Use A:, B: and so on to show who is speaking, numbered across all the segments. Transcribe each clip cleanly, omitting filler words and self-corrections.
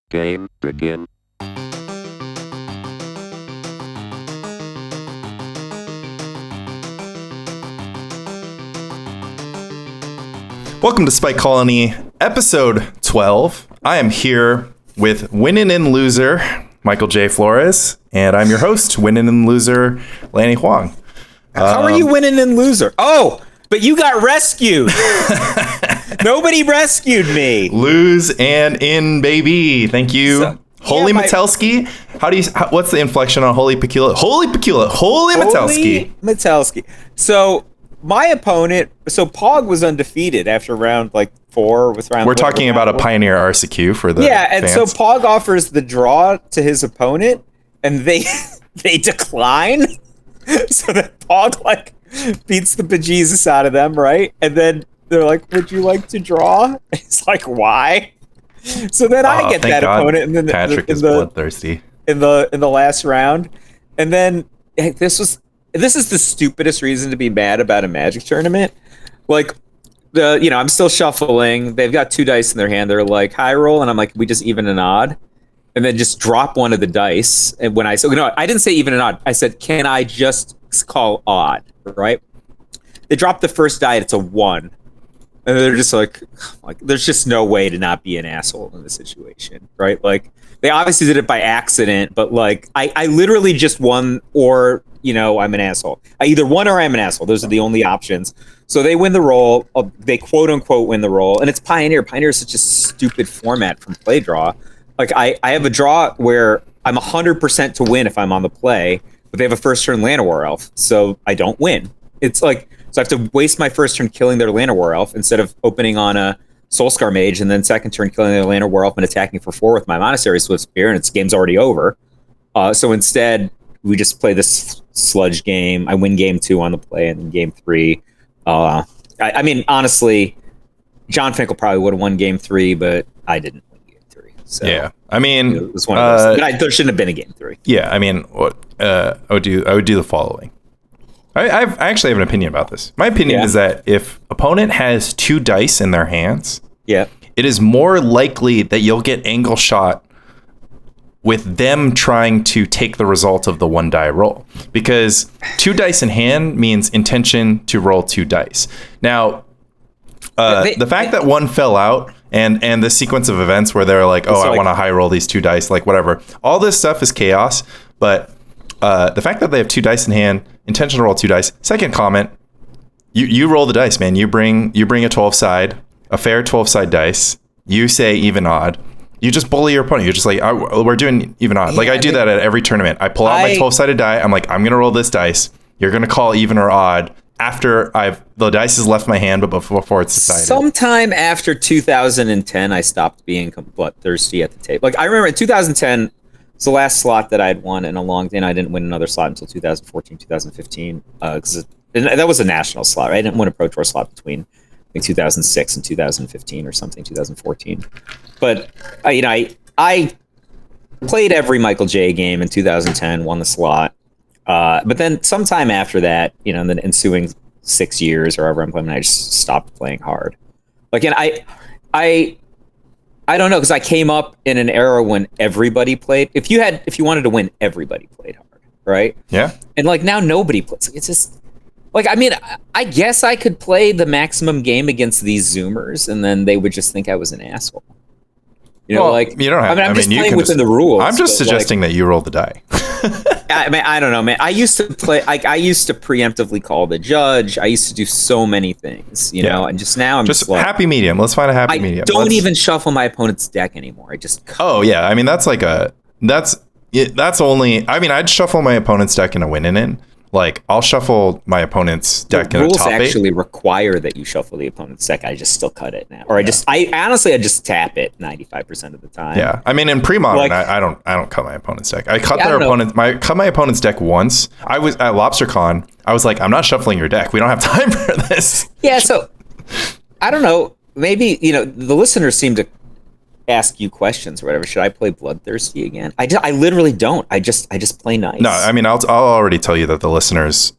A: Game begin.
B: Welcome to Spike Colony, episode 12. I am here with winning and loser, Michael J. Flores, and I'm your host, winning and loser, Lanny Huang.
C: How are you winning and loser? Oh, but you got rescued. Nobody rescued me.
B: Lose and in, baby. Thank you. Holy Metelsky. What's the inflection on Holy Pekula? Holy Metelsky.
C: Metelsky. So my opponent, Pog was undefeated after round 4 with round.
B: We're talking about a Pioneer RCQ for the
C: and
B: fans.
C: so Pog offers the draw to his opponent, and they decline. So that Pog beats the bejesus out of them, right? And then they're like, "Would you like to draw?" It's like, "Why?" So then I get that opponent, and then
B: Patrick is bloodthirsty
C: in the last round, and then this is the stupidest reason to be mad about a Magic tournament. I'm still shuffling. They've got 2 dice in their hand. They're like, high roll, and I'm like, we just even and odd, and then just drop one of the dice. And when I didn't say even and odd. I said, can I just call odd? Right? They drop the first die. It's a 1. And they're just like, there's just no way to not be an asshole in this situation, right? They obviously did it by accident, but I literally just won, or I'm an asshole. I either won or I'm an asshole. Those are the only options. So they win the roll. They quote unquote win the roll, and it's Pioneer. Pioneer is such a stupid format from play draw. I have a draw where I'm 100% to win if I'm on the play, but they have a first turn Llanowar Elf, so I don't win. It's so I have to waste my first turn killing their Llanowar Elf instead of opening on a Soulscar Mage, and then second turn killing their Llanowar Elf and attacking for 4 with my Monastery Swiftspear, and its game's already over. So instead, we just play this sludge game. I win game 2 on the play, and then game 3. I mean, honestly, John Finkel probably would have won game 3, but I didn't win game 3. So
B: yeah, I mean,
C: it was one of those. But there shouldn't have been a game 3.
B: Yeah, I mean, I would do the following. I actually have an opinion about this. My opinion is that if opponent has 2 dice in their hands, it is more likely that you'll get angle shot with them trying to take the result of the 1 die roll, because 2 dice in hand means intention to roll 2 dice. Now, the fact that 1 fell out and the sequence of events where they're like, I want to high roll these 2 dice, whatever, all this stuff is chaos. But the fact that they have 2 dice in hand, intention to roll 2 dice. Second comment, you roll the dice, man. You bring a 12 side, a fair 12 side dice. You say even odd. You just bully your opponent. You're just like, we're doing even odd. I do that at every tournament. I pull out my 12 sided die. I'm like, I'm gonna roll this dice. You're gonna call even or odd after the dice has left my hand, but before it's decided.
C: Sometime after 2010, I stopped being bloodthirsty at the table. I remember in 2010. It's the last slot that I had won in a long day, and I didn't win another slot until 2014, 2015. Because that was a national slot, right? I didn't win a Pro Tour slot between 2006 and 2015 or something, 2014. But I played every Michael J game in 2010, won the slot. But then sometime after that, in the ensuing 6 years or however I'm playing, I just stopped playing hard. And I don't know, because I came up in an era when everybody played. If you wanted to win, everybody played hard, right?
B: Yeah. And
C: now nobody plays. It's just I guess I could play the maximum game against these Zoomers, and then they would just think I was an asshole.
B: You don't have.
C: I'm just playing within the rules.
B: I'm just suggesting that you roll the die.
C: I don't know, man. I used to play. I used to preemptively call the judge. I used to do so many things, and just now I'm just
B: happy medium. Let's find a happy medium.
C: Don't even shuffle my opponent's deck anymore. I just.
B: Oh yeah, I mean that's only. I mean, I'd shuffle my opponent's deck in a win-in. I'll shuffle my opponent's deck in a top 8.
C: Rules actually require that you shuffle the opponent's deck. I just still cut it now, or I honestly just tap it 95% of the time.
B: Yeah, I mean in premodern, I don't cut my opponent's deck. I cut cut my opponent's deck once. I was at LobsterCon. I was like, I'm not shuffling your deck. We don't have time for this.
C: Yeah, so I don't know. Maybe the listeners seem to ask you questions or whatever. Should I play bloodthirsty again? I literally don't. I just play nice.
B: No, I mean I'll already tell you that the listeners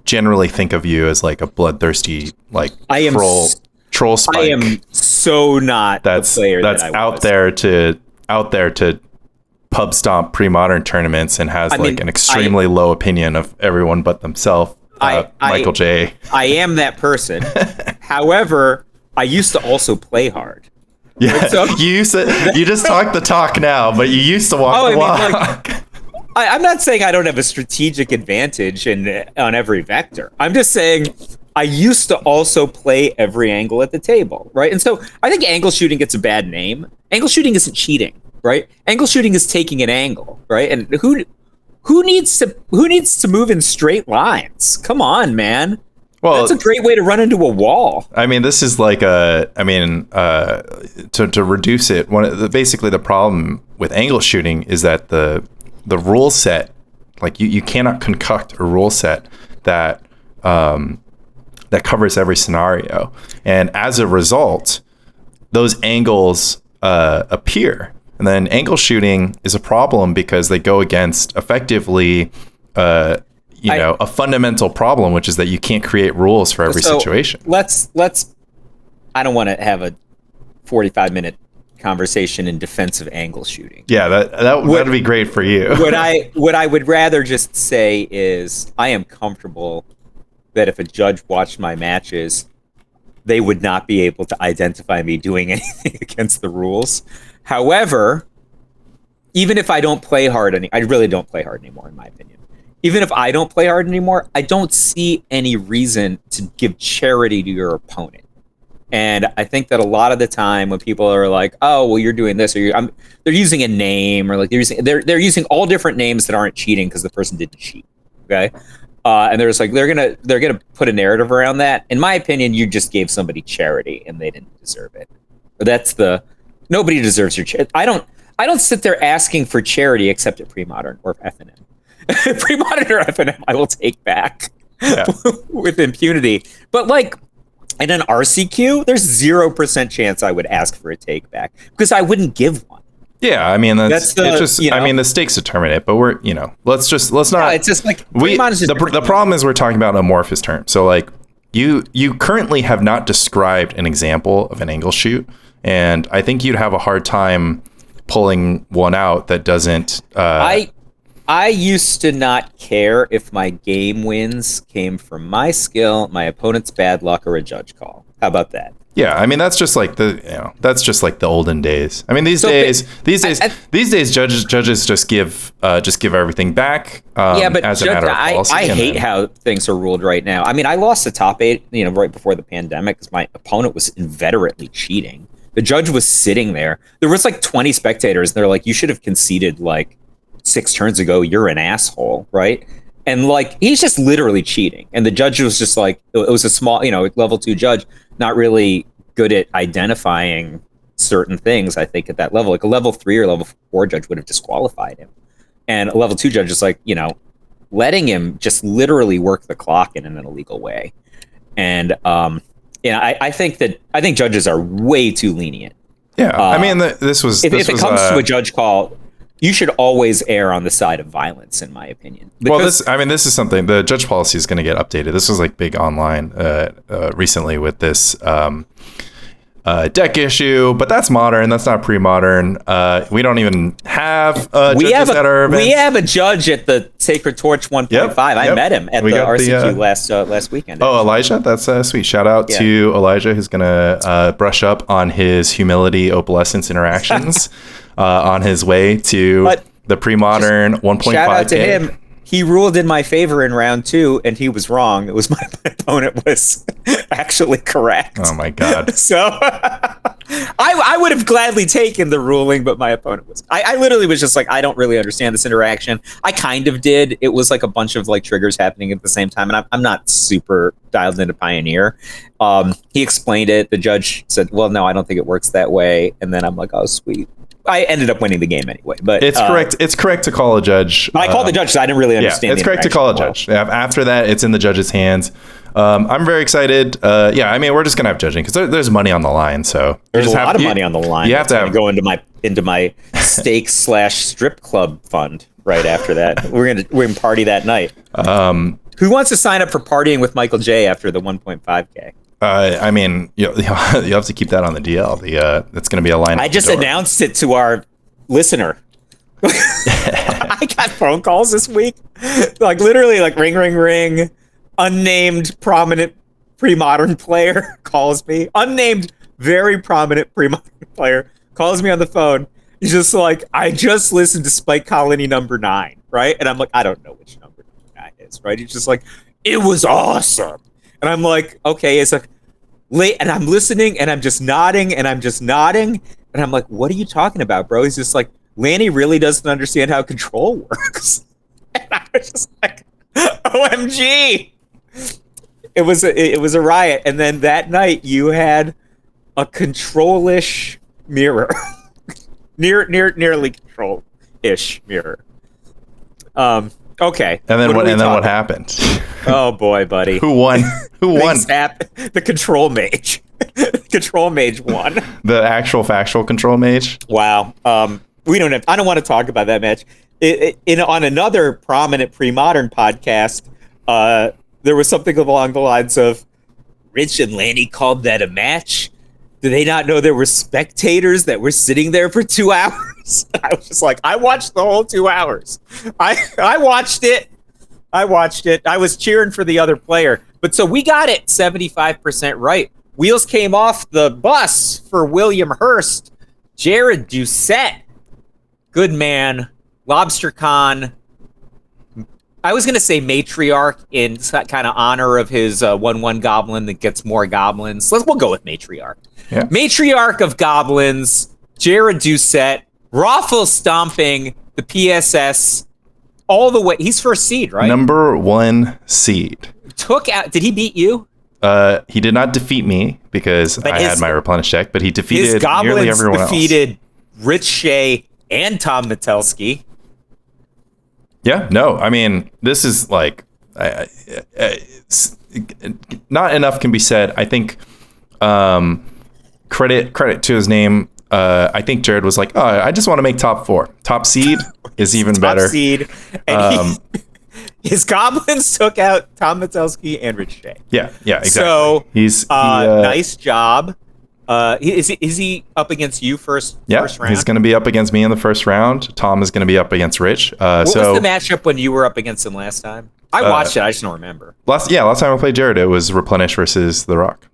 B: generally think of you as a bloodthirsty troll Spike.
C: I am so not
B: that's
C: the player
B: that's
C: that I
B: out
C: was.
B: there to out there to pub stomp pre-modern tournaments and has an extremely low opinion of everyone but themselves. Michael J.
C: I am that person. However, I used to also play hard.
B: Yeah, so, you just talk the talk now, but you used to walk the walk.
C: I'm not saying I don't have a strategic advantage on every vector. I'm just saying I used to also play every angle at the table, right? And so I think angle shooting gets a bad name. Angle shooting isn't cheating, right? Angle shooting is taking an angle, right? And who needs to move in straight lines? Come on, man. Well, that's a great way to run into a wall.
B: I mean, this is like to reduce it. Basically the problem with angle shooting is that the rule set, like you cannot concoct a rule set that covers every scenario, and as a result, those angles appear. And then angle shooting is a problem because they go against effectively a fundamental problem, which is that you can't create rules for every situation.
C: Let's I don't want to have a 45-minute conversation in defense of angle shooting.
B: Yeah, that'd be great for you.
C: What I would rather just say is I am comfortable that if a judge watched my matches, they would not be able to identify me doing anything against the rules. However, even if I don't play hard I really don't play hard anymore, in my opinion. Even if I don't play hard anymore, I don't see any reason to give charity to your opponent. And I think that a lot of the time when people are like, "Oh, well, you're doing this," or they're using a name, or like they're using all different names that aren't cheating because the person didn't cheat. Okay, and there's like they're gonna put a narrative around that. In my opinion, you just gave somebody charity and they didn't deserve it. But nobody deserves your charity. I don't sit there asking for charity except at premodern or FNM. Premodern or FNM, I will take back with impunity. But like in an RCQ, there's 0% chance I would ask for a take back because I wouldn't give one.
B: Yeah, I mean I mean the stakes determine it, but let's not.
C: No, it's just like
B: the problem is we're talking about amorphous terms. So like you currently have not described an example of an angle shoot, and I think you'd have a hard time pulling one out that doesn't.
C: I used to not care if my game wins came from my skill, my opponent's bad luck, or a judge call. How about that?
B: Yeah, I mean that's just like the olden days. I mean these days judges just give everything back.
C: But
B: as a matter of policy.
C: I hate how things are ruled right now. I mean, I lost the top 8, right before the pandemic because my opponent was inveterately cheating. The judge was sitting there. There was like 20 spectators, and they're like, "You should have conceded like 6 turns ago. You're an asshole," right? And like he's just literally cheating. And the judge was just like, it was a small, level 2 judge, not really good at identifying certain things. I think at that level, like a level 3 or level 4 judge would have disqualified him, and a level 2 judge is like, letting him just literally work the clock in an illegal way. And I think judges are way too lenient.
B: Yeah, I mean, this was
C: if it comes to a judge call, you should always err on the side of violence, in my opinion.
B: Because, this is something, the judge policy is going to get updated. This was like big online recently with this deck issue, but that's modern. That's not pre-modern. We don't even have judges at our events.
C: We have a judge at the Sacred Torch 1.5. Yep. I met him at the RCQ last weekend.
B: Oh, Elijah? That's sweet. Shout out to Elijah, who's going to brush up on his humility opalescence interactions on his way to the pre-modern 1.5.
C: Shout out to him. He ruled in my favor in round 2, and he was wrong. It was my opponent was actually correct.
B: Oh my god!
C: So I would have gladly taken the ruling, but my opponent was. I literally was just like, I don't really understand this interaction. I kind of did. It was like a bunch of like triggers happening at the same time, and I'm not super dialed into Pioneer. He explained it. The judge said, "Well, no, I don't think it works that way." And then I'm like, "Oh, sweet." I ended up winning the game anyway, but
B: it's correct. It's correct to call a judge.
C: I called the judge because I didn't really understand.
B: Yeah, it's correct to call a judge. Yeah, after that, it's in the judge's hands. I'm very excited. I mean, we're just gonna have judging because there's money on the line. So
C: there's a lot of money on the line.
B: You have to
C: go into my stake / strip club fund right after that. We're gonna party that night. Who wants to sign up for partying with Michael J after the 1.5K?
B: I mean, you have to keep that on the DL. That's going to be a line.
C: I just announced it to our listener. I got phone calls this week, like literally, like ring, ring, ring. Unnamed prominent premodern player calls me. Unnamed, very prominent premodern player calls me on the phone. He's just like, I just listened to Spike Colony number 9, right? And I'm like, I don't know which number 9 is, right? He's just like, it was awesome. And I'm like, okay, it's like late, and I'm listening, and I'm just nodding, and I'm just nodding, and I'm like, what are you talking about, bro? He's just like, Lanny really doesn't understand how control works. And I was just like, OMG. It was a riot. And then that night you had a control-ish mirror. nearly control-ish mirror. Okay.
B: And then what happened?
C: Oh boy, buddy.
B: Who won? Who won?
C: The control mage. Control mage won.
B: The actual factual control mage?
C: Wow. I don't want to talk about that match. On another prominent pre-modern podcast, there was something along the lines of, Rich and Lanny called that a match? Do they not know there were spectators that were sitting there for 2 hours? I was just like, I watched the whole 2 hours. I watched it. I was cheering for the other player. But so we got it 75% right. Wheels came off the bus for William Hurst. Jared Doucette. Good man. LobsterCon. I was going to say matriarch in kind of honor of his 1/1 goblin that gets more goblins. We'll go with matriarch. Yeah. Matriarch of goblins, Jared Doucette, raffle stomping the PSS all the way. He's first seed, right?
B: Number 1 seed.
C: Took out. Did he beat you?
B: He did not defeat me because I had my replenish deck, but he defeated nearly everyone else.
C: Defeated Rich Shea and Tom Metelsky.
B: Yeah, no, I mean, this is like, not enough can be said. I think credit to his name. I think Jared was like, oh, I just want to make top 4. Top seed is even better.
C: Top seed. And his goblins took out Tom Metelsky and Rich Shea.
B: Yeah, exactly.
C: So nice job. Is he up against you first round?
B: He's going to be up against me in the first round. Tom is going to be up against Rich. What
C: was the matchup when you were up against him last time? I watched it. I just don't remember.
B: Last time I played Jared, it was Replenish versus The Rock.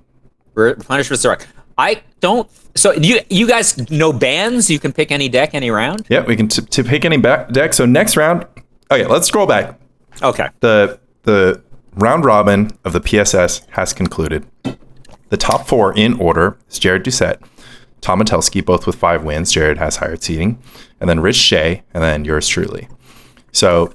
C: Replenish versus The Rock. I don't. So you guys know bans? You can pick any deck, any round?
B: Yeah, we can to pick any deck. So next round. Okay, let's scroll back.
C: Okay.
B: The round robin of the PSS has concluded. The top 4 in order is Jared Doucette, Tom Metelsky, both with 5 wins. Jared has higher seeding. And then Rich Shea, and then yours truly. So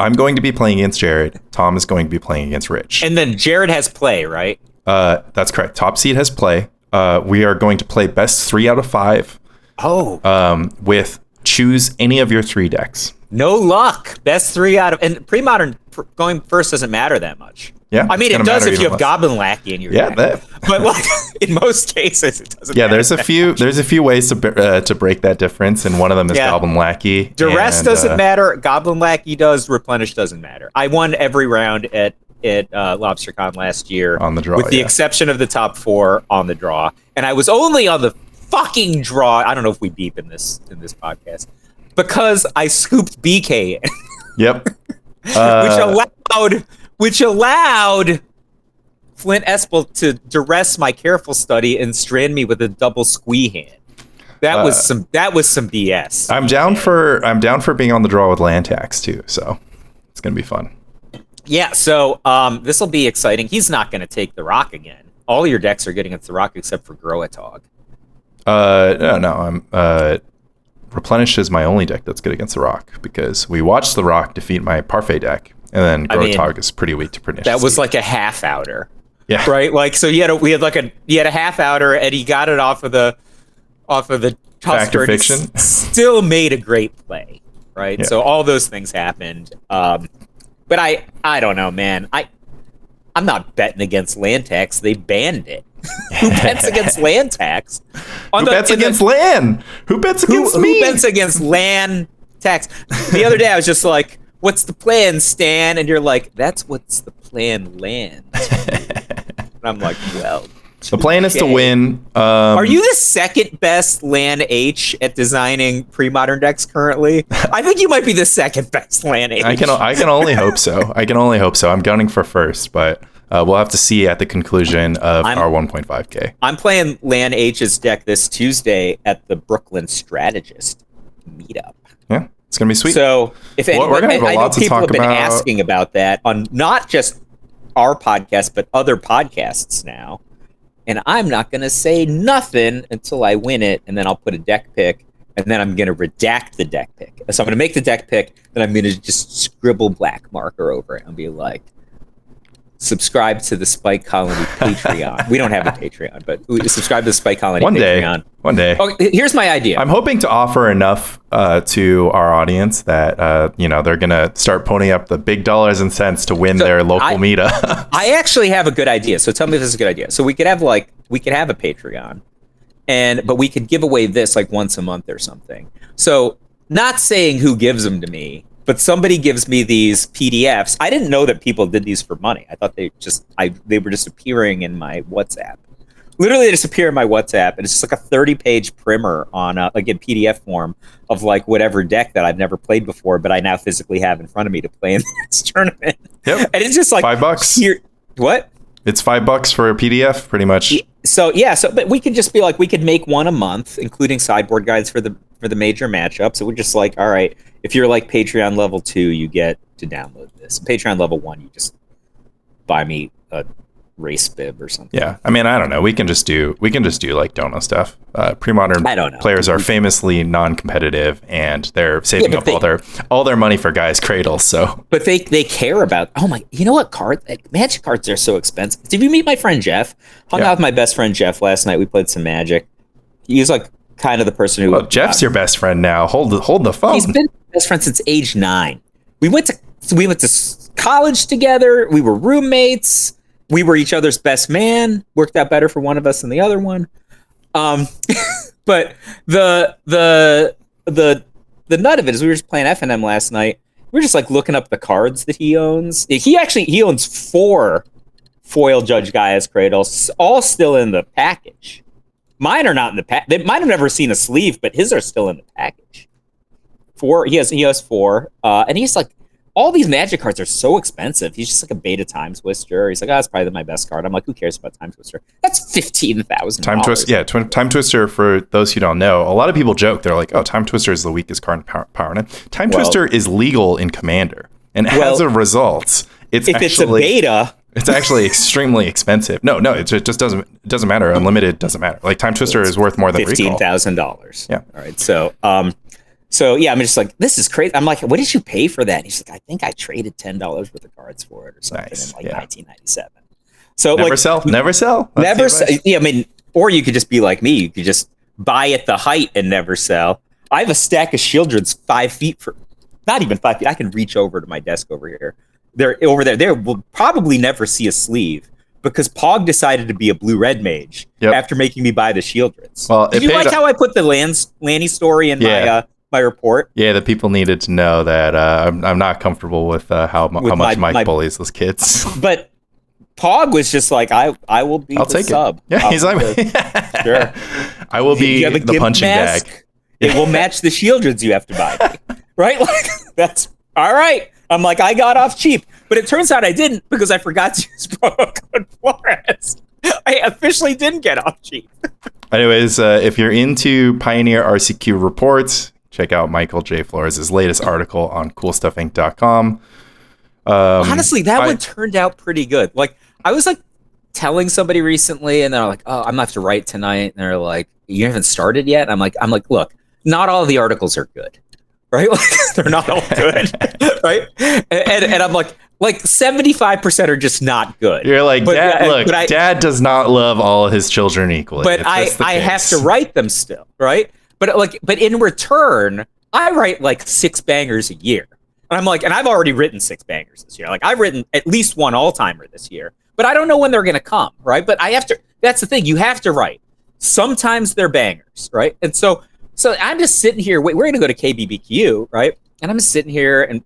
B: I'm going to be playing against Jared. Tom is going to be playing against Rich.
C: And then Jared has play, right?
B: That's correct. Top seed has play. We are going to play best 3 out of 5.
C: Oh.
B: With choose any of your 3 decks.
C: No luck. Best 3 out of... And pre-modern going first doesn't matter that much.
B: Yeah,
C: I mean, it does if you have Goblin Lackey in your deck. But like in most cases, it doesn't.
B: Yeah, there's a few ways to break that difference, and one of them is Goblin Lackey.
C: Duress doesn't matter. Goblin Lackey does. Replenish doesn't matter. I won every round at LobsterCon last year
B: on the draw,
C: with the exception of the top 4 on the draw, and I was only on the fucking draw. I don't know if we beep in this podcast because I scooped BK in.
B: Yep.
C: Which allowed Flint Espel to duress my careful study and strand me with a double squee hand. That was some BS.
B: I'm down for being on the draw with land tax too, so it's gonna be fun.
C: Yeah, so this will be exciting. He's not gonna take the rock again. All your decks are getting against the rock except for Groatog.
B: No, I'm Replenish is my only deck that's good against the rock because we watched the rock defeat my Parfait deck. And then Groatog is pretty weak to Pernicious.
C: That was like a half outer.
B: Yeah.
C: Right? Like so he had a half outer and he got it off of the
B: Factor Fiction.
C: Still made a great play. Right?
B: Yeah.
C: So all those things happened. But I don't know, man. I'm not betting against land tax. They banned it. Who bets against land tax?
B: Who bets against land? Who bets against me?
C: Who bets against land tax? The other day I was just like, what's the plan, Stan? And you're like, that's what's the plan, land. And I'm like, well,
B: The plan is to win.
C: Are you the second best Lan H at designing pre-modern decks currently? I think you might be the second best Lan H.
B: I can only hope so. I'm gunning for first, but we'll have to see at the conclusion of our 1.5K.
C: I'm playing Lan H's deck this Tuesday at the Brooklyn Strategist meetup.
B: Yeah, it's gonna be sweet.
C: So if anyone,
B: I know people
C: have been asking about that on not just our podcast but other podcasts now. And I'm not going to say nothing until I win it, and then I'll put a deck pick, and then I'm going to redact the deck pick. So I'm going to make the deck pick, then I'm going to just scribble black marker over it and be like, subscribe to the Spike Colony Patreon. We don't have a Patreon, but we subscribe to the Spike Colony Patreon.
B: One day.
C: Oh, here's my idea.
B: I'm hoping to offer enough to our audience that they're gonna start ponying up the big dollars and cents to win their local meetup.
C: I actually have a good idea. So tell me if this is a good idea. So we could have a Patreon, but we could give away this like once a month or something. So not saying who gives them to me, but somebody gives me these PDFs. I didn't know that people did these for money. I thought they were just appearing in my WhatsApp. Literally, they just appear in my WhatsApp, and it's just like a 30-page primer on like in PDF form of like whatever deck that I've never played before, but I now physically have in front of me to play in this tournament.
B: Yep.
C: And it's just like
B: $5.
C: What?
B: It's $5 for a PDF, pretty much.
C: But we could just be like, we could make one a month, including sideboard guides for the major matchups. So we're just like, all right, if you're like Patreon level 2, you get to download this. Patreon level 1, you just buy me a race bib or something.
B: Yeah, I mean, I don't know. We can just do like dono stuff. Pre-modern players are famously non-competitive, and they're saving up all their money for guys' cradles. So,
C: but they care about. Oh my! You know what? Magic cards are so expensive. Did you meet my friend Jeff? Hung out with my best friend Jeff last night. We played some Magic. He's like kind of the person who.
B: Well, Jeff's your best friend now. Hold the phone.
C: He's been my best friend since age 9. We went to college together. We were roommates. We were each other's best man. Worked out better for one of us than the other one. But the nut of it is we were just playing FNM last night. We were just like looking up the cards that he owns. He owns 4 foil Judge Gaia's Cradles, all still in the package. Mine are not in the package. They might have never seen a sleeve, but his are still in the package. 4. He has 4, and he's like, all these Magic cards are so expensive. He's just like a beta Time Twister. He's like, that's probably my best card. I'm like, who cares about Time Twister? That's $15,000.
B: Time Twister, yeah. Time Twister, for those who don't know, a lot of people joke. They're like, oh, Time Twister is the weakest card in Power. Time Twister is legal in Commander. And as a result, it's a beta, it's actually extremely expensive. No, it just doesn't matter. Unlimited doesn't matter. Like Time Twister is worth more than
C: $15,000.
B: Yeah.
C: All right. So yeah, I'm just like, this is crazy. I'm like, what did you pay for that? And he's like, I think I traded $10 worth of cards for it or something in 1997. So
B: never sell.
C: Yeah, I mean, or you could just be like me. You could just buy at the height and never sell. I have a stack of Shieldreds 5 feet for, not even 5 feet. I can reach over to my desk over here. They're over there. They will probably never see a sleeve because Pog decided to be a blue-red mage after making me buy the Shieldreds. Well, did you like how I put the Lanny story in my report?
B: Yeah, the people needed to know that I'm not comfortable with how much Mike bullies those kids.
C: But Pog was just like, I will be the sub.
B: Yeah, he's like,
C: sure.
B: I will be the punching bag.
C: It will match the Shieldreds you have to buy. Right? Like, that's all right. I'm like, I got off cheap. But it turns out I didn't because I forgot to use promo code Flores. I officially didn't get off cheap.
B: Anyways, if you're into Pioneer RCQ reports, check out Michael J. Flores' latest article on coolstuffinc.com.
C: Honestly, that one turned out pretty good. Like, I was like telling somebody recently, and they're like, "Oh, I'm gonna have to write tonight." And they're like, "You haven't started yet?" And I'm like, look, not all of the articles are good, right? Like, they're not all good, right? And I'm like 75% are just not good.
B: You're like, Dad does not love all of his children equally.
C: But I have to write them still, right? But in return, I write like 6 bangers a year. And I'm like, and I've already written 6 bangers this year. Like, I've written at least 1 all-timer this year. But I don't know when they're going to come, right? But I have to, that's the thing, you have to write. Sometimes they're bangers, right? And so I'm just sitting here, we're going to go to KBBQ, right? And I'm just sitting here, and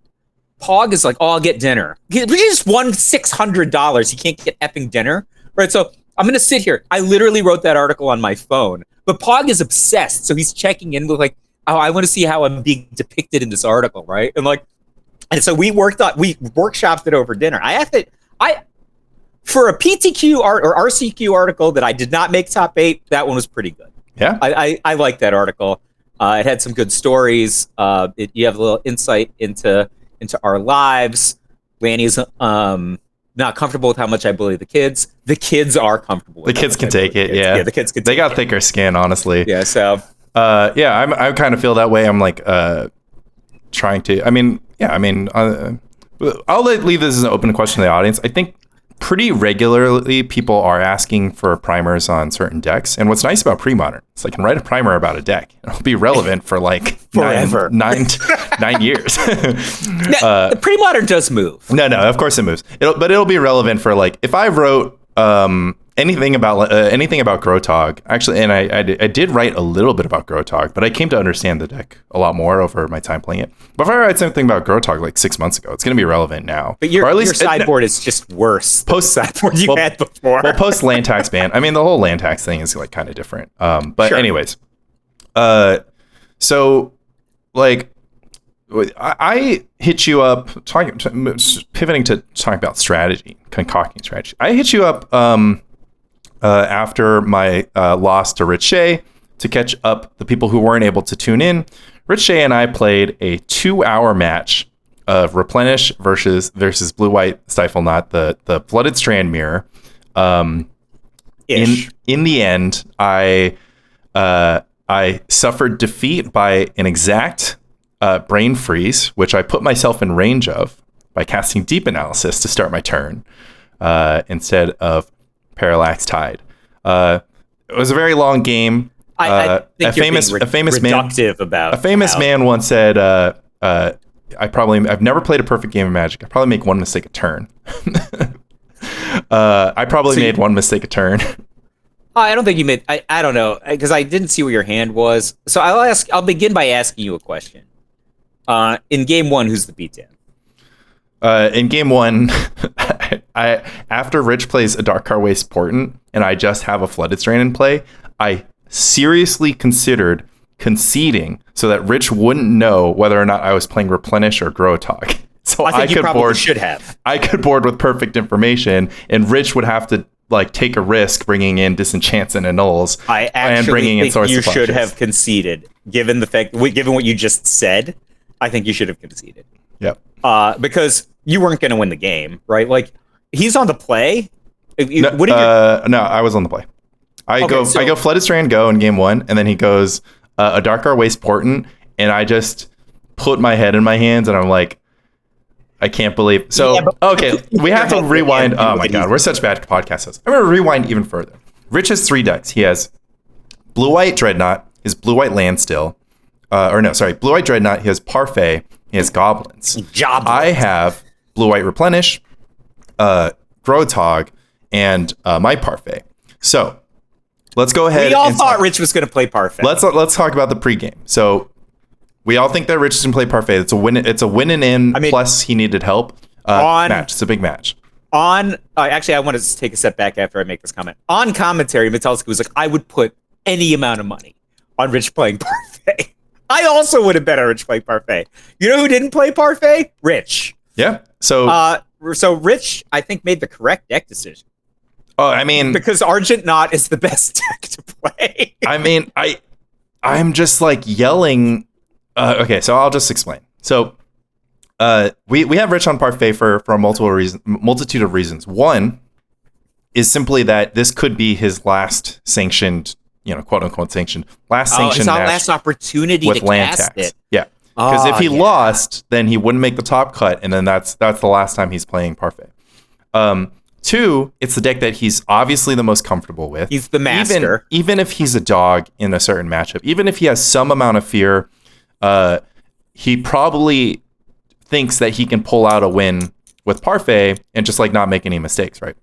C: Pog is like, oh, I'll get dinner. We just won $600. He can't get effing dinner, right? So I'm going to sit here. I literally wrote that article on my phone. But Pog is obsessed. So he's checking in with like, oh, I want to see how I'm being depicted in this article, right? And so we workshopped it over dinner. For a PTQ or RCQ article that I did not make top 8, that one was pretty good.
B: Yeah.
C: I liked that article. It had some good stories. You have a little insight into our lives. Lanny's not comfortable with how much I bully the kids. The kids are comfortable with
B: the kids can take it. Yeah.
C: The kids can
B: take it. They got thicker skin, honestly.
C: Yeah. So
B: I kind of feel that way. I'm like trying to, I'll leave this as an open question to the audience. I think pretty regularly people are asking for primers on certain decks. And what's nice about premodern, it's like I can write a primer about a deck. It'll be relevant for like
C: forever.
B: 9 years.
C: The premodern does move.
B: No, of course it moves. It'll be relevant for like, if I wrote anything about Grotog, actually, and I did write a little bit about Grotog, but I came to understand the deck a lot more over my time playing it. But if I write something about Grotog like 6 months ago, it's going to be relevant now.
C: But your sideboard is just worse. Post sideboard you had before.
B: Well, post land tax ban. I mean, the whole land tax thing is like kind of different. But
C: sure.
B: Anyways, so like I hit you up pivoting to talking about strategy, concocting strategy. I hit you up after my loss to Rich Shea to catch up the people who weren't able to tune in. Rich Shea and I played a 2-hour match of Replenish versus Blue-White Stifle Knot, the Flooded Strand Mirror. In the end, I suffered defeat by an exact Brain Freeze, which I put myself in range of by casting Deep Analysis to start my turn instead of Parallax Tide. It was a very long game.
C: I think
B: a famous man once said, "I've never played a perfect game of Magic. I probably make one mistake a turn." I probably made one mistake a turn.
C: I don't think you made. I don't know, because I didn't see what your hand was. So I'll begin by asking you a question. In game 1, who's the beatdown?
B: In game 1, after Rich plays a Dark Car Waste Portent and I just have a Flooded Strand in play, I seriously considered conceding so that Rich wouldn't know whether or not I was playing Replenish or Grotog. So
C: I think you probably should have.
B: I could board with perfect information, and Rich would have to like take a risk bringing in Disenchants and Annuls.
C: I actually think you should have conceded, given the fact, given what you just said. I think you should have conceded.
B: Yep.
C: Because you weren't going to win the game, right? Like, he's on the play.
B: No, I was on the play. I go Flooded Strand go in game 1, and then he goes a Dark Waste Portent, and I just put my head in my hands, and I'm like, I can't believe. So, okay, we have to rewind. Oh my God, we're such bad podcast hosts. I'm going to rewind even further. Rich has 3 decks. He has Blue-White Dreadnought, his Blue-White Landstill, Blue-White Dreadnought, he has Parfait, he has Goblins. I have Blue-White Replenish, Grotog, and my Parfait. So let's go ahead.
C: We all thought Rich was going to play Parfait.
B: Let's talk about the pregame. So we all think that Rich is going to play Parfait. It's a win and in. Plus he needed help. Match. It's a big match.
C: Actually, I want to take a step back after I make this comment. On commentary, Metelsky was like, I would put any amount of money on Rich playing Parfait. I also would have bet on Rich playing Parfait. You know who didn't play Parfait? Rich.
B: Yeah. So
C: Rich, I think, made the correct deck decision.
B: Oh, I mean,
C: because Argent Knot is the best deck to play.
B: I mean, I'm just like yelling. Okay, so I'll just explain. So we have Rich on Parfait for a multitude of reasons. One is simply that this could be his last sanctioned, quote unquote sanctioned, last sanctioned match.
C: Last opportunity
B: with
C: to
B: land
C: cast
B: tax.
C: it.
B: Yeah. Because if he lost, then he wouldn't make the top cut, and then that's the last time he's playing Parfait. 2, it's the deck that he's obviously the most comfortable with.
C: He's the master.
B: Even if he's a dog in a certain matchup, even if he has some amount of fear, he probably thinks that he can pull out a win with Parfait and just like not make any mistakes, right?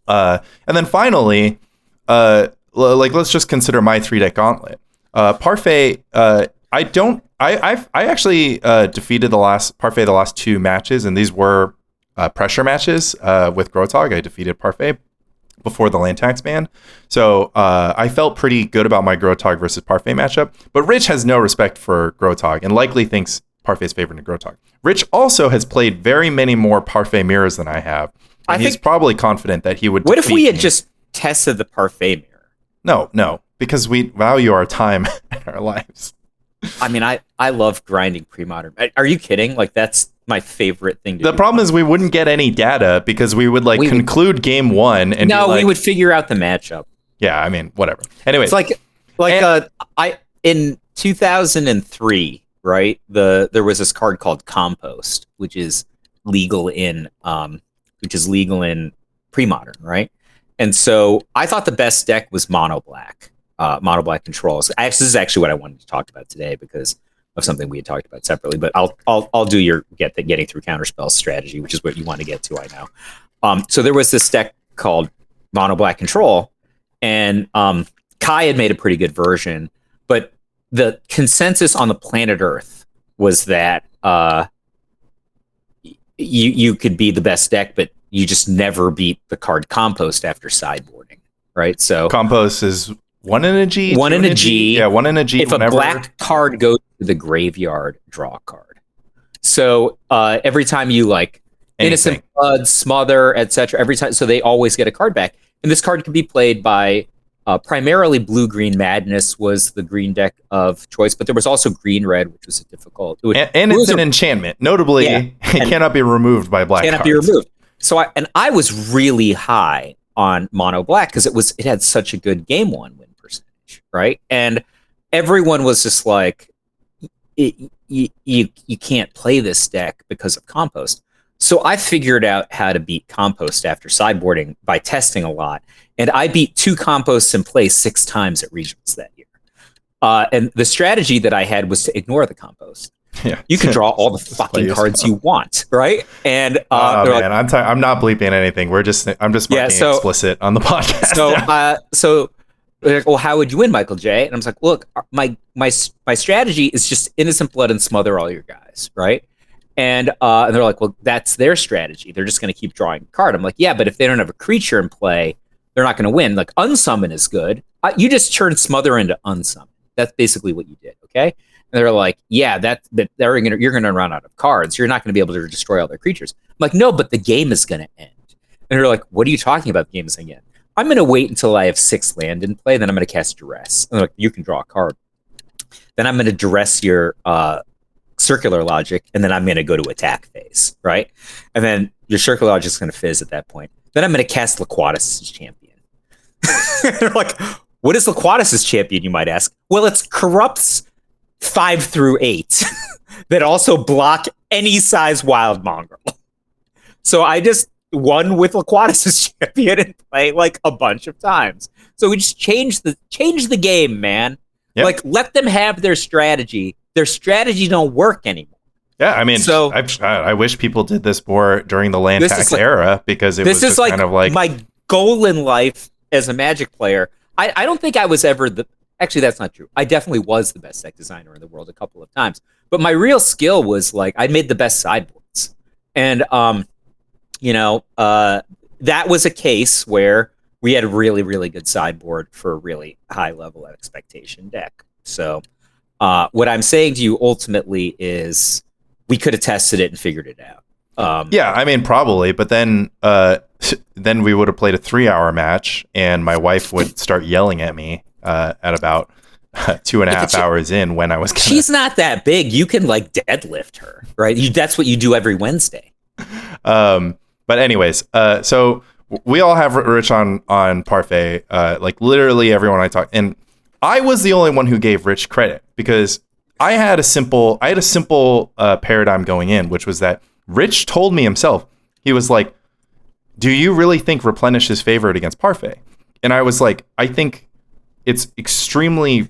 B: And then finally, let's just consider my 3-deck gauntlet. Parfait, I actually defeated Parfait the last 2 matches, and these were pressure matches with Grotog. I defeated Parfait. before the land tax ban. So I felt pretty good about my Grotog versus Parfait matchup. But Rich has no respect for Grotog and likely thinks Parfait's favored in Grotog. Rich also has played very many more Parfait mirrors than I have. And he's probably confident that he would.
C: What if we had just tested the Parfait mirror?
B: No, because we value our time and our lives.
C: I mean, I love grinding premodern. Are you kidding? Like, that's my favorite thing to do.
B: The problem is we wouldn't get any data because we would conclude game one and
C: we would figure out the matchup.
B: Yeah, I mean, whatever. Anyway,
C: it's I in 2003, right? There was this card called Compost, which is legal in premodern, right? And so I thought the best deck was mono black controls. This is actually what I wanted to talk about today because of something we had talked about separately. But I'll do your getting through counterspell strategy, which is what you want to get to. I know. So there was this deck called mono black control, and Kai had made a pretty good version, but the consensus on the planet Earth was that you could be the best deck, but you just never beat the card Compost after sideboarding, right? So
B: Compost is 1 in a G.
C: 1 in a G.
B: Yeah, 1 in a G.
C: If a black card goes to the graveyard, draw a card. So every time you Innocent Blood, Smother, etc., every time, so they always get a card back. And this card can be played by primarily Blue-Green Madness was the green deck of choice, but there was also Green-Red, which was a difficult.
B: And it's an enchantment. Notably, it cannot be removed by black cards.
C: Cannot be removed. So I was really high on mono black because it had such a good game one win percentage, right? And everyone was just like, you can't play this deck because of Compost. So I figured out how to beat Compost after sideboarding by testing a lot, and I beat 2 Composts in play 6 times at regionals that year. And the strategy that I had was to ignore the Compost.
B: Yeah.
C: You can draw all the fucking cards you want, right? And
B: I'm not bleeping anything. I'm just marking explicit on the podcast.
C: So they're like, well, how would you win, Michael J? And I was like, look, my strategy is just Innocent Blood and smother all your guys, right? And they're like, well, that's their strategy. They're just going to keep drawing a card. I'm like, yeah, but if they don't have a creature in play, they're not going to win. Like, unsummon is good. You just turn smother into unsummon. That's basically what you did, okay? And they're like, yeah, you're going to run out of cards. You're not going to be able to destroy all their creatures. I'm like, no, but the game is going to end. And they're like, what are you talking about? The game is going to end. I'm going to wait until I have 6 land in play. Then I'm going to cast Duress. And they're like, you can draw a card. Then I'm going to Duress your Circular Logic, and then I'm going to go to attack phase, right? And then your Circular Logic is going to fizz at that point. Then I'm going to cast Laquatus' Champion. They're like, what is Laquatus' Champion, you might ask? Well, it's corrupts 5 through 8 that also block any size Wild Mongrel. So I just won with Laquatus' Champion and play like a bunch of times. So we just change the game, man. Yep. Like, let them have their strategy. Their strategy don't work anymore.
B: Yeah, I mean, so I wish people did this more during the land tax era because it was just kind of like
C: my goal in life as a Magic player. I don't think I was ever actually, that's not true. I definitely was the best deck designer in the world a couple of times. But my real skill was I made the best sideboards. And that was a case where we had a really, really good sideboard for a really high level expectation deck. So what I'm saying to you ultimately is we could have tested it and figured it out.
B: Yeah, I mean, probably. But then we would have played a 3-hour match and my wife would start yelling at me at about 2.5 hours in when I was
C: She's not that big. You can deadlift her, right? That's what you do every Wednesday.
B: But anyways, so we all have Rich on Parfait. Literally everyone I talk, and I was the only one who gave Rich credit because I had a simple paradigm going in, which was that Rich told me himself, he was like, do you really think Replenish is favored against Parfait? And I was like, I think it's extremely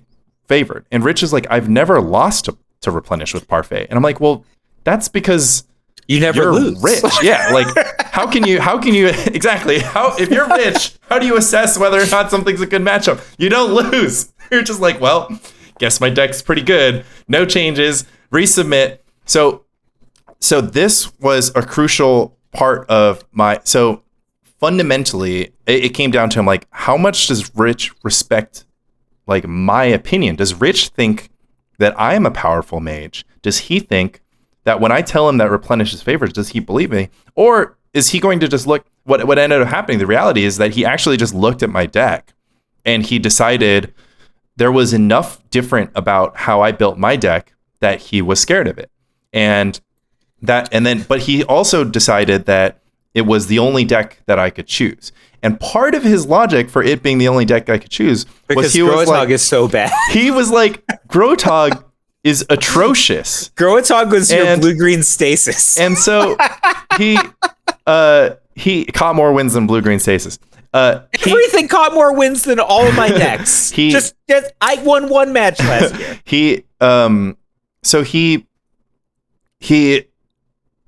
B: favored. And Rich is like, I've never lost to Replenish with Parfait. And I'm like, well, that's because
C: you're lose.
B: Rich. Yeah. How can you exactly, if you're Rich, how do you assess whether or not something's a good matchup? You don't lose. You're just like, well, guess my deck's pretty good. No changes, resubmit. So this was a crucial part of fundamentally, it came down to him like, how much does Rich respect like my opinion? Does Rich think that I am a powerful mage? Does he think that when I tell him that replenishes favors, does he believe me? Or is he going to just look, what ended up happening, the reality is that he actually just looked at my deck and he decided there was enough different about how I built my deck that he was scared of it. But he also decided that it was the only deck that I could choose. And part of his logic for it being the only deck I could choose was he was like,
C: is so bad.
B: He was like, Grotog is atrocious.
C: Grotog was your blue-green stasis.
B: And so he caught more wins than blue-green stasis.
C: Everything caught more wins than all of my decks. I won one match last year. He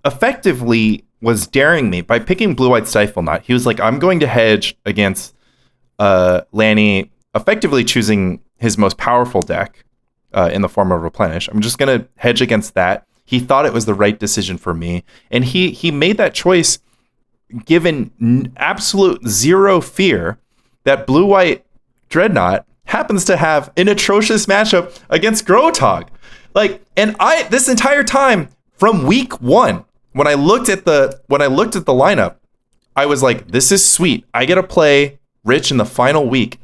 C: effectively was daring me by picking Blue-White Stifle Knot. He was like, I'm going to hedge against Lanny, effectively choosing his most powerful deck in the form of Replenish. I'm just going to hedge against that. He thought it was the right decision for me. And he made that choice given absolute zero fear that Blue-White Dreadnought happens to have an atrocious matchup against Grotog. Like, and this entire time from week 1, when I looked at the lineup, I was like, this is sweet. I get to play Rich in the final week,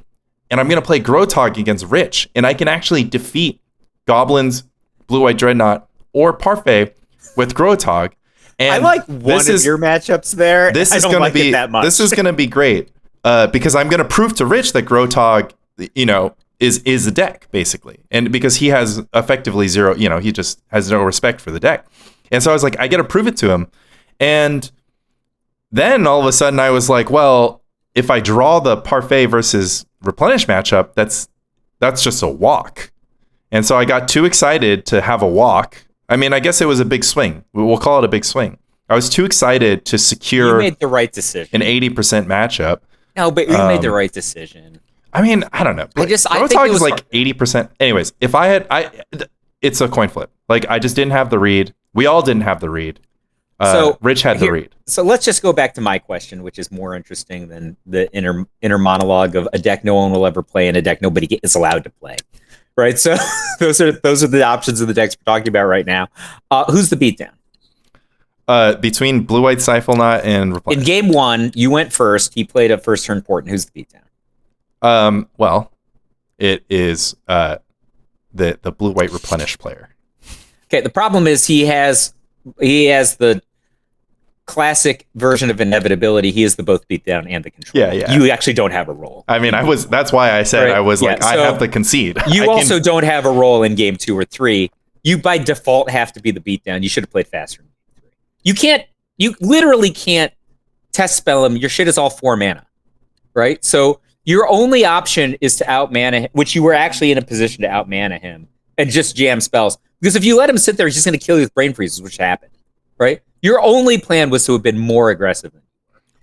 C: and I'm going to play Grotog against Rich, and I can actually defeat Goblins, Blue-White Dreadnought, or Parfait with Grotog. And I like one of your matchups there.
B: This is going to be that much. This is going to be great because I'm going to prove to Rich that Grotog, is a deck basically, and because he has effectively zero, he just has no respect for the deck. And so I was like, I got to prove it to him. And then all of a sudden I was like, well, if I draw the Parfait versus Replenish matchup, that's just a walk. And so I got too excited to have a walk. I mean, I guess it was a big swing. We'll call it a big swing. I was too excited to secure
C: you made the right decision.
B: An 80% matchup.
C: No, but you made the right decision.
B: I mean, I don't know. I think it was like 80%. Anyways, if I had, it's a coin flip. Like, I just didn't have the read. We all didn't have the read. So Rich had the read.
C: So let's just go back to my question, which is more interesting than the inner monologue of a deck no one will ever play and a deck nobody is allowed to play. Right. So those are the options of the decks we're talking about right now. Who's the beatdown?
B: Between Blue-White Stifle Knot and Replenish.
C: In game 1, you went first. He played a first turn port. And who's the beatdown?
B: Well, it is the Blue-White Replenish player.
C: Okay, the problem is he has the classic version of inevitability. He is the both beatdown and the control.
B: Yeah.
C: You actually don't have a role.
B: I mean, that's why I said right? I have to concede.
C: You also don't have a role in game 2 or 3. You by default have to be the beatdown. You should have played faster in game 3. You literally can't test spell him. Your shit is all 4 mana. Right? So your only option is to out-mana him, which you were actually in a position to out-mana him and just jam spells. Because if you let him sit there, he's just going to kill you with brain freezes, which happened, right? Your only plan was to have been more aggressive.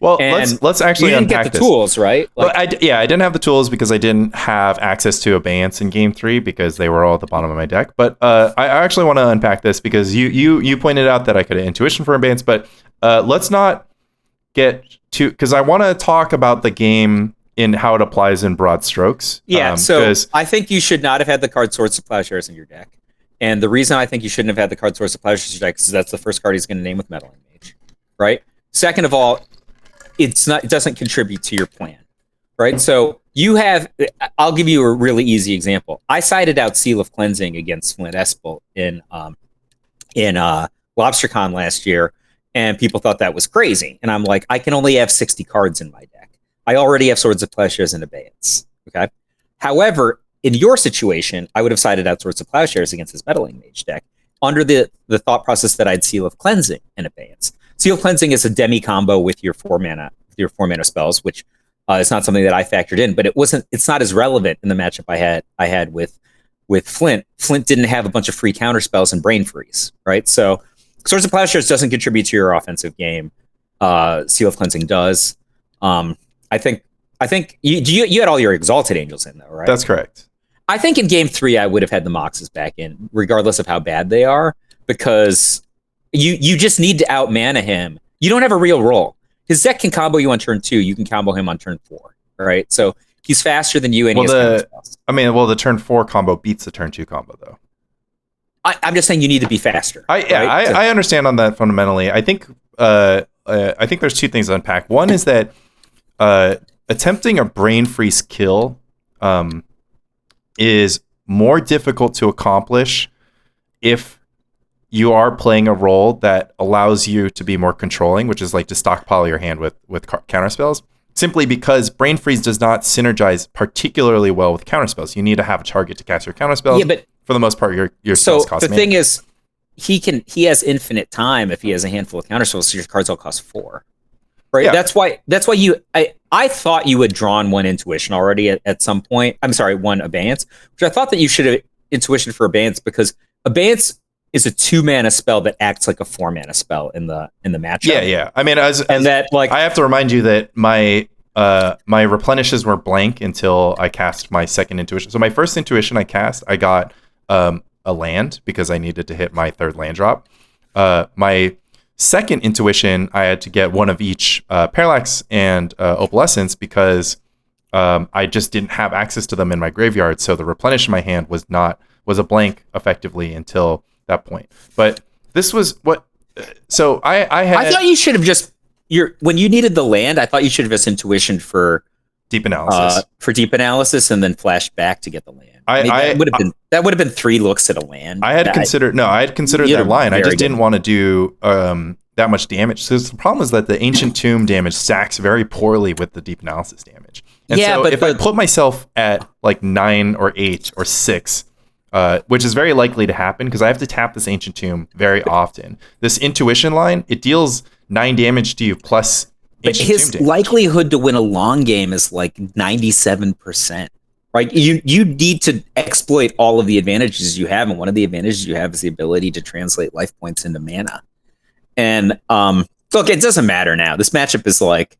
B: Well, let's actually unpack this. You didn't
C: get the tools, right?
B: I didn't have the tools because I didn't have access to Abeyance in game 3 because they were all at the bottom of my deck. But I actually want to unpack this because you pointed out that I could have intuition for Abeyance, but let's not get to, because I want to talk about the game in how it applies in broad strokes.
C: Yeah, so I think you should not have had the card Swords to Plowshares in your deck. And the reason I think you shouldn't have had the card Swords to Plowshares in your deck is that's the first card he's going to name with Meddling Mage, right? Second of all, it doesn't contribute to your plan, right? So I'll give you a really easy example. I sided out Seal of Cleansing against Flint Espel in LobsterCon last year, and people thought that was crazy. And I'm like, I can only have 60 cards in my deck. I already have Swords of Plowshares and Abeyance, okay? However, in your situation, I would have sided out Swords of Plowshares against his Meddling Mage deck under the thought process that I'd Seal of Cleansing and Abeyance. Seal of Cleansing is a demi combo with your 4 mana spells, which is not something that I factored in, but it's not as relevant in the matchup I had with Flint. Flint didn't have a bunch of free counter spells and Brain Freeze, right? So Swords of Plowshares doesn't contribute to your offensive game. Seal of Cleansing does. I think you had all your Exalted Angels in though, right?
B: That's correct.
C: I think in game 3 I would have had the Moxes back in, regardless of how bad they are, because you just need to out-mana him. You don't have a real role. his deck can combo you on turn 2. You can combo him on turn 4. Right. So he's faster than you, and he has counterspells.
B: The turn 4 combo beats the turn 2 combo, though.
C: I'm just saying you need to be faster.
B: I understand on that fundamentally. I think there's two things to unpack. One is that attempting a brain freeze kill is more difficult to accomplish if you are playing a role that allows you to be more controlling, which is like to stockpile your hand with counterspells, simply because brain freeze does not synergize particularly well with counterspells. You need to have a target to cast your counterspells. Yeah, but for the most part, your spells cost mana.
C: The thing is, he has infinite time if he has a handful of counterspells, so your cards all cost 4. Right. Yeah. That's why I thought you had drawn one intuition already at some point. I'm sorry, one abeyance, which I thought that you should have intuition for abeyance, because abeyance is a 2-mana spell that acts like a 4-mana spell in the matchup.
B: Yeah. I mean, I have to remind you that my replenishes were blank until I cast my second intuition. So my first intuition I cast, I got a land because I needed to hit my 3rd land drop. My second intuition, I had to get one of each Parallax and Opalescence because I just didn't have access to them in my graveyard. So the replenish in my hand was a blank effectively until that point. But this was what. So I thought
C: you should have just when you needed the land, I thought you should have just intuitioned for
B: deep analysis,
C: and then flashed back to get the land. That would have been 3 looks at a land.
B: I had considered that line. I just didn't want to do that much damage. So the problem is that the Ancient Tomb damage stacks very poorly with the deep analysis damage. And so if I put myself at like 9 or 8 or 6, which is very likely to happen because I have to tap this Ancient Tomb very often. This intuition line, it deals 9 damage to you plus Ancient Tomb damage. His
C: likelihood to win a long game is like 97%. Right, you need to exploit all of the advantages you have, and one of the advantages you have is the ability to translate life points into mana. And look, it doesn't matter now. This matchup is like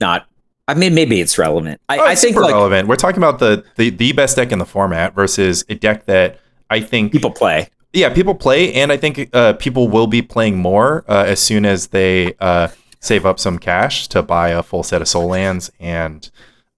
C: not. I mean, maybe it's relevant. I think
B: super relevant. We're talking about the best deck in the format versus a deck that I think
C: people play.
B: Yeah, people play, and I think people will be playing more as soon as they save up some cash to buy a full set of soul lands and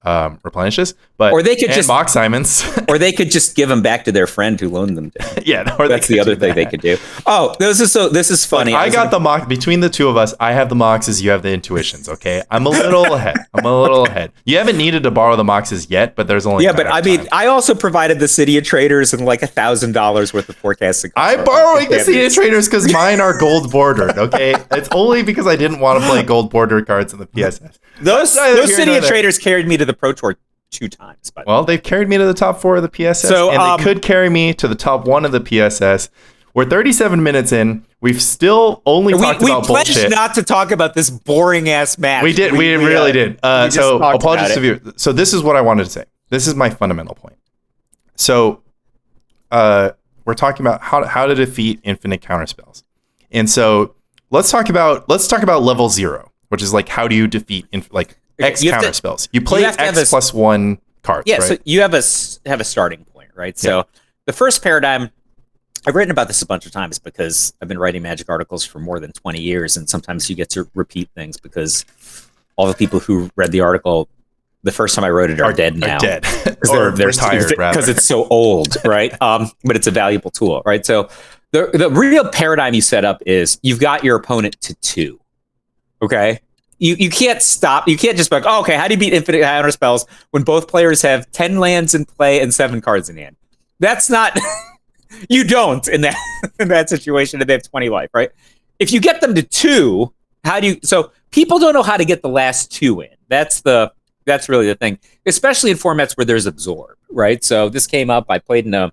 B: replenishes, or they could just mock Simons,
C: or they could just give them back to their friend who loaned them to.
B: Yeah,
C: or that's the other thing they could do. Oh, this is funny.
B: I got the mock between the two of us. I have the moxes, you have the intuitions. Okay, I'm a little ahead. You haven't needed to borrow the moxes yet, but there's only
C: but I mean, I also provided the City of Traders and like $1,000 worth of forecasting.
B: I'm borrowing the City of Traders because mine are gold bordered. Okay, it's only because I didn't want to play gold bordered cards in the PSS.
C: Those City of Traders carried me to the Pro Tour 2 times.
B: Well, they've carried me to the top 4 of the PSS, and they could carry me to the top 1 of the PSS. We're 37 minutes in. We've still only talked about bullshit.
C: We pledged not to talk about this boring ass match.
B: We did. We really did. So apologies to you. So this is what I wanted to say. This is my fundamental point. So we're talking about how to defeat infinite counterspells, and so let's talk about level 0, which is like how do you defeat X counterspells. You play X plus 1 cards.
C: Yeah,
B: right?
C: So you have a starting point, right? Yeah. So the first paradigm, I've written about this a bunch of times because I've been writing Magic articles for more than 20 years, and sometimes you get to repeat things because all the people who read the article the first time I wrote it are dead now.
B: They're retired,
C: because it's so old, right? But it's a valuable tool, right? So the real paradigm you set up is you've got your opponent to 2, okay? You can't stop. You can't just be like, oh, okay, how do you beat infinite counter spells when both players have 10 lands in play and 7 cards in hand? That's not. You don't in that situation if they have 20 life, right? If you get them to 2, how do you? So people don't know how to get the last 2 in. That's really the thing, especially in formats where there's absorb, right? So this came up. I played in a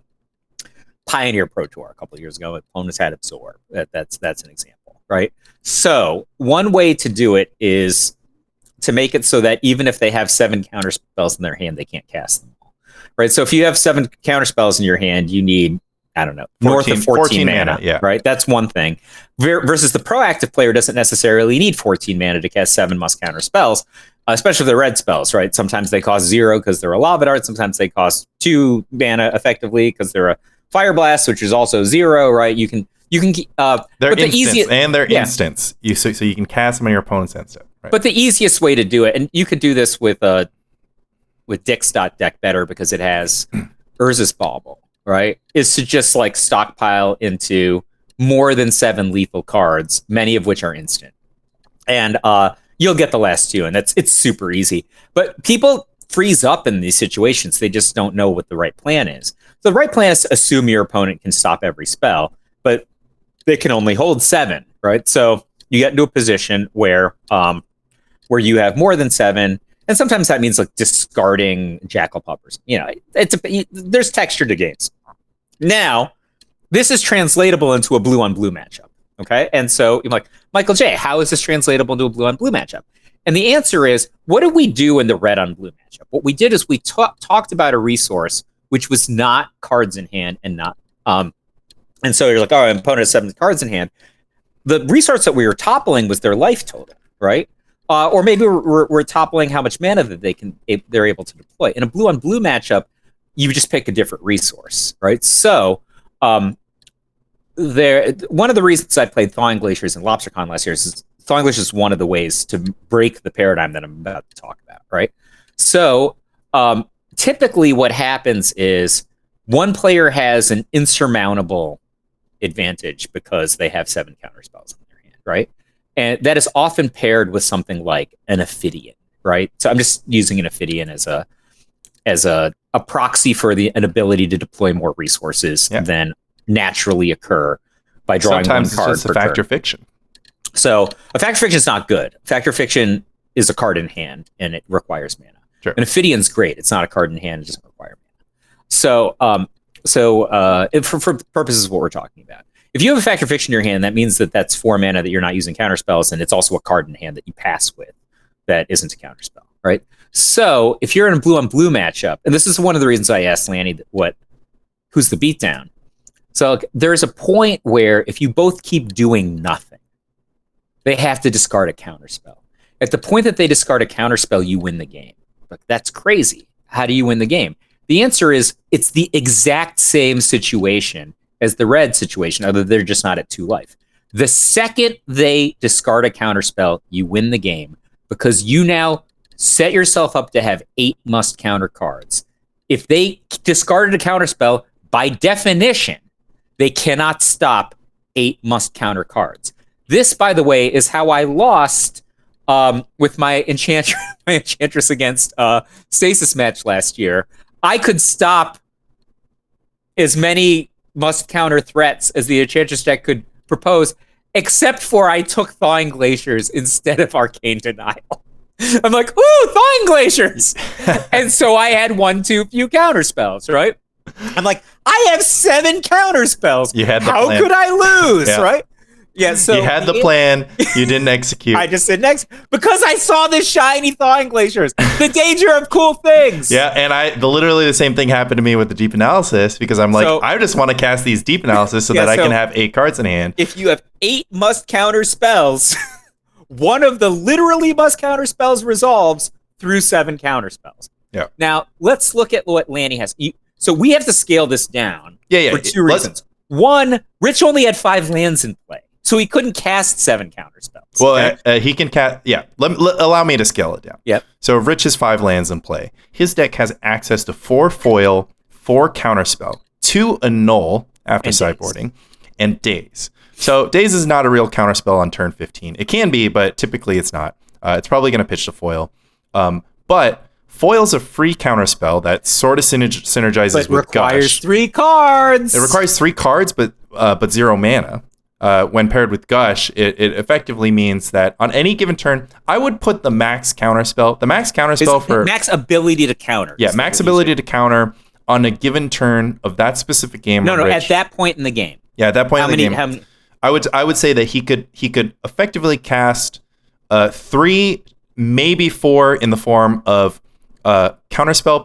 C: Pioneer Pro Tour a couple of years ago. Opponents had absorb. That's an example, right? So one way to do it is to make it so that even if they have 7 counter spells in their hand, they can't cast them all, right? So if you have 7 counter spells in your hand, you need, I don't know, north of 14 mana,
B: yeah.
C: Right? That's one thing. Versus the proactive player doesn't necessarily need 14 mana to cast 7 must counter spells, especially if they're red spells, right? Sometimes they cost 0 because they're a Lava Dart. Sometimes they cost 2 mana effectively because they're a Fire Blast, which is also 0, right? You can
B: they're
C: but the
B: instants,
C: easiest
B: and they're instants. So you can cast them on your opponent's instant. Right?
C: But the easiest way to do it, and you could do this with Dick's.deck better because it has Urza's Bauble, right? Is to just like stockpile into more than 7 lethal cards, many of which are instant. And you'll get the last 2, and it's super easy. But people freeze up in these situations. They just don't know what the right plan is. So the right plan is to assume your opponent can stop every spell, but they can only hold 7, right? So you get into a position where you have more than 7, and sometimes that means like discarding Jackal Puppers. You know, there's texture to games. Now, this is translatable into a blue-on-blue matchup, okay? And so you're like, Michael J., how is this translatable into a blue-on-blue matchup? And the answer is, what did we do in the red-on-blue matchup? What we did is we talked about a resource which was not cards in hand and not... and so you're like, oh, an opponent has 7 cards in hand. The resource that we were toppling was their life total, right? Or maybe we're toppling how much mana that they're able to deploy. In a blue-on-blue matchup, you just pick a different resource, right? So... one of the reasons I played Thawing Glaciers and LobsterCon last year is Thawing Glaciers is one of the ways to break the paradigm that I'm about to talk about, right? So typically what happens is one player has an insurmountable advantage because they have 7 counterspells in their hand, right? And that is often paired with something like an Ophidian, right? So I'm just using an Ophidian as a proxy for an ability to deploy more resources than naturally occur by drawing
B: Sometimes
C: one card.
B: It's just a factor fiction.
C: So a factor fiction is not good. Factor fiction is a card in hand and it requires mana.
B: Sure.
C: An Ophidian's great. It's not a card in hand. It doesn't require mana. So for purposes of what we're talking about, if you have a factor fiction in your hand, that means that that's 4 mana that you're not using counterspells, and it's also a card in hand that you pass with that isn't a counterspell, right? So if you're in a blue-on-blue matchup, and this is one of the reasons I asked Lanny who's the beatdown. So there's a point where if you both keep doing nothing, they have to discard a counterspell. At the point that they discard a counterspell, you win the game. But that's crazy. How do you win the game? The answer is it's the exact same situation as the red situation, other they're just not at 2 life. The second they discard a counterspell, you win the game because you now set yourself up to have 8 must counter cards. If they discarded a counterspell, by definition, they cannot stop 8 must counter cards. This, by the way, is how I lost with my Enchantress against Stasis match last year. I could stop as many must counter threats as the Enchantress deck could propose, except for I took Thawing Glaciers instead of Arcane Denial. I'm like, ooh, Thawing Glaciers! And so I had 1 too few counterspells, right? I'm like, I have 7 counterspells. How
B: plan.
C: could I lose, right? Yeah, so
B: you had the plan, you didn't execute.
C: I just said next because I saw this shiny Thawing Glaciers. The danger of cool things.
B: Yeah, and literally the same thing happened to me with the Deep Analysis because I'm like, I just want to cast these Deep Analysis so that I can have 8 cards in hand.
C: If you have 8 must counter spells, one of the literally must counter spells resolves through 7 counter spells.
B: Yeah.
C: Now let's look at what Lanny has. So we have to scale this down for 2 reasons. One, Rich only had 5 lands in play. So he couldn't cast 7 counterspells.
B: Well, he can cast... Yeah, allow me to scale it down.
C: Yep.
B: So Rich has 5 lands in play. His deck has access to 4 foil, 4 counterspell, 2 annul after sideboarding, and Daze. So Daze is not a real counterspell on turn 15. It can be, but typically it's not. It's probably going to pitch to foil. But foil's a free counterspell that sort of synergizes with Gush.
C: It requires 3 cards.
B: It requires 3 cards, but 0 mana. When paired with Gush, it effectively means that on any given turn, I would put the max counterspell. The max counterspell for
C: max ability to counter.
B: Yeah, max ability to counter on a given turn of that specific game.
C: No, at that point in the game.
B: Yeah, at that point in the game. I would say that he could effectively cast 3, maybe 4 in the form of counterspell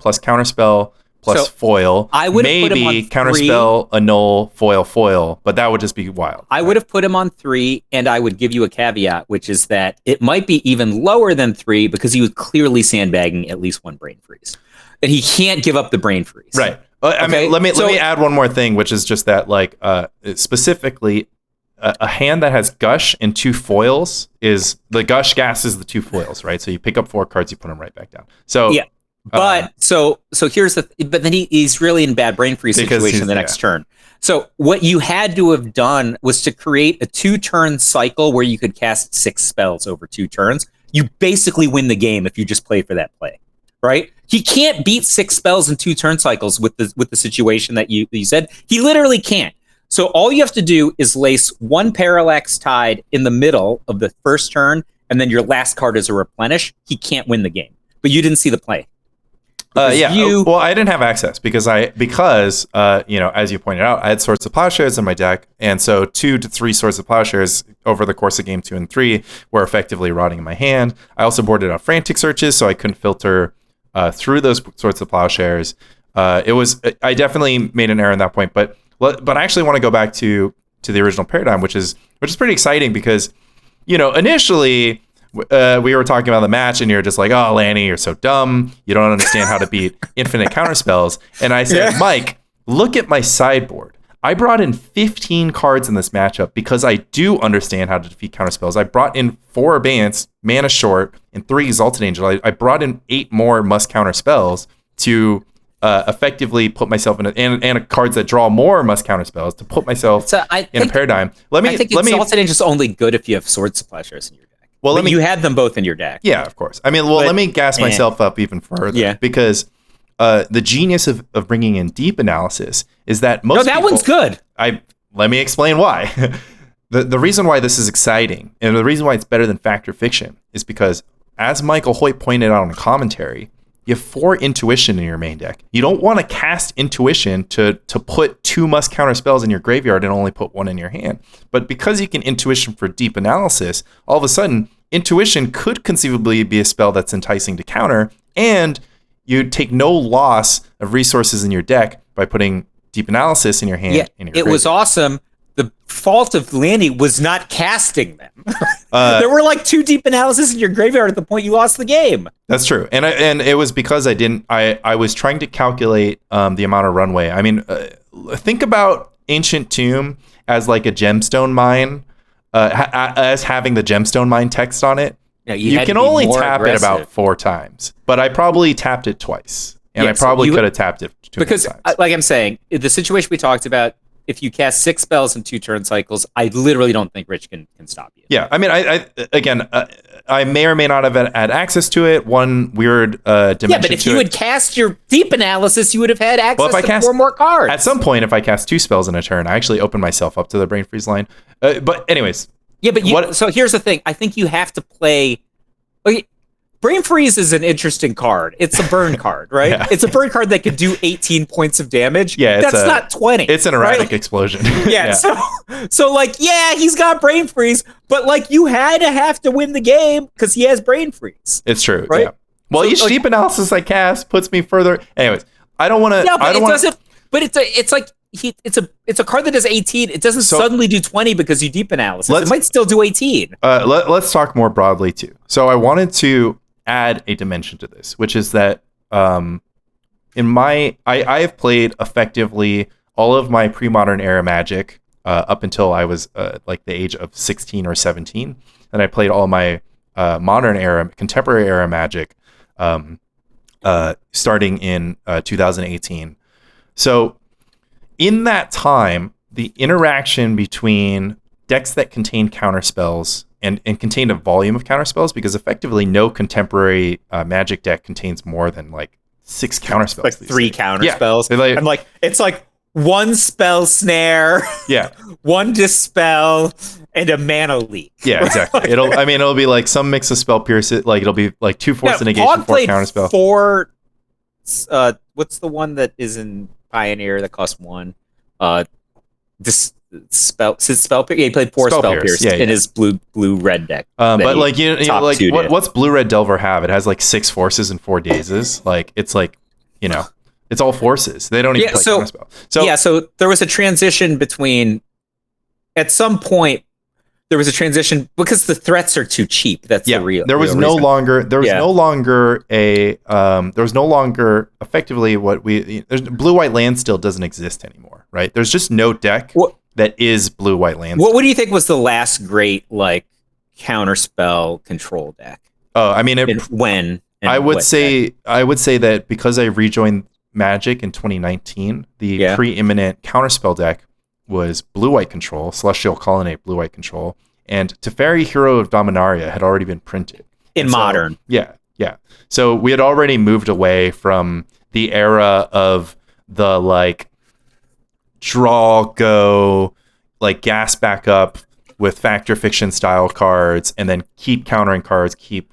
B: plus foil.
C: I would
B: maybe
C: put him on
B: counterspell, annul, foil, but that would just be wild.
C: I would have put him on 3, and I would give you a caveat, which is that it might be even lower than 3 because he was clearly sandbagging at least 1 brain freeze. And he can't give up the brain freeze.
B: Right. I mean, let me add one more thing, which is just that, like, specifically, a hand that has gush and 2 foils is the gush gas is the 2 foils, right? So you pick up 4 cards, you put them right back down. So
C: yeah, but so here's but then he's really in bad brain freeze situation the next turn. So what you had to have done was to create a 2-turn cycle where you could cast 6 spells over 2 turns. You basically win the game if you just play for that play, right? He can't beat 6 spells in 2-turn cycles with the situation that you said. He literally can't. So all you have to do is lace 1 Parallax Tide in the middle of the first turn, and then your last card is a replenish. He can't win the game. But you didn't see the play.
B: Well, I didn't have access because you know, as you pointed out, I had Swords of Plowshares in my deck, and so 2 to 3 Swords of Plowshares over the course of game 2 and 3 were effectively rotting in my hand. I also boarded out Frantic Searches, so I couldn't filter through those Swords of Plowshares. I definitely made an error in that point, but I actually want to go back to the original paradigm, which is pretty exciting because, you know, initially we were talking about the match and you're just like, oh, Lanny, you're so dumb. You don't understand how to beat infinite counterspells. And I said, Mike, look at my sideboard. I brought in 15 cards in this matchup because I do understand how to defeat counterspells. I brought in 4 Abeyance, Mana Short, and 3 Exalted Angel. I brought in 8 more must counter spells to effectively put myself in and cards that draw more must counter spells to put myself in a paradigm. I think
C: Exalted Angel is only good if you have Swords of Plowshares in your deck. Well, you had them both in your deck.
B: Yeah, of course. I mean, let me gas myself up even further because the genius of bringing in deep analysis is that most people,
C: one's good.
B: Let me explain why. The reason why this is exciting and the reason why it's better than Fact or Fiction is because, as Michael Hoyt pointed out in the commentary, you have 4 Intuition in your main deck. You don't want to cast Intuition to put 2 must counter spells in your graveyard and only put 1 in your hand. But because you can Intuition for deep analysis, all of a sudden, Intuition could conceivably be a spell that's enticing to counter, and you take no loss of resources in your deck by putting deep analysis in your hand.
C: Yeah, it was awesome. The fault of Lanny was not casting them. There were like 2 deep analysis in your graveyard at the point you lost the game.
B: That's true, and it was because I was trying to calculate the amount of runway. I mean, think about Ancient Tomb as like a gemstone mine, as having the gemstone mine text on it.
C: No,
B: you can only tap it about 4 times, but I probably tapped it twice, and I probably could have tapped it 2 times.
C: Like I'm saying, the situation we talked about, if you cast 6 spells in 2-turn cycles, I literally don't think Rich can stop you.
B: Yeah, I mean, I may or may not have had access to it. One weird dimension.
C: Yeah, but if you had cast your deep analysis, you would have had access to 4 more cards.
B: At some point, if I cast 2 spells in a turn, I actually open myself up to the brain freeze line. But anyways.
C: Yeah, but so here's the thing. I think you have to play. Okay, Brain Freeze is an interesting card. It's a burn card, right? Yeah. It's a burn card that could do 18 points of damage.
B: Yeah,
C: that's not 20.
B: It's an erratic explosion.
C: Yeah. So like, yeah, he's got Brain Freeze, but like, you have to win the game because he has Brain Freeze.
B: It's true,
C: right?
B: Yeah. Well, each deep analysis I cast puts me further. Anyways, I don't want to.
C: Yeah, but it's a card that does 18. It doesn't suddenly do 20 because you deep analysis. It might still do 18.
B: Let's talk more broadly too. So I wanted to add a dimension to this, which is that I have played effectively all of my pre-modern era Magic up until I was like the age of 16 or 17, and I played all my modern era, contemporary era Magic starting in 2018. So in that time, the interaction between decks that contain counter spells and contain a volume of counter spells, because effectively no contemporary Magic deck contains more than like 6 counter spells.
C: Like 3 counter spells.
B: I'm
C: like, it's like 1 spell snare, 1 dispel, and a mana leak.
B: Yeah, exactly. It'll be like some mix of spell pierce. Like it'll be like 2 force negation, 4 counter spell.
C: 4. What's the one that is in Pioneer that costs 1? Spell pierce. Yeah, he played 4 spell pierce in his blue red deck.
B: But like what's blue red Delver have? It has like 6 forces and 4 dazes. Like it's like, you know, it's all forces. They don't even play counterspell. So there was a transition between, at some point
C: there was a transition because the threats are too cheap. That's the real.
B: There was no longer effectively blue-white land still doesn't exist anymore, right? There's just no deck that is blue-white land.
C: What do you think was the last great like counterspell control deck?
B: Oh, I mean, I would say that because I rejoined Magic in 2019, the preeminent counterspell deck was blue-white control, Celestial Colonnade blue-white control, and Teferi Hero of Dominaria had already been printed.
C: In Modern.
B: Yeah. So we had already moved away from the era of the, like, draw, go, like, gas back up with Fact or Fiction style cards, and then keep countering cards, keep,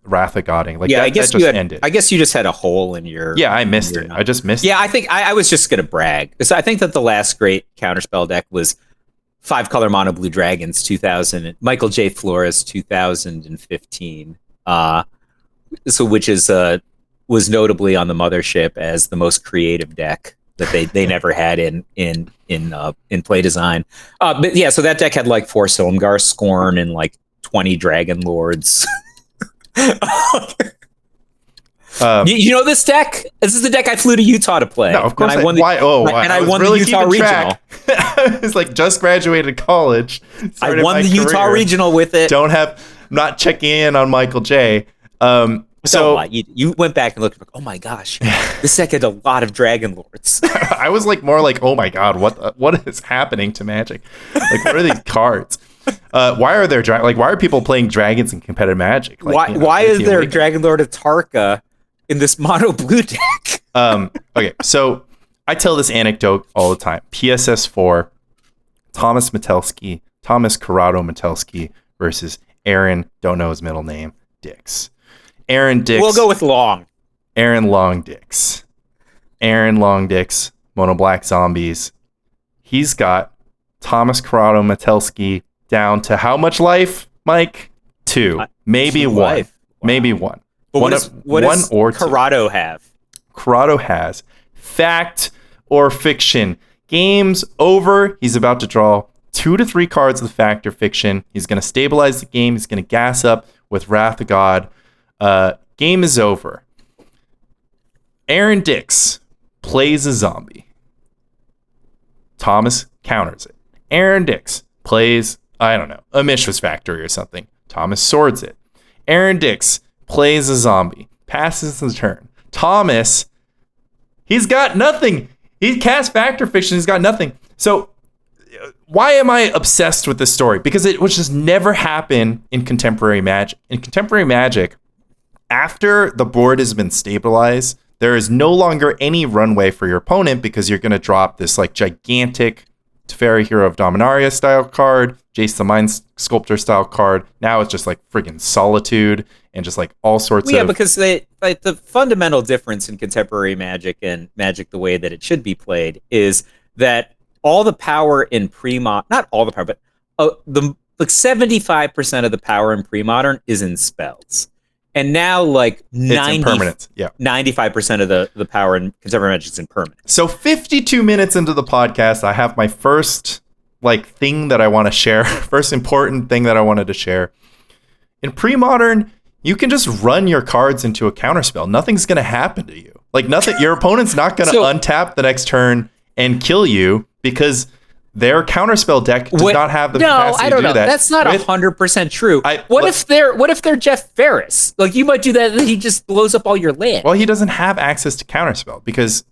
B: Wrath of Godding. Like,
C: I guess ended. I guess you just had a hole in your...
B: Yeah, I missed it. I just missed it.
C: Yeah, I think I was just going to brag. So I think that the last great counterspell deck was 5-color mono blue dragons 2000, Michael J. Flores 2015. Which was notably on the mothership as the most creative deck that they never had in play design. But yeah, so that deck had like 4 Silumgar Scorn and like 20 Dragon Lords. You know this deck? This is the deck I flew to Utah to play.
B: No, of course.
C: I won the Utah Regional.
B: It's like just graduated college.
C: I won the Utah Regional with it.
B: I'm not checking in on Michael J. So
C: you went back and looked like, oh my gosh, this deck had a lot of Dragon Lords.
B: I was like more like, oh my god, what is happening to Magic? Like, what are these cards? Why are people playing dragons in competitive Magic? Like,
C: why is there a Dragon Lord of Tarka in this mono blue deck?
B: Okay, so I tell this anecdote all the time. PSS4, Thomas Corrado Metelsky versus Aaron, don't know his middle name, Dix. Aaron Dix.
C: We'll go with Long.
B: Aaron Long Dix. Mono Black Zombies. He's got Thomas Corrado Metelsky down to how much life, Mike? 2. Maybe 1.
C: Life. Wow.
B: Maybe 1.
C: But what does Corrado have?
B: Corrado has Fact or Fiction. Game's over. He's about to draw 2 to 3 cards with Fact or Fiction. He's going to stabilize the game. He's going to gas up with Wrath of God. Game is over. Aaron Dix plays a zombie. Thomas counters it. Aaron Dix plays, I don't know, a Mishra's Factory or something. Thomas swords it. Aaron Dix plays a zombie. Passes the turn. Thomas, he's got nothing. He cast Fact or Fiction. He's got nothing. So why am I obsessed with this story? Because it would just never happen in contemporary Magic. In contemporary Magic, after the board has been stabilized, there is no longer any runway for your opponent because you're going to drop this like gigantic Teferi Hero of Dominaria style card, Jace the Mind Sculptor style card. Now it's just like friggin' Solitude and just like all sorts of...
C: Yeah, because the fundamental difference in contemporary Magic and Magic the way that it should be played is that all the power in not all the power, but the 75% of the power in pre-modern is in spells. And now, like, 95% of the power in contemporary Magic is in permanent.
B: So 52 minutes into the podcast, I have my first, thing that I want to share. First important thing that I wanted to share. In pre-modern, you can just run your cards into a counterspell. Nothing's going to happen to you. Your opponent's not going to untap the next turn and kill you because their counterspell deck does not have the capacity to do that.
C: That's not 100% true. What if they're Jeff Ferris? Like, you might do that and he just blows up all your land.
B: Well, he doesn't have access to counterspell because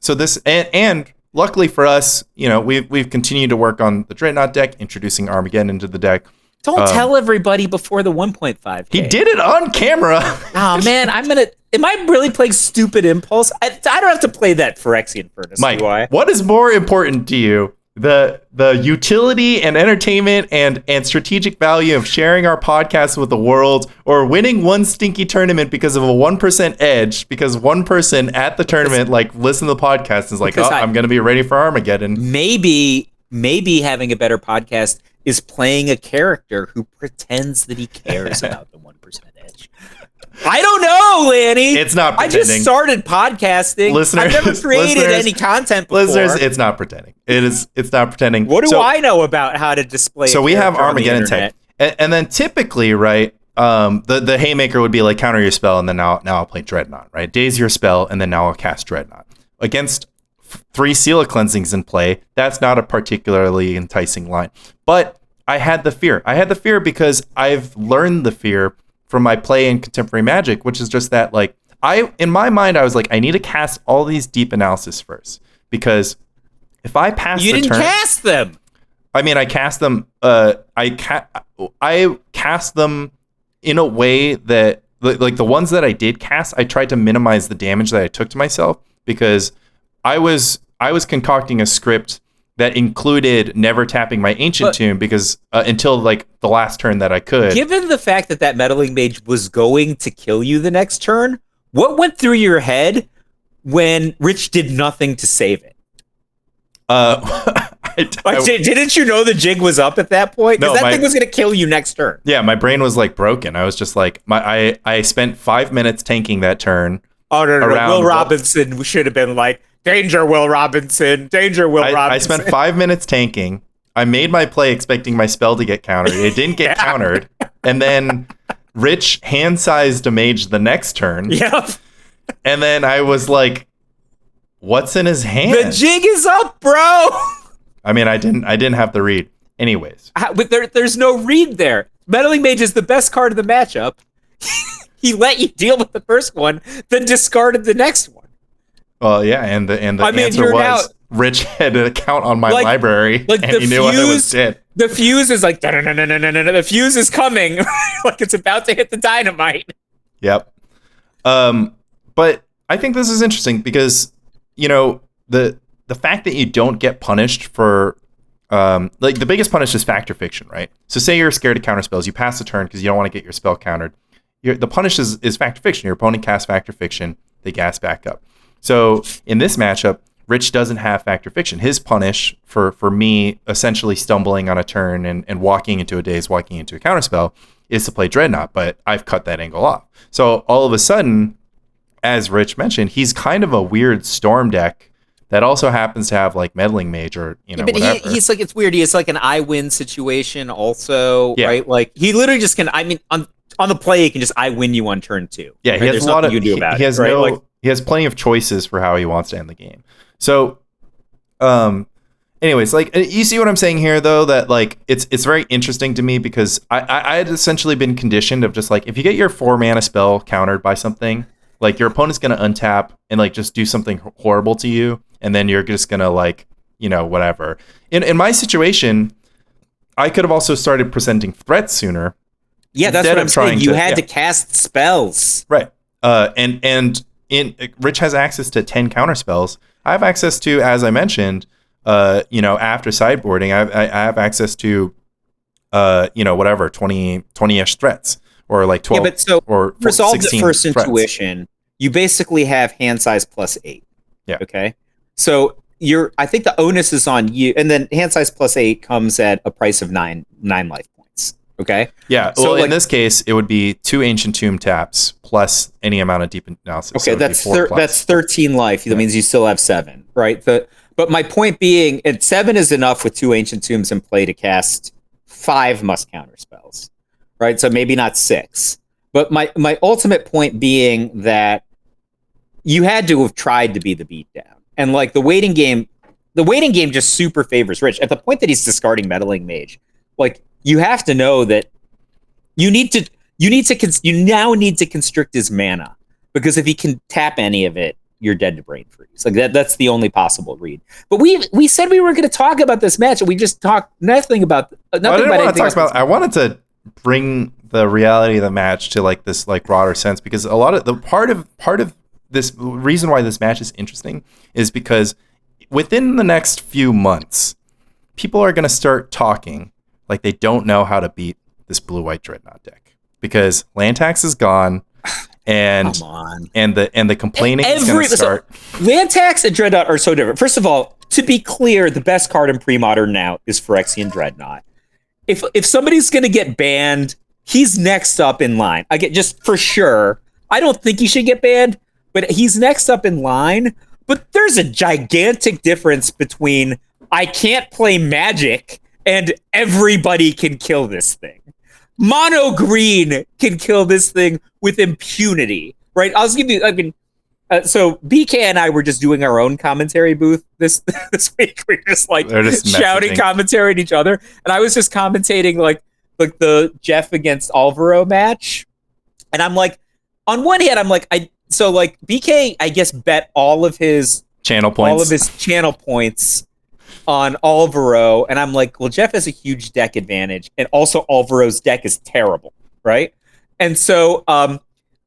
B: and luckily for us, we've continued to work on the Dreadnought deck, introducing Armageddon into the deck.
C: Don't tell everybody before the 1.5.
B: He did it on camera.
C: Oh man, am I really playing Stupid Impulse? I don't have to play that Phyrexian Furnace,
B: Mike,
C: do I?
B: What is more important to you? The utility and entertainment and strategic value of sharing our podcast with the world, or winning one stinky tournament because of a 1% edge, because one person at the tournament listened to the podcast and is like, I'm going to be ready for Armageddon.
C: Maybe having a better podcast is playing a character who pretends that he cares about the 1% edge. I don't know, Lanny.
B: It's not pretending.
C: I just started podcasting. I've never created any content before.
B: Listeners, it's not pretending. It's not pretending.
C: What do I know about how to display?
B: So we have Armageddon tech. And then typically, right, the Haymaker would be like counter your spell, and then now I'll play Dreadnought, right? Daze your spell, and then now I'll cast Dreadnought. Against 3 Seal of Cleansings in play, that's not a particularly enticing line. But I had the fear. I had the fear because I've learned the fear from my play in Contemporary Magic, which is just that, like, in my mind, I was like, I need to cast all these deep analysis first, because if I pass
C: you
B: the
C: didn't
B: turn,
C: cast them.
B: I mean, I cast them. I cast them in a way that, like, the ones that I did cast, I tried to minimize the damage that I took to myself, because I was concocting a script that included never tapping my Ancient Tomb because until like the last turn that I could.
C: Given the fact that Meddling Mage was going to kill you the next turn, what went through your head when Rich did nothing to save it? Didn't you know the jig was up at that point? Because that thing was going to kill you next turn.
B: Yeah, my brain was like broken. I was just like, I spent 5 minutes tanking that turn.
C: Oh, no. Will Robinson should have been like, danger, Will Robinson. Danger, Will Robinson.
B: I spent 5 minutes tanking. I made my play expecting my spell to get countered. It didn't get countered. And then Rich hand-sized a mage the next turn.
C: Yep.
B: And then I was like, what's in his hand?
C: The jig is up, bro.
B: I mean, I didn't have the read. Anyways.
C: But there's no read there. Meddling Mage is the best card of the matchup. He let you deal with the first one, then discarded the next one.
B: Well, yeah, and the answer was Rich had an account on my library, and he knew I was dead.
C: The fuse is like, the fuse is coming, like it's about to hit the dynamite.
B: Yep. But I think this is interesting because, you know, the fact that you don't get punished for, like, the biggest punish is Fact or Fiction, right? So say you're scared of counter spells, you pass the turn because you don't want to get your spell countered. The punish is Fact or Fiction. Your opponent casts Fact or Fiction, they gas back up. So in this matchup, Rich doesn't have Fact or Fiction. His punish for me essentially stumbling on a turn and walking into a daze, walking into a counterspell is to play Dreadnought, but I've cut that angle off. So all of a sudden, as Rich mentioned, he's kind of a weird Storm deck that also happens to have like Meddling Mage or, you know,
C: but
B: whatever.
C: He's like, it's weird. He's like an I win situation also, right? Like he literally just can, I mean, on the play, he can just I win you on turn 2.
B: Yeah,
C: right?
B: he has a lot of,
C: you do about
B: he has
C: it, right?
B: no,
C: like,
B: he has plenty of choices for how he wants to end the game. So, anyways, like, you see what I'm saying here, though, that like it's very interesting to me because I had essentially been conditioned of just like, if you get your 4 mana spell countered by something, like your opponent's gonna untap and like just do something horrible to you, and then you're just gonna like, you know, whatever. In my situation, I could have also started presenting threats sooner.
C: Yeah, that's what I'm saying. You had to cast spells,
B: right? And Rich has access to 10 counter spells. I have access to, as I mentioned, you know, after sideboarding, I have access to, you know, whatever, 20-ish threats or like 12.
C: Yeah, but so
B: or
C: resolve
B: 16
C: the first
B: threats.
C: intuition. You basically have hand size plus 8.
B: Yeah.
C: Okay. So I think the onus is on you, and then hand size plus 8 comes at a price of 9 life points. Okay.
B: Yeah. So well, in this case, it would be 2 Ancient Tomb taps plus any amount of deep analysis.
C: Okay,
B: so
C: that's 13 life. That means you still have 7, right? But my point being, 7 is enough with 2 Ancient Tombs in play to cast 5 must counter spells, right? So maybe not 6. But my ultimate point being that you had to have tried to be the beatdown, and like the waiting game just super favors Rich at the point that he's discarding Meddling Mage. Like, you have to know that you now need to constrict his mana, because if he can tap any of it, you're dead to brain freeze. Like that's the only possible read. But we said we were going to talk about this match, and we just talked nothing about
B: I wanted to bring the reality of the match to like this like broader sense, because a lot of the part of this reason why this match is interesting is because within the next few months, people are going to start talking like they don't know how to beat this blue-white Dreadnought deck, because land tax is gone, and the complaining is going to start.
C: So land tax and Dreadnought are so different. First of all, to be clear, the best card in pre-modern now is Phyrexian Dreadnought. If somebody's going to get banned, he's next up in line. I get just for sure. I don't think he should get banned, but he's next up in line. But there's a gigantic difference between I can't play Magic and everybody can kill this thing. Mono green can kill this thing with impunity, right? I'll give you. I mean, so BK and I were just doing our own commentary booth this week. We're just like shouting commentary at each other, and I was just commentating like the Jeff against Alvaro match, and I'm like, on one hand, I'm like, BK, I guess, bet all of his channel points on Alvaro, and I'm like, well, Jeff has a huge deck advantage, and also Alvaro's deck is terrible, right? And so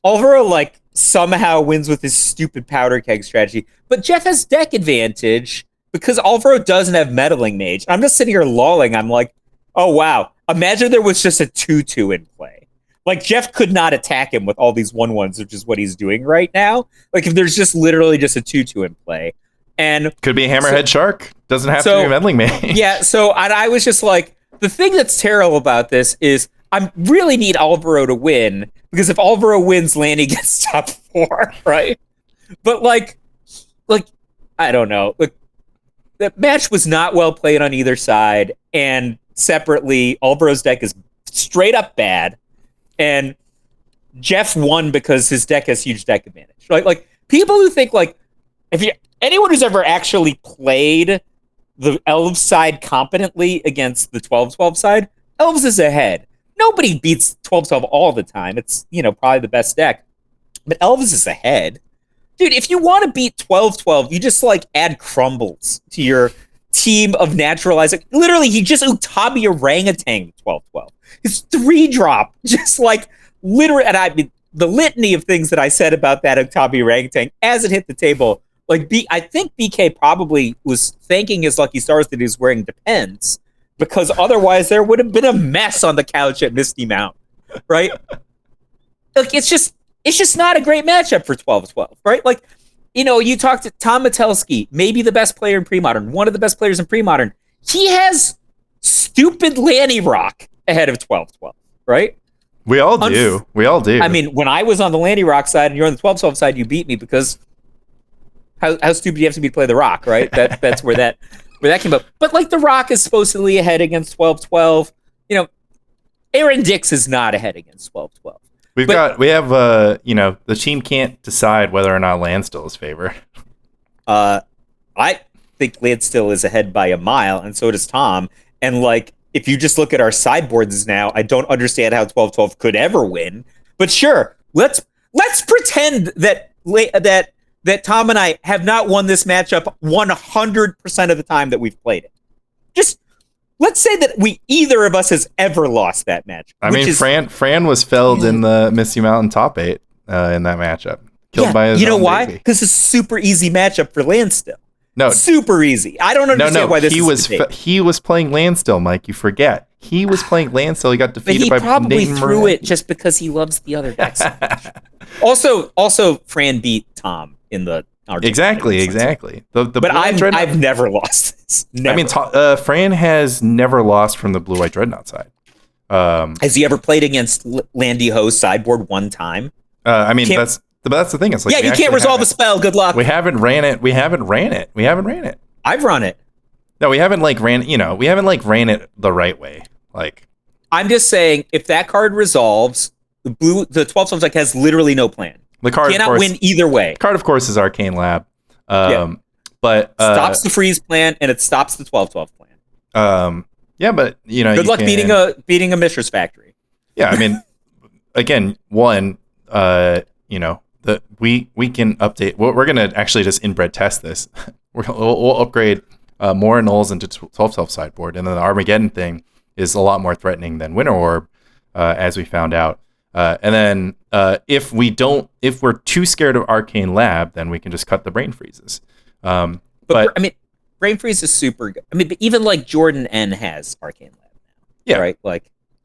C: Alvaro like somehow wins with his stupid powder keg strategy, but Jeff has deck advantage because Alvaro doesn't have meddling mage. I'm just sitting here lolling. I'm like, oh wow, imagine there was just a 2/2 in play. Like Jeff could not attack him with all these 1/1s, which is what he's doing right now. Like if there's just literally just a 2/2 in play. And
B: could be a hammerhead shark. Doesn't have to be meddling mage.
C: Yeah, so I was just like, the thing that's terrible about this is I really need Alvaro to win, because if Alvaro wins, Lanny gets top 4, right? But like I don't know. Like the match was not well played on either side, and separately, Alvaro's deck is straight up bad, and Jeff won because his deck has huge deck advantage. Right? Like people who think like anyone who's ever actually played the Elves side competently against the 12-12 side, Elves is ahead. Nobody beats 12-12 all the time. It's, probably the best deck. But Elves is ahead. Dude, if you want to beat 12-12, you just, add crumbles to your team of naturalizing. Literally, he just Utabi orangutan with 12-12. His 3-drop, just, literally, and I mean, the litany of things that I said about that Utabi orangutan as it hit the table, I think BK probably was thanking his lucky stars that he was wearing Depends, because otherwise there would have been a mess on the couch at Misty Mount, right? It's just not a great matchup for 12-12, right? You talked to Tom Metelsky, maybe the best player in Premodern, one of the best players in Premodern. He has stupid Lanny Rock ahead of 12-12, right?
B: We all do.
C: I mean, when I was on the Lanny Rock side and you're on the 12-12 side, you beat me because how stupid you have to be to play the Rock, right? That's where that came up. But the Rock is supposedly ahead against 12-12. Aaron Dix is not ahead against 12-12.
B: We have the team can't decide whether or not Landstill is favored.
C: I think Landstill is ahead by a mile, and so does Tom. And if you just look at our sideboards now, I don't understand how 12-12 could ever win. But sure, let's pretend that Tom and I have not won this matchup 100% of the time that we've played it. Just let's say that either of us has ever lost that match.
B: I mean, Fran was felled in the Misty Mountain top 8 in that matchup. Killed by his
C: You know why?
B: baby.
C: Because it's a super easy matchup for Landstill.
B: No,
C: super easy. I don't understand why this
B: he was playing Landstill, Mike. You forget. He was playing Landstill. He got defeated by
C: Nathan probably
B: Nathan
C: threw
B: Moran.
C: it just because he loves the other decks so much. Also, Fran beat Tom in the
B: Exactly.
C: But I've never lost this. Never.
B: I mean, Fran has never lost from the Blue-White Dreadnought side.
C: Has he ever played against Landy Ho's sideboard one time?
B: I mean, that's the thing. It's
C: you can't resolve a spell. Good luck.
B: We haven't ran it.
C: I've run it.
B: No, we haven't ran it the right way.
C: I'm just saying, if that card resolves, the 12-12 deck has literally no plan.
B: The card
C: cannot win either way.
B: Card, of course, is Arcane Lab. But
C: stops the freeze plan and it stops the 12-12 plan.
B: But
C: good luck beating a Mishra's Factory.
B: Yeah, I mean, again, one, we can update. We're gonna actually just inbred test this. We'll upgrade more nulls into 12-12 sideboard, and then the Armageddon thing is a lot more threatening than Winter Orb, as we found out. And then if we're too scared of Arcane Lab, then we can just cut the Brain Freezes. But
C: I mean, Brain Freeze is super good. I mean, but even Jordan N has Arcane Lab now. Yeah, right.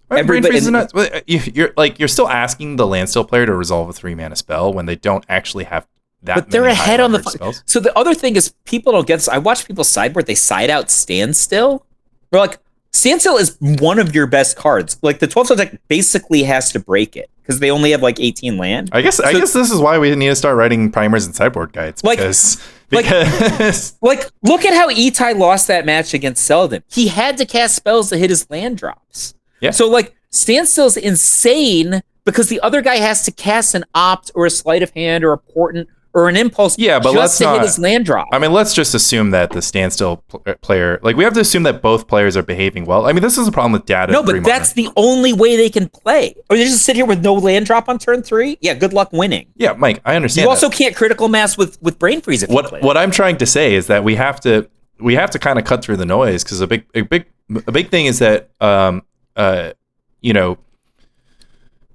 B: Brain Freeze is not. You're still asking the Landstill player to resolve a 3-mana spell when they don't actually have that.
C: But they're ahead on the
B: spells.
C: So the other thing is, people don't get this. I watch people sideboard. They side out Standstill. We're Standstill is one of your best cards. The 12-12 deck basically has to break it because they only have 18 land.
B: I guess this is why we need to start writing primers and sideboard guides because look
C: at how Itai lost that match against Selden. He had to cast spells to hit his land drops.
B: Yeah.
C: So Standstill's insane because the other guy has to cast an opt or a sleight of hand or a portent or an impulse
B: but
C: just to hit his land drop.
B: I mean, let's just assume that the standstill player, like we have to assume that both players are behaving well. I mean, this is a problem with data.
C: No, but that's the only way they can play. Or they just sit here with no land drop on turn 3? Yeah, good luck winning.
B: Yeah, Mike, I understand.
C: You also can't critical mass with brain freeze if you play.
B: What I'm trying to say is that we have to kind of cut through the noise, because a big thing is that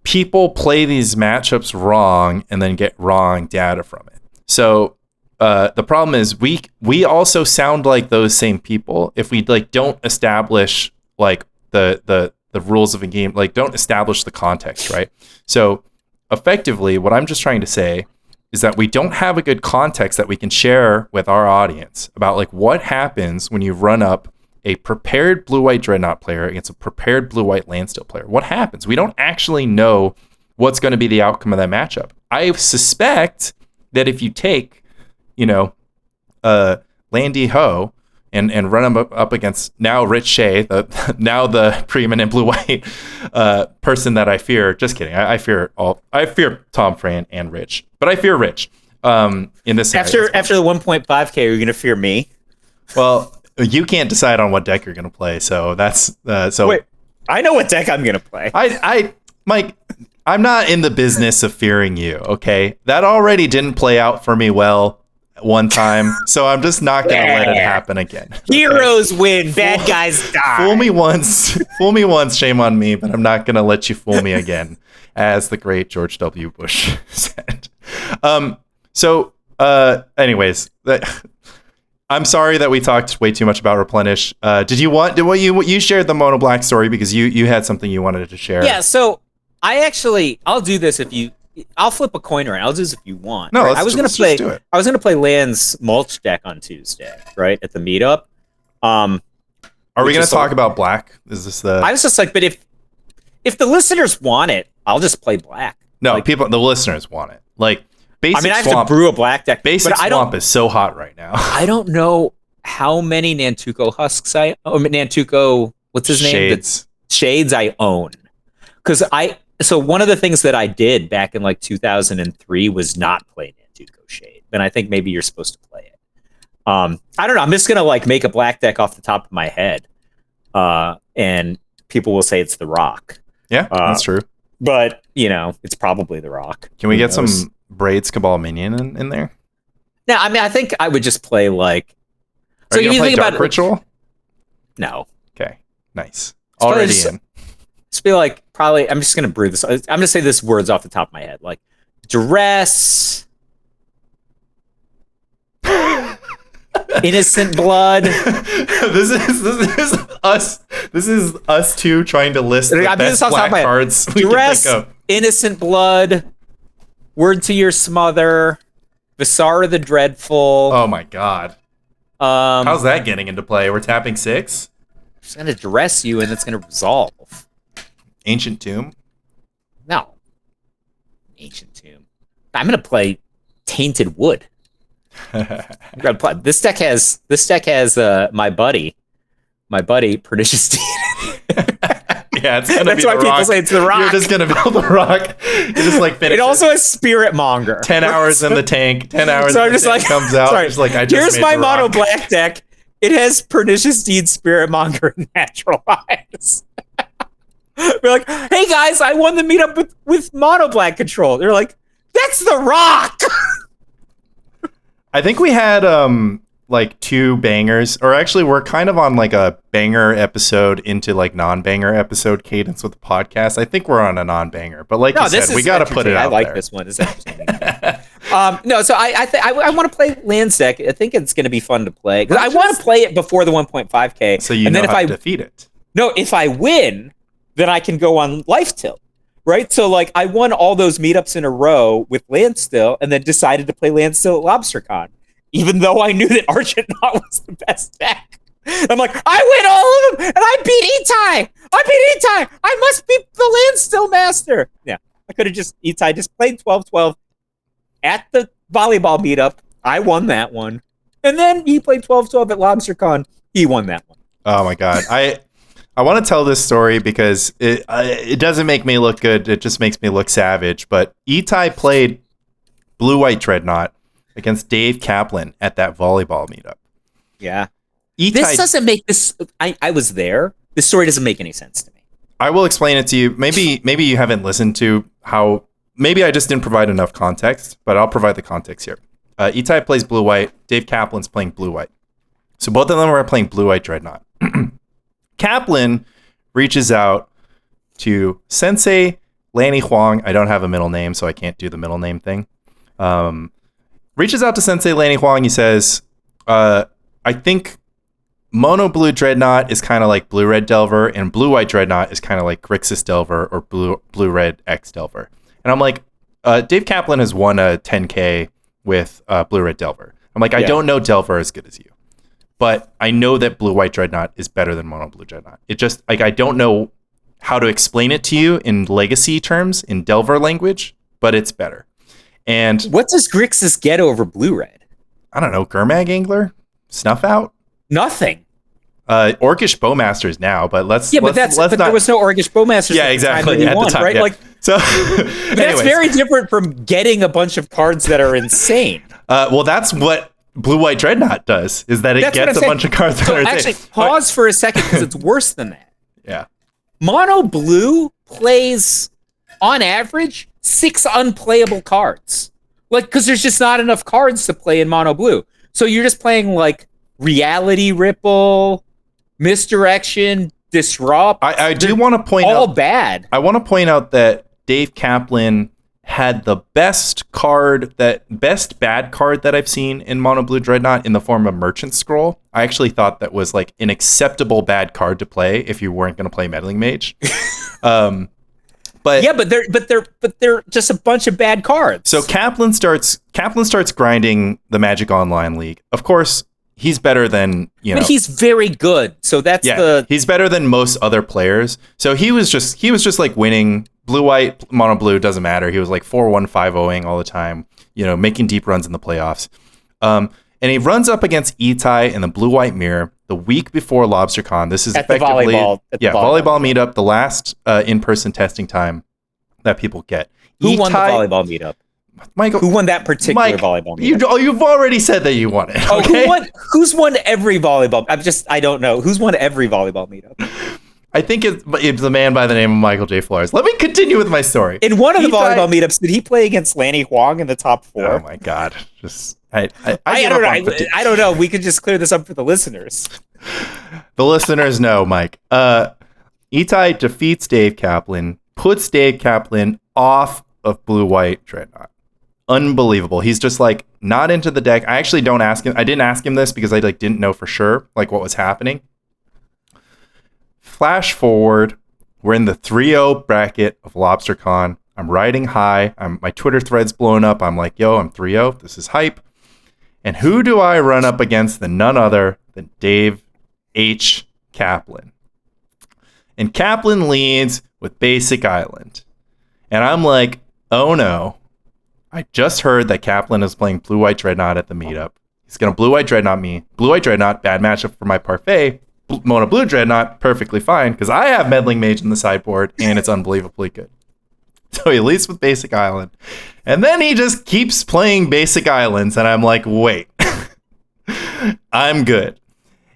B: people play these matchups wrong and then get wrong data from it. So the problem is we also sound like those same people if we like don't establish like the rules of a game, like don't establish the context, right? So effectively, what I'm just trying to say is that we don't have a good context that we can share with our audience about like what happens when you run up a prepared blue-white Dreadnought player against a prepared blue-white Landstill player. What happens? We don't actually know what's going to be the outcome of that matchup. I suspect that if you take, Landy Ho and run him up against now Rich Shea, the preeminent blue-white person that I fear. Just kidding. I fear Tom, Fran, and Rich, but I fear Rich. In this
C: after the 1.5K, are you going to fear me?
B: Well, you can't decide on what deck you're going to play, so that's so.
C: Wait, I know what deck I'm going to play.
B: Mike, I'm not in the business of fearing you, okay? That already didn't play out for me well one time, so I'm just not going to let it happen again. Okay?
C: Heroes win, bad guys die.
B: Fool me once, shame on me, but I'm not going to let you fool me again, as the great George W. Bush said. Anyways, I'm sorry that we talked way too much about Replenish. You shared the Mono Black story because you had something you wanted to share.
C: Yeah, so I'll do this I'll flip a coin around. I'll do this if you want.
B: No,
C: right? I was going to play Land's mulch deck on Tuesday, right, at the meetup.
B: Are we going to talk about black? Is this the?
C: I was just like, but if the listeners want it, I'll just play black.
B: No, the listeners want it. Like basic.
C: I have to brew a black deck.
B: Basic Swamp is so hot right now.
C: I don't know how many Nantuko husks Nantuko. What's his name? Shades I own. So one of the things that I did back in like 2003 was not play Nantuko Shade. And I think maybe you're supposed to play it. I don't know. I'm just going to like make a black deck off the top of my head. And people will say it's the Rock.
B: Yeah, that's true.
C: But, it's probably the Rock.
B: Can we get some Braids Cabal Minion in there?
C: No, I mean, I think I would just play like...
B: Are you going to play Dark Ritual?
C: No.
B: Okay, nice. Already in.
C: Just be like, probably, I'm just going to brew this. I'm going to say this words off the top of my head. Like, Duress. Innocent Blood.
B: This is us two trying to list the best black cards we can think of.
C: Innocent Blood. Word to Your Smother. Visara the Dreadful.
B: Oh my god. How's that getting into play? We're tapping 6?
C: It's going to Duress you and it's going to resolve.
B: Ancient Tomb?
C: No. Ancient Tomb. I'm going to play Tainted Wood. This deck has my buddy Pernicious Deed.
B: Yeah, it's gonna
C: that's
B: be
C: why
B: the
C: people
B: rock.
C: say it's the Rock.
B: You're just gonna build the Rock. You just like finish.
C: It also has Spirit Monger.
B: 10 hours in the tank. 10 hours.
C: So I'm just like
B: comes out.
C: Sorry.
B: Just like
C: Here's my mono black deck. It has Pernicious Deed, Spirit Monger, and Natural Eyes. We're like, hey guys, I won the meetup with mono black control. They're like, that's the Rock.
B: I think we had like 2 bangers, or actually we're kind of on like a banger episode into like non-banger episode cadence with the podcast. I think we're on a non-banger, but like you said, we got to put it out
C: I like
B: there.
C: this one. It's interesting. No, so I want to play Land's deck. I think it's going to be fun to play because I want to play it before the 1.5K.
B: So know how to defeat it.
C: No, if I win, then I can go on Life Tilt. Right? So like I won all those meetups in a row with Landstill and then decided to play Landstill at LobsterCon, even though I knew that Argent Knot was the best deck. I'm like, I win all of them and I beat Etai. I must be the Landstill master. Yeah. I could have Etai just played 12-12 at the volleyball meetup. I won that one. And then he played 12-12 at LobsterCon. He won that one.
B: Oh my god. I want to tell this story because it doesn't make me look good. It just makes me look savage. But Itai played Blue-White Dreadnought against Dave Kaplan at that volleyball meetup.
C: Yeah.
B: Itai,
C: this doesn't make this. I was there. This story doesn't make any sense to me.
B: I will explain it to you. Maybe you haven't listened to how. Maybe I just didn't provide enough context, but I'll provide the context here. Itai plays Blue-White. Dave Kaplan's playing Blue-White. So both of them are playing Blue-White Dreadnought. Kaplan reaches out to Sensei Lanny Huang. I don't have a middle name, so I can't do the middle name thing. Reaches out to Sensei Lanny Huang. He says, I think Mono Blue Dreadnought is kind of like Blue Red Delver, and Blue White Dreadnought is kind of like Grixis Delver or Blue Red X Delver. And I'm like, Dave Kaplan has won a 10K with Blue Red Delver. I'm like, I don't know Delver as good as you, but I know that Blue White Dreadnought is better than Mono Blue Dreadnought. It just like I don't know how to explain it to you in legacy terms in Delver language, but it's better. And
C: what does Grixis get over Blue Red?
B: I don't know, Gurmag Angler, Snuff Out.
C: Nothing.
B: Orcish Bowmasters now, but let's
C: but there was no Orcish Bowmasters.
B: Yeah, exactly.
C: At the time, right?
B: Yeah.
C: Like,
B: so
C: that's very different from getting a bunch of cards that are insane.
B: Well, that's what Blue White Dreadnought does. Is that it gets a bunch of cards that are insane.
C: Actually, pause for a second because it's worse than that.
B: Yeah.
C: Mono Blue plays on average 6 unplayable cards, like because there's just not enough cards to play in Mono Blue. So you're just playing like Reality Ripple, Misdirection, Disrupt.
B: I do want to point out
C: all bad.
B: I want to point out that Dave Kaplan had the best bad card that I've seen in Mono Blue Dreadnought in the form of Merchant Scroll. I actually thought that was like an acceptable bad card to play if you weren't going to play Meddling Mage. But they're just a bunch of bad cards. So Kaplan starts grinding the Magic Online League. Of course, he's better than,
C: But he's very good. So
B: he's better than most other players. So he was just like winning Blue White, Mono Blue, doesn't matter. He was like 4-1-5-0ing all the time, making deep runs in the playoffs. And he runs up against Itai in the Blue White Mirror the week before LobsterCon. This is effectively volleyball meetup, the last in-person testing time that people get.
C: Who won the volleyball meetup?
B: Michael,
C: who won that particular volleyball meetup?
B: You've already said that you won it. Okay?
C: Who's won every volleyball? I don't know. Who's won every volleyball meetup?
B: I think it's a man by the name of Michael J. Flores. Let me continue with my story.
C: In one of the volleyball meetups, did he play against Lanny Huang in the top 4?
B: Oh my God! I
C: don't know. We could just clear this up for the listeners.
B: The listeners know, Mike. Itai defeats Dave Kaplan, puts Dave Kaplan off of Blue White Dreadnought. Unbelievable. He's just like not into the deck. I actually don't ask him. I didn't ask him this because I didn't know for sure what was happening. Flash forward, we're in the 3-0 bracket of LobsterCon. I'm riding high. My Twitter thread's blowing up. I'm like, yo, I'm 3-0. This is hype. And who do I run up against than none other than Dave H. Kaplan? And Kaplan leads with Basic Island. And I'm like, oh no. I just heard that Kaplan is playing Blue White Dreadnought at the meetup. He's going to Blue White Dreadnought me. Blue White Dreadnought, bad matchup for my parfait. Mono Blue Dreadnought, perfectly fine, because I have Meddling Mage in the sideboard, and it's unbelievably good. So he leads with Basic Island. And then he just keeps playing Basic Islands, and I'm like, wait. I'm good.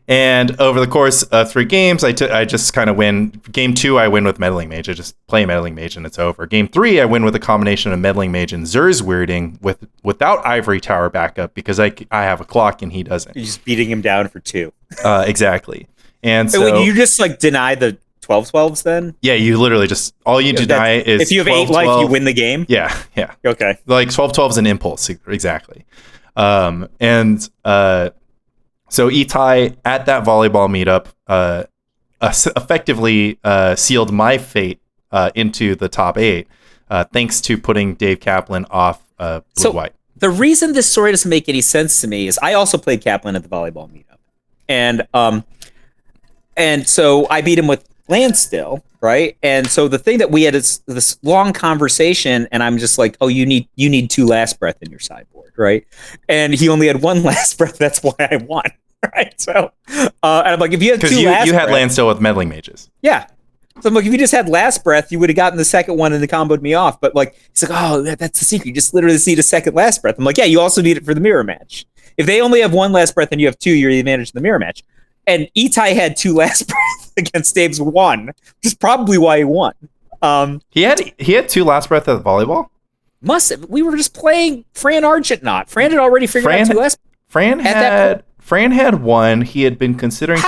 B: And over the course of 3 games, I just kind of win. Game 2, I win with Meddling Mage. I just play Meddling Mage, and it's over. Game 3, I win with a combination of Meddling Mage and Zur's Weirding without Ivory Tower backup, because I have a clock, and he doesn't.
C: You're just beating him down for 2.
B: Exactly. And so
C: wait, you just deny the 12-12s then?
B: Yeah, you literally just all you deny is
C: if you have 8 life, you win the game.
B: Yeah.
C: Okay.
B: Like 12-12's an impulse, exactly. So Itai at that volleyball meetup effectively sealed my fate into the top 8 thanks to putting Dave Kaplan off Blue White.
C: The reason this story doesn't make any sense to me is I also played Kaplan at the volleyball meetup, and so I beat him with land still, right? And so the thing that we had is this long conversation, and I'm just like, oh, you need 2 last breath in your sideboard, right? And he only had 1 last breath. That's why I won. Right. So, and I'm like, if you had two
B: you had Landstill with meddling mages.
C: Yeah. So I'm like, if you just had last breath, you would have gotten the second one and the comboed me off. But like, he's like, oh, that's the secret. You just literally need a second last breath. I'm like, yeah, you also need it for the mirror match. If they only have one last breath and you have two, you're the advantage in the mirror match. And Itai had two last breaths against Dave's one, which is probably why he won.
B: He had two last breath at the volleyball.
C: Must have. We were just playing Fran Argent not. Fran had already figured out two last.
B: Fran had one. He had been considering.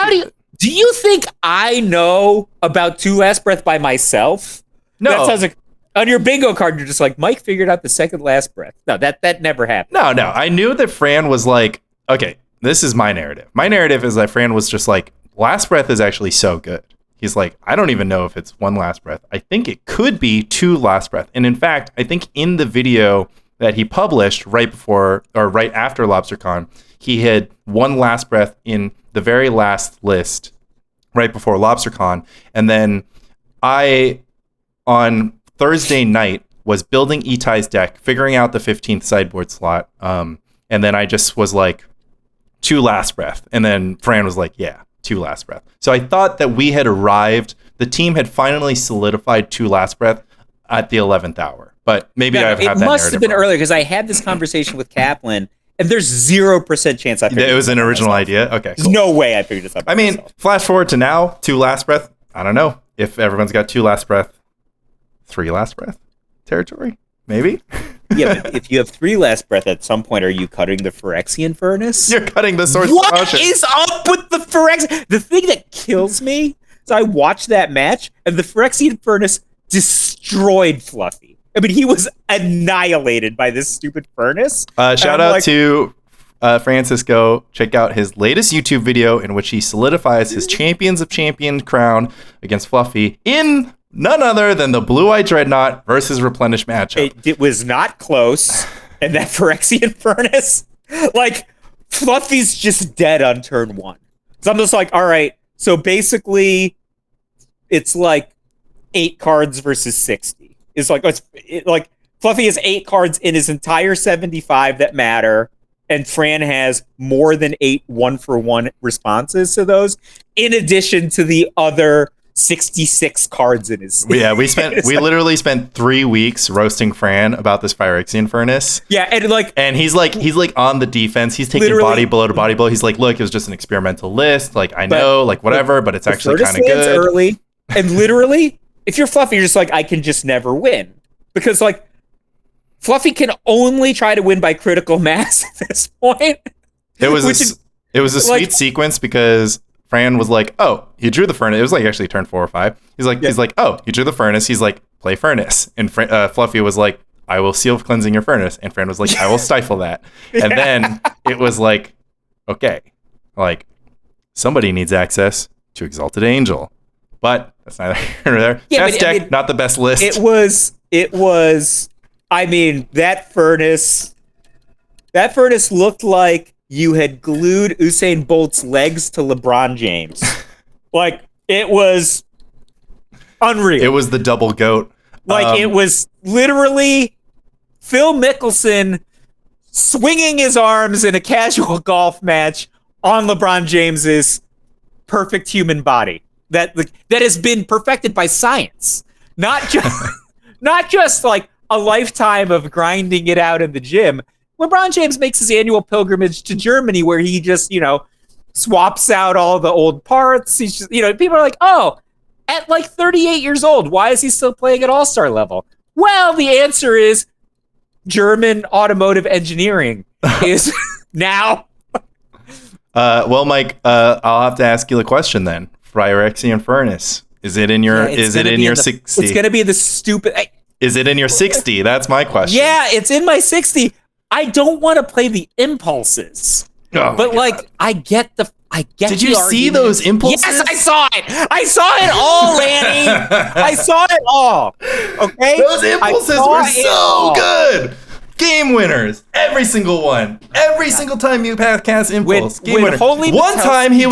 C: Do you think I know about two last breath by myself?
B: No.
C: That sounds like on your bingo card, you're just like, Mike figured out the second last breath. No, that never happened.
B: No. I knew that Fran was like, okay, this is my narrative. My narrative is that Fran was just like, last breath is actually so good. He's like, I don't even know if it's one last breath. I think it could be two last breath. And in fact, I think in the video that he published right before or right after LobsterCon, he had one last breath in the very last list right before LobsterCon. And then I, on Thursday night, was building Itai's deck, figuring out the 15th sideboard slot. And then I just was like, two last breath. And then Fran was like, yeah, two last breath. So I thought that we had arrived. The team had finally solidified two last breath at the 11th hour. But maybe I've had that. It
C: must have been earlier because I had this conversation with Kaplan. And there's 0% chance I figured
B: it was an original idea? Okay,
C: cool. There's no way I figured this out.
B: I mean, flash forward to now, two last breath. I don't know if everyone's got two last breath, three last breath territory. Maybe.
C: Yeah, but if you have three last breath, at some point, are you cutting the Phyrexian Furnace?
B: You're cutting the Source
C: What is up with the Phyrexian? The thing that kills me is I watched that match, and the Phyrexian Furnace destroyed Fluffy. I mean, he was annihilated by this stupid furnace.
B: Shout out to Francisco. Check out his latest YouTube video in which he solidifies his Champions of Champions crown against Fluffy in none other than the Blue-Eye Dreadnought versus Replenish matchup.
C: It was not close. And that Phyrexian Furnace, like, Fluffy's just dead on turn one. So I'm just like, all right, so basically it's like 8 cards versus 60. It's like Fluffy has 8 cards in his entire 75 that matter, and Fran has more than 8 1-for-1 responses to those, in addition to the other 66 cards in his.
B: Yeah, we literally spent 3 weeks roasting Fran about this Phyrexian Furnace.
C: Yeah, and
B: he's on the defense. He's taking body blow to body blow. He's like, look, it was just an experimental list. Like, I know, like whatever, but it's actually kind of good.
C: Early, and literally. If you're Fluffy, you're just like, I can just never win. Because, like, Fluffy can only try to win by critical mass at this point.
B: It was a sweet sequence because Fran was like, oh, he drew the furnace. It was like actually turn 4 or 5. He's like, oh, you drew the furnace. He's like, play furnace. And Fluffy was like, I will seal cleansing your furnace. And Fran was like, I will stifle that. And then it was like, okay, like, somebody needs access to Exalted Angel. But that's neither here nor there.
C: Yeah,
B: Best deck, not the best list.
C: It was. I mean, that furnace looked like you had glued Usain Bolt's legs to LeBron James. Like, it was unreal.
B: It was the double goat.
C: Like, it was literally Phil Mickelson swinging his arms in a casual golf match on LeBron James's perfect human body. That has been perfected by science, not just like a lifetime of grinding it out in the gym. LeBron James makes his annual pilgrimage to Germany where he just, swaps out all the old parts. He's just, people are like, oh, at like 38 years old, why is he still playing at all-star level? Well, the answer is German automotive engineering is now.
B: Well, Mike, I'll have to ask you the question then. Phyrexian Furnace. Is it in your 60?
C: It's going to be the stupid.
B: Is it in your 60? That's my question.
C: Yeah, it's in my 60. I don't want to play the impulses. But like I get
B: Did you see those impulses?
C: Yes, I saw it. I saw it all, Lanny. I saw it all. Okay?
B: Those impulses were so good. Game winners, every single one. Every single time you cast impulse, game winner. One time he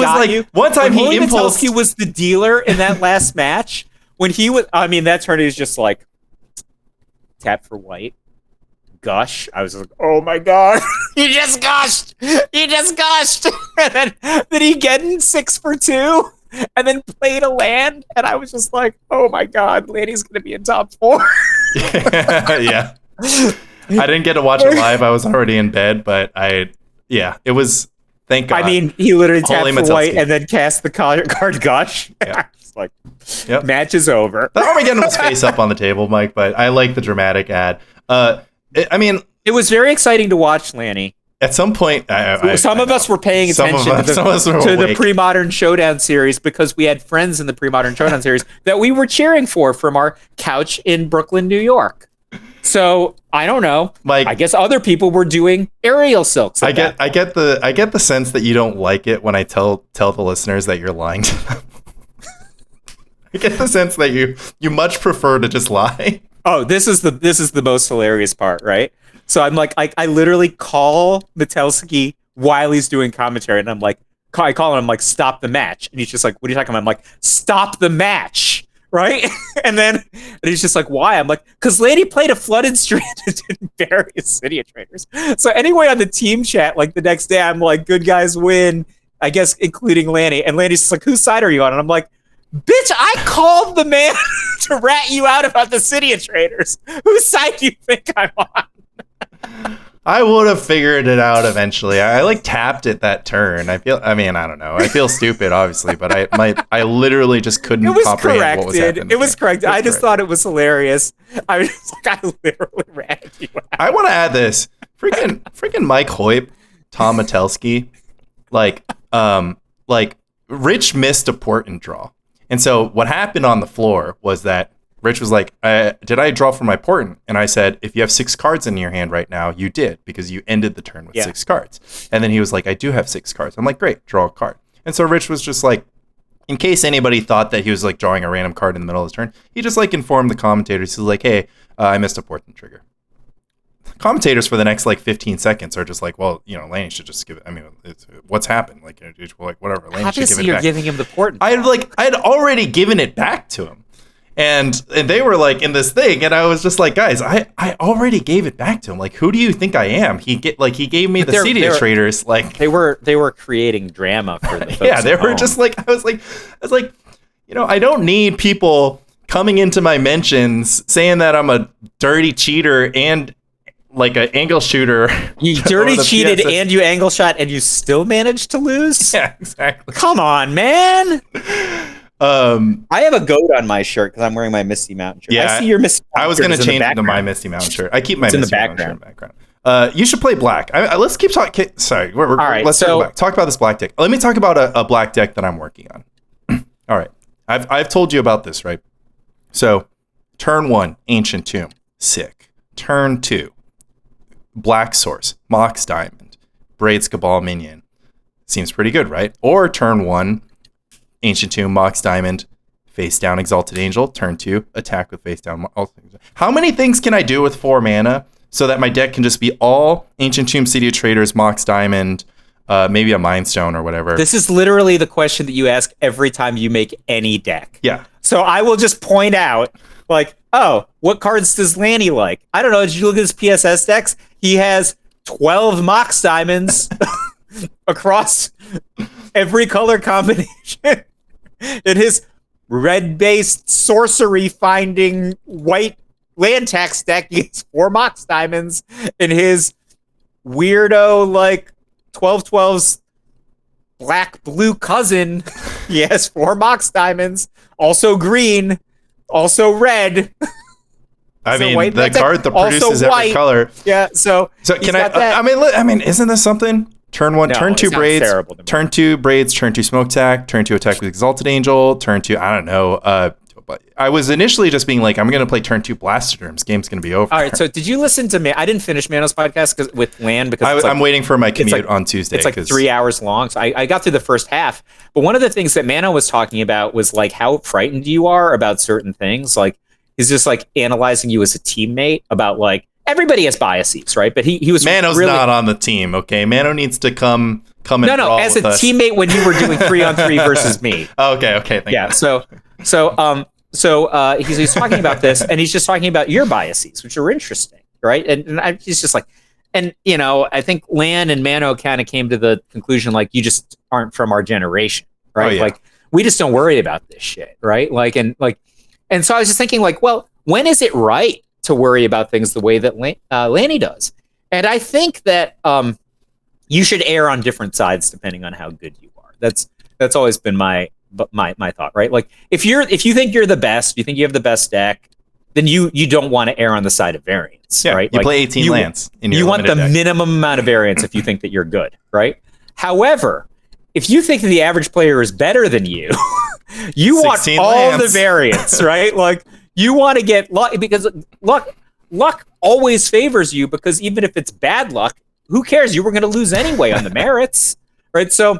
B: impulsed.
C: He was the dealer in that last match. When he was, I mean, that turn is just like tap for white, gush. I was like, oh my God, you just gushed. And then he get in 6 for 2 and then played a land. And I was just like, oh my God, Lanny's going to be in top 4.
B: Yeah. I didn't get to watch it live. I was already in bed, but it was, thank God.
C: I mean, he literally tapped the white and then cast the card gush.
B: Yeah.
C: Like, match is over.
B: The Armageddon was face up on the table, Mike, but I like the dramatic ad. I mean,
C: it was very exciting to watch, Lanny.
B: At some point,
C: some of us were paying attention to the Premodern Showdown series because we had friends in the Premodern Showdown series that we were cheering for from our couch in Brooklyn, New York. So I don't know. Like, I guess other people were doing aerial silks.
B: I get the sense that you don't like it when I tell the listeners that you're lying to them. I get the sense that you much prefer to just lie.
C: Oh, this is the most hilarious part, right? So I'm like, I literally call Metelsky while he's doing commentary, and I'm like, I call him, I'm like, stop the match, and he's just like, what are you talking about? I'm like, stop the match, right? and he's just like, why? I'm like, because Lanny played a flooded strand in various City of Traders. So anyway, on the team chat, like the next day, I'm like, good guys win, I guess, including Lanny, and Lanny's just like, whose side are you on? And I'm like, bitch, I called the man to rat you out about the City of Traders. Whose side do you think I'm on?
B: I would have figured it out eventually. I like tapped at that turn. I don't know. I feel stupid, obviously, but I literally just couldn't comprehend what was happening.
C: It was correct. I just thought it was hilarious. I was just like, I literally ratted you out.
B: I want to add this. Freaking Mike Hoyp, Tom Metelsky, like Rich missed a port and draw. And so what happened on the floor was that Rich was like, did I draw for my portent? And I said, if you have 6 cards in your hand right now, you did, because you ended the turn with 6 cards. And then he was like, I do have 6 cards. I'm like, great, draw a card. And so Rich was just like, in case anybody thought that he was like drawing a random card in the middle of his turn, he just like informed the commentators. He was like, hey, I missed a portent trigger. Commentators for the next like 15 seconds are just like, well, Lanny should just give it. I mean, what's happened? Like whatever. Lanny should give it
C: you're
B: back.
C: Giving him the portent.
B: I had already given it back to him, and they were like in this thing, and I was just like, guys, I already gave it back to him. Like, who do you think I am? He gave me the City of Traders. Like
C: they were creating drama for the folks
B: yeah, they were
C: home.
B: just like I was like, I don't need people coming into my mentions saying that I'm a dirty cheater and like an angle shooter.
C: You dirty cheated and you angle shot and you still managed to lose?
B: Yeah, exactly.
C: Come on, man. I have a goat on my shirt because I'm wearing my Misty Mountain shirt.
B: Yeah,
C: I see your Misty Mountain
B: I was going to change it to my Misty Mountain shirt. I keep my
C: Misty
B: Mountain shirt in the background. You should play black. Let's keep talking. Sorry, all right, let's talk about this black deck. Let me talk about a black deck that I'm working on. All right, I've told you about this, right? So, turn 1, Ancient Tomb, sick. Turn 2, Black Source, Mox Diamond, Braids Cabal Minion. Seems pretty good, right? Or turn 1, Ancient Tomb, Mox Diamond, face down Exalted Angel. Turn 2, attack with face down. How many things can I do with 4 mana so that my deck can just be all Ancient Tomb, City of Traders, Mox Diamond, maybe a Mind Stone or whatever?
C: This is literally the question that you ask every time you make any deck.
B: Yeah.
C: So I will just point out, like, oh, what cards does Lanny like? I don't know. Did you look at his PSS decks? He has 12 Mox Diamonds across every color combination. In his red-based sorcery finding white land tax deck, he has 4 Mox Diamonds. In his weirdo, like, 12/12's black-blue cousin, he has 4 Mox Diamonds. Also green. Also red.
B: I mean, the card that produces every color.
C: Yeah, so
B: can I mean, isn't this something? Turn 1, turn 2 braids, turn 2 braids, turn 2 smoke attack, turn 2 attack with Exalted Angel, turn 2, I don't know. But I was initially just being like, I'm going to play turn 2 Blastoderms. Game's going to be over.
C: All right, so did you listen to I didn't finish Mano's podcast with Lan because
B: I'm waiting for my commute on Tuesday.
C: It's like 3 hours long. So I got through the first half. But one of the things that Mano was talking about was like how frightened you are about certain things. Like he's just like analyzing you as a teammate about like everybody has biases, right? But he was
B: Mano's really not on the team, okay? Mano needs to come and
C: no, as a teammate when you were doing 3-on-3 versus me.
B: Okay, thank you.
C: So he's talking about this, and he's just talking about your biases, which are interesting, right? And he's just like, and I think Lan and Mano kind of came to the conclusion like, you just aren't from our generation, right?
B: Oh, yeah.
C: Like we just don't worry about this shit, right? And so I was just thinking like, well, when is it right to worry about things the way that Lanny does? And I think that you should err on different sides depending on how good you are. That's always been my thought, right? Like if you think you're the best, you think you have the best deck, then you don't want to err on the side of variance, right?
B: You
C: like,
B: play 18 lands.
C: You want the minimum amount of variance if you think that you're good, right? However, if you think that the average player is better than you, you want all lands. The variance, right? Like you want to get luck because luck always favors you because even if it's bad luck, who cares? You were going to lose anyway on the merits, right? So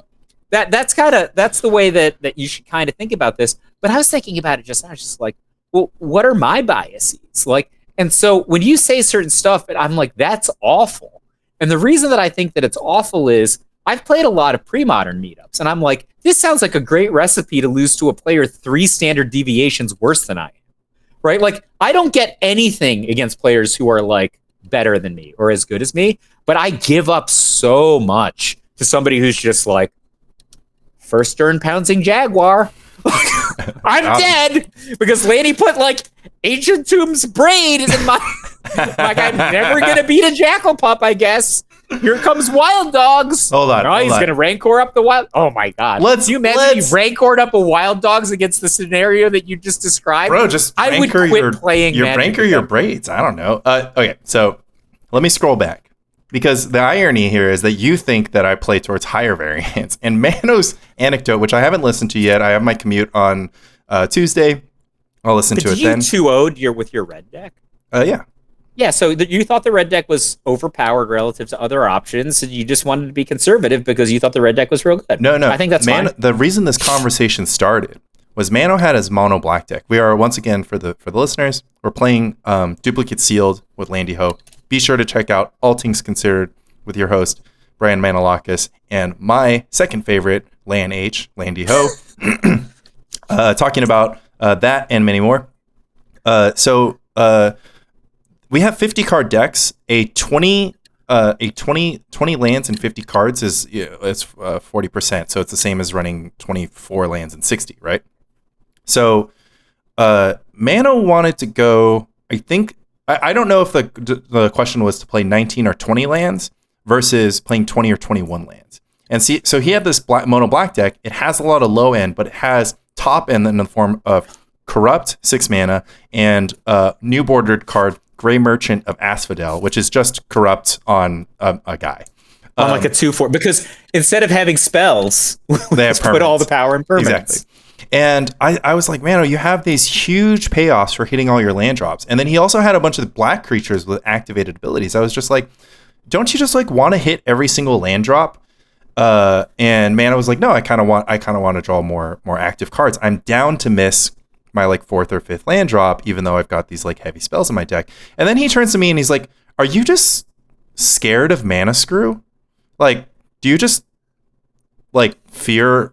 C: that's the way that you should kind of think about this. But I was thinking about it just now. I was just like, well, what are my biases? Like, and so when you say certain stuff, I'm like, that's awful. And the reason that I think that it's awful is I've played a lot of premodern meetups, and I'm like, this sounds like a great recipe to lose to a player 3 standard deviations worse than I am, right? Like, I don't get anything against players who are like better than me or as good as me, but I give up so much to somebody who's just like, first turn pouncing Jaguar. I'm dead because Lanny put like Ancient Tomb's braid in my like I'm never gonna beat a Jackal Pup, I guess. Here comes Wild Dogs.
B: Hold on.
C: He's gonna Rancor up the Wild. Oh my god. You imagine he Rancored up a Wild Dogs against the scenario that you just described?
B: Bro, just
C: I would quit playing
B: your Rancor your braids. I don't know. Okay, so let me scroll back. Because the irony here is that you think that I play towards higher variants. And Mano's anecdote, which I haven't listened to yet, I have my commute on Tuesday. I'll listen to it then.
C: Did you 2-0'd with your red deck?
B: Yeah.
C: Yeah, so you thought the red deck was overpowered relative to other options, and you just wanted to be conservative because you thought the red deck was real good.
B: No.
C: I think that's fine.
B: The reason this conversation started was Mano had his mono black deck. We are, once again, for the listeners, we're playing Duplicate Sealed with Landy Ho. Be sure to check out All Things Considered with your host, Brian Manalakis, and my second favorite, Landy Ho, talking about that and many more. So we have 50 card decks. A 20 lands and 50 cards is 40%. So it's the same as running 24 lands and 60, right? So Mano wanted to go, I think. I don't know if the question was to play 19 or 20 lands versus playing 20 or 21 lands. And see, so he had this mono black deck. It has a lot of low end, but it has top end in the form of Corrupt 6 mana and new bordered card Gray Merchant of Asphodel, which is just Corrupt on a guy.
C: On like a 2/4, because instead of having spells,
B: they have
C: put all the power in permanents.
B: Exactly. And I was like, man, you have these huge payoffs for hitting all your land drops. And then he also had a bunch of black creatures with activated abilities. I was just like, don't you just like want to hit every single land drop? And Mana was like, no, I kind of want to draw more active cards. I'm down to miss my like 4th or 5th land drop, even though I've got these like heavy spells in my deck. And then he turns to me and he's like, are you just scared of Mana Screw? Like, do you just like fear?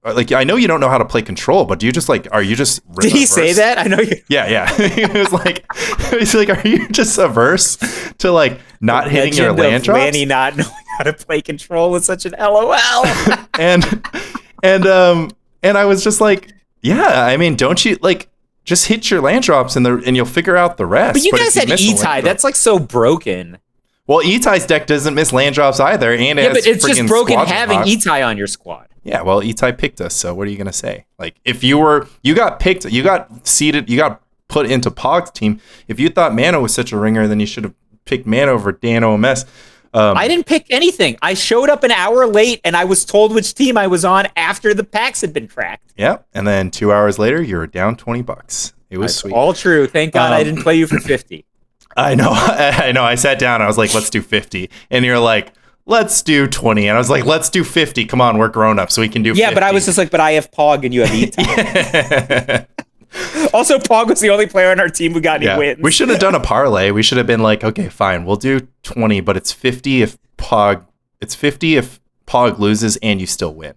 B: Like, I know you don't know how to play Control, but do you just like, are you just
C: Did he say that? I know you.
B: Yeah. He was like, he's like, are you just averse to like not hitting your land drops?
C: Lanny not knowing how to play Control with such an LOL.
B: and I was just like, yeah, I mean, don't you like just hit your land drops and you'll figure out the rest.
C: But you guys had E-Tie. That's like so broken.
B: Well, E-Tie's deck doesn't miss land drops either, and
C: but it's just broken having E-Tie on your squad.
B: Yeah, well, E-Tie picked us, so what are you gonna say? Like, if you got picked, you got seeded, you got put into Pog's team. If you thought Mano was such a ringer, then you should have picked Mano over Dan OMS.
C: I didn't pick anything. I showed up an hour late, and I was told which team I was on after the packs had been cracked.
B: Yeah, and then 2 hours later, you were down $20. It was sweet.
C: All true. Thank God I didn't play you for 50.
B: I know. I sat down. I was like, let's do 50. And you're like, let's do 20. And I was like, let's do 50. Come on, we're grown up, so we can do 50.
C: Yeah, but I was just like, but I have Pog and you have E-Tie. Also, Pog was the only player on our team who got any wins.
B: We should have done a parlay. We should have been like, okay, fine, we'll do 20, but it's 50 if Pog loses and you still win.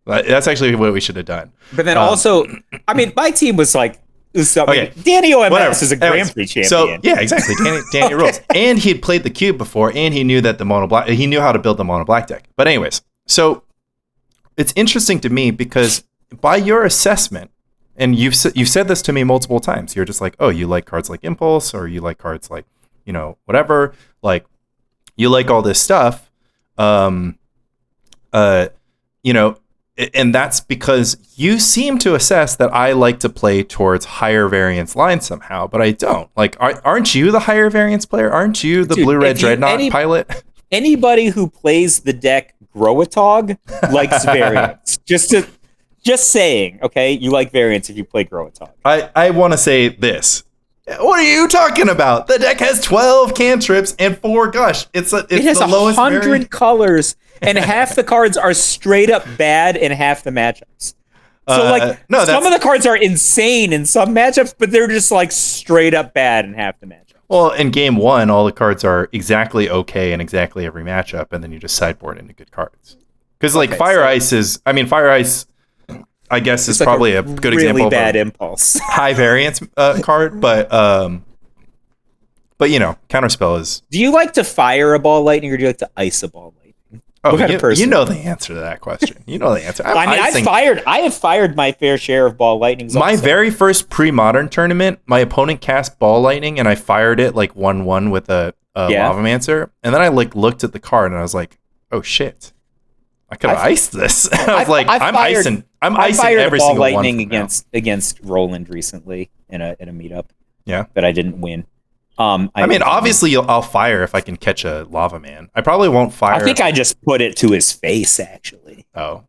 B: That's actually what we should have done.
C: But then also, I mean, my team was like Okay. Danny OMS
B: Whatever.
C: is a Grand Prix champion.
B: So yeah, exactly. Danny rules, and he had played the cube before, and he knew that he knew how to build the mono black deck. But anyways, so it's interesting to me because by your assessment, and you've said this to me multiple times, you're just like, oh, you like cards like Impulse, or you like cards like, whatever, like you like all this stuff, and that's because you seem to assess that I like to play towards higher variance lines somehow, but I don't. Like, aren't you the higher variance player? Aren't you the blue-red Dreadnought pilot?
C: Anybody who plays the deck Growatog likes variance. Just saying, okay? You like variance if you play Growatog.
B: I want to say this. What are you talking about? The deck has 12 cantrips and 4 gush. It has
C: the lowest 100 colors, and half the cards are straight up bad in half the matchups. So some of the cards are insane in some matchups, but they're just like straight up bad in half the matchups.
B: Well, in game 1, all the cards are exactly okay in exactly every matchup, and then you just sideboard into good cards. Because Fire Ice, I guess, is probably a good
C: really
B: example
C: bad
B: of
C: impulse.
B: High variance card, but Counterspell is.
C: Do you like to fire a ball lightning, or do you like to ice a ball lightning?
B: Oh, what kind of person? You know the answer to that question. You know the answer.
C: I have fired my fair share of ball lightnings.
B: My very first pre-modern tournament, my opponent cast ball lightning, and I fired it 1/1 with a Lavamancer, and then I looked at the card and I was like, oh shit. I could have iced this. I was I'm icing every single one. I fired ball lightning
C: against Roland recently in a meetup.
B: Yeah,
C: but I didn't win.
B: Obviously, I'll fire if I can catch a Lava Man. I probably won't fire.
C: I think I just put it to his face, actually.
B: Oh,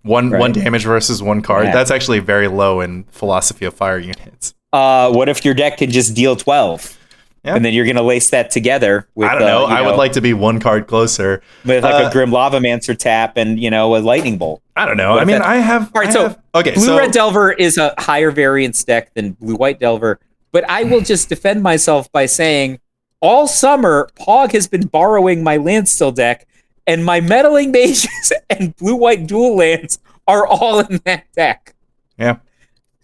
B: one damage versus 1 card. Yeah. That's actually very low in Philosophy of Fire units.
C: What if your deck could just deal 12? Yeah. And then you're going to lace that together with,
B: I don't know. I would like to be 1 card closer.
C: With a Grim Lavamancer tap and, a Lightning Bolt.
B: I don't know. I have...
C: All right, Blue-Red Delver is a higher variance deck than Blue-White Delver, but I will just defend myself by saying all summer, Pog has been borrowing my Landstill deck, and my Meddling Mages and Blue-White Dual Lands are all in that deck.
B: Yeah.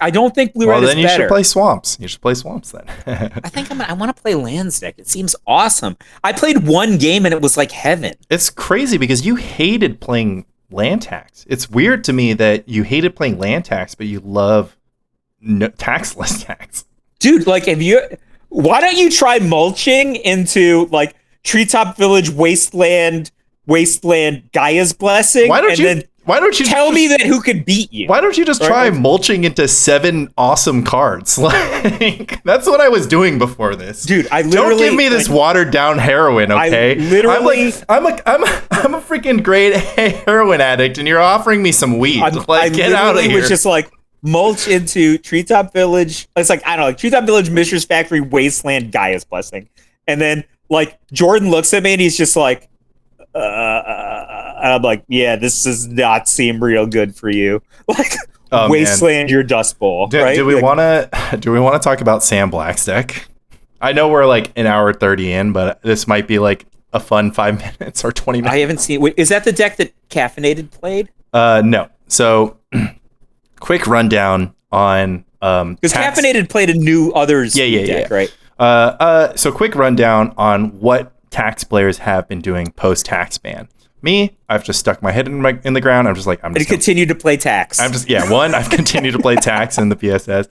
C: I don't think Blue-Red is better.
B: Well, then you should play Swamps. You should play Swamps then.
C: I think I want to play Lands deck. It seems awesome. I played 1 game and it was like heaven.
B: It's crazy because you hated playing land tax. It's weird to me that you hated playing land tax, but you love taxless tax.
C: Dude, why don't you try mulching into Treetop Village, Wasteland, Gaia's Blessing?
B: Why don't you
C: tell me that who could beat you?
B: Why don't you just try mulching into 7 awesome cards? That's what I was doing before this.
C: Dude, don't
B: give me this watered down heroin, okay? I'm a freaking grade A heroin addict, and you're offering me some weed. Get out of here.
C: Was just mulch into Treetop Village. It's Treetop Village, Mishra's Factory, Wasteland, Gaia's Blessing, and then Jordan looks at me and he's just like, I'm like, yeah, this does not seem real good for you. Wasteland, your Dust Bowl. Right?
B: Do we want to talk about Sam Black's deck? I know we're an hour 30 in, but this might be a fun 5 minutes or 20 minutes.
C: I haven't seen. Wait, is that the deck that Caffeinated played?
B: No. So, quick rundown on
C: because Caffeinated played a new others deck, right?
B: So quick rundown on what tax players have been doing post tax ban. Me, I've just stuck my head in the ground. I'm just
C: continue to play tax.
B: One, I've continued to play tax in the PSS.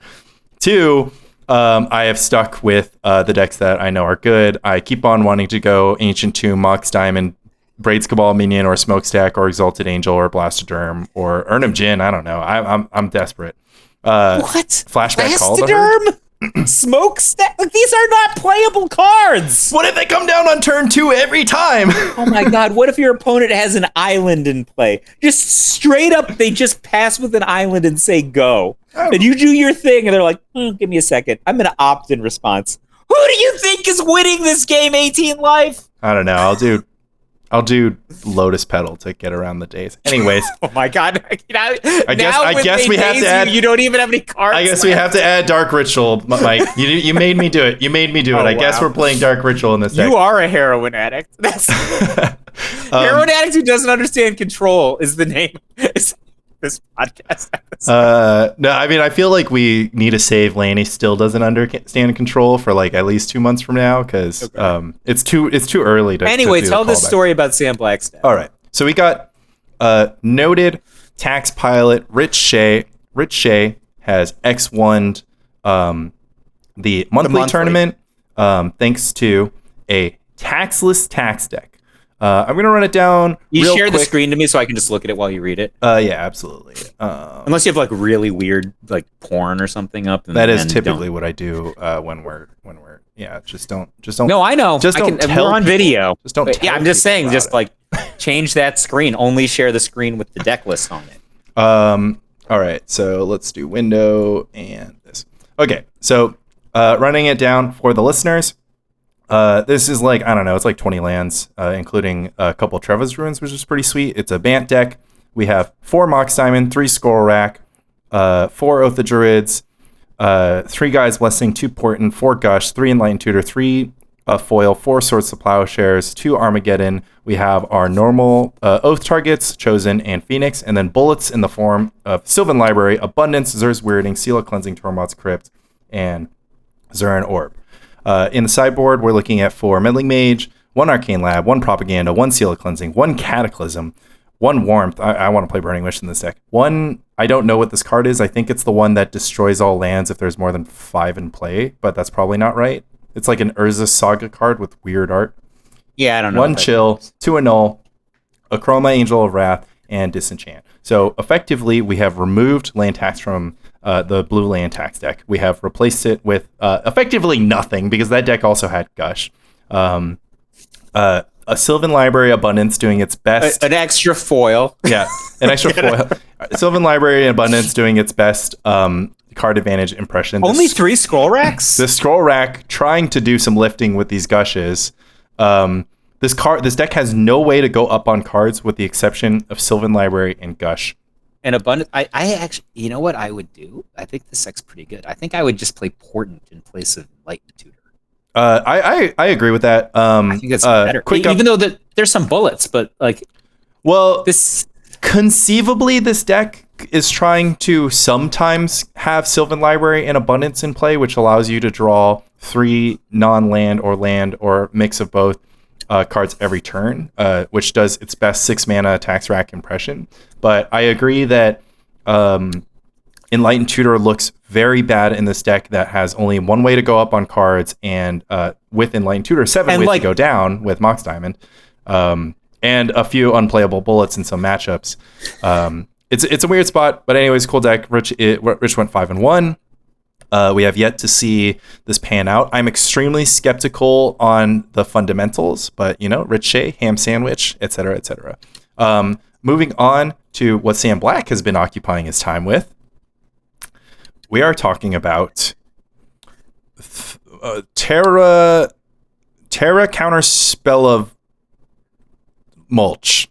B: 2, I have stuck with the decks that I know are good. I keep on wanting to go Ancient Tomb, Mox Diamond, Braids Cabal Minion, or Smokestack, or Exalted Angel, or Blastoderm, or Urnum Jin. I don't know. I'm desperate.
C: What?
B: Flashback
C: Blastoderm? Smokestack? These are not playable cards.
B: What if they come down on turn 2 every time?
C: Oh my god, what if your opponent has an island in play? Just straight up, they just pass with an island and say go. And you do your thing, and they're like, give me a second. I'm going to opt in response. Who do you think is winning this game, 18 Life?
B: I don't know. I'll do Lotus Petal to get around the days. Anyways.
C: Oh my god.
B: I guess we have to add...
C: You don't even have any cards.
B: I guess we have to add Dark Ritual, Mike. You made me do it. I guess we're playing Dark Ritual in this deck.
C: You are a heroin addict. That's heroin addict who doesn't understand control is the name. this podcast
B: episode. No, I mean, I feel like we need to save Lanny still doesn't understand control for like at least 2 months from now because it's too early to.
C: Anyway,
B: to
C: tell this story about Sam Black's deck.
B: All right, so we got noted tax pilot Rich Shea. Rich Shea has X1'd the monthly tournament thanks to a taxless tax deck. I'm going to run it down.
C: You share the screen to me so I can just look at it while you read it?
B: Yeah, absolutely.
C: Unless you have like really weird like porn or something up.
B: That is typically what I do when we're just don't.
C: No, I know.
B: Just don't tell
C: we're on
B: people.
C: video.
B: Just don't.
C: Yeah, I'm just saying. Just like change that screen. Only share the screen with the deck list on it.
B: All right. So let's do window and this. Okay. So running it down for the listeners. This is like, I don't know, it's like 20 lands, including a couple Trevor's Ruins, which is pretty sweet. It's a Bant deck. We have 4 Mox Diamond, 3 Skull Rack, 4 Oath of Druids, 3 Guy's Blessing, 2 Portent, 4 Gush, 3 Enlightened Tutor, 3 Foil, 4 Swords to Plowshares, 2 Armageddon. We have our normal Oath targets, Chosen, and Phoenix, and then bullets in the form of Sylvan Library, Abundance, Zur's Weirding, Seal of Cleansing, Tormod's Crypt, and Zuran Orb. In the sideboard, we're looking at 4 Meddling Mage, 1 Arcane Lab, 1 Propaganda, 1 Seal of Cleansing, 1 Cataclysm, 1 Warmth. I want to play Burning Wish in this deck. 1, I don't know what this card is. I think it's the one that destroys all lands if there's more than 5 in play, but that's probably not right. It's like an Urza Saga card with weird art.
C: Yeah, I don't know.
B: 1 Chill, 2 Annul, a Chroma Angel of Wrath, and Disenchant. So effectively, we have removed land tax from the blue land tax deck. We have replaced it with effectively nothing because that deck also had Gush. A Sylvan Library Abundance doing its best.
C: An extra foil.
B: Yeah, an extra foil. Sylvan Library Abundance doing its best card advantage impression.
C: Only 3 scroll racks?
B: The scroll rack trying to do some lifting with these Gushes. This deck has no way to go up on cards with the exception of Sylvan Library and Gush.
C: And Abundance, I actually, you know what I would do? I think this deck's pretty good. I think I would just play Portent in place of Enlightened Tutor.
B: I agree with that.
C: I think it's better. Even though there's some bullets, but like,
B: well,
C: this
B: conceivably this deck is trying to sometimes have Sylvan Library and Abundance in play, which allows you to draw 3 non-land or mix of both cards every turn, which does its best 6 mana tax rack impression. But I agree that Enlightened Tutor looks very bad in this deck that has only 1 way to go up on cards, and with Enlightened Tutor, 7 ways to go down with Mox Diamond, and a few unplayable bullets in some matchups. It's a weird spot, but anyways, cool deck. Rich went 5-1. We have yet to see this pan out. I'm extremely skeptical on the fundamentals, but Rich Shea, ham sandwich, etc., etc. Moving on to what Sam Black has been occupying his time with, we are talking about Terra Counterspell of Mulch.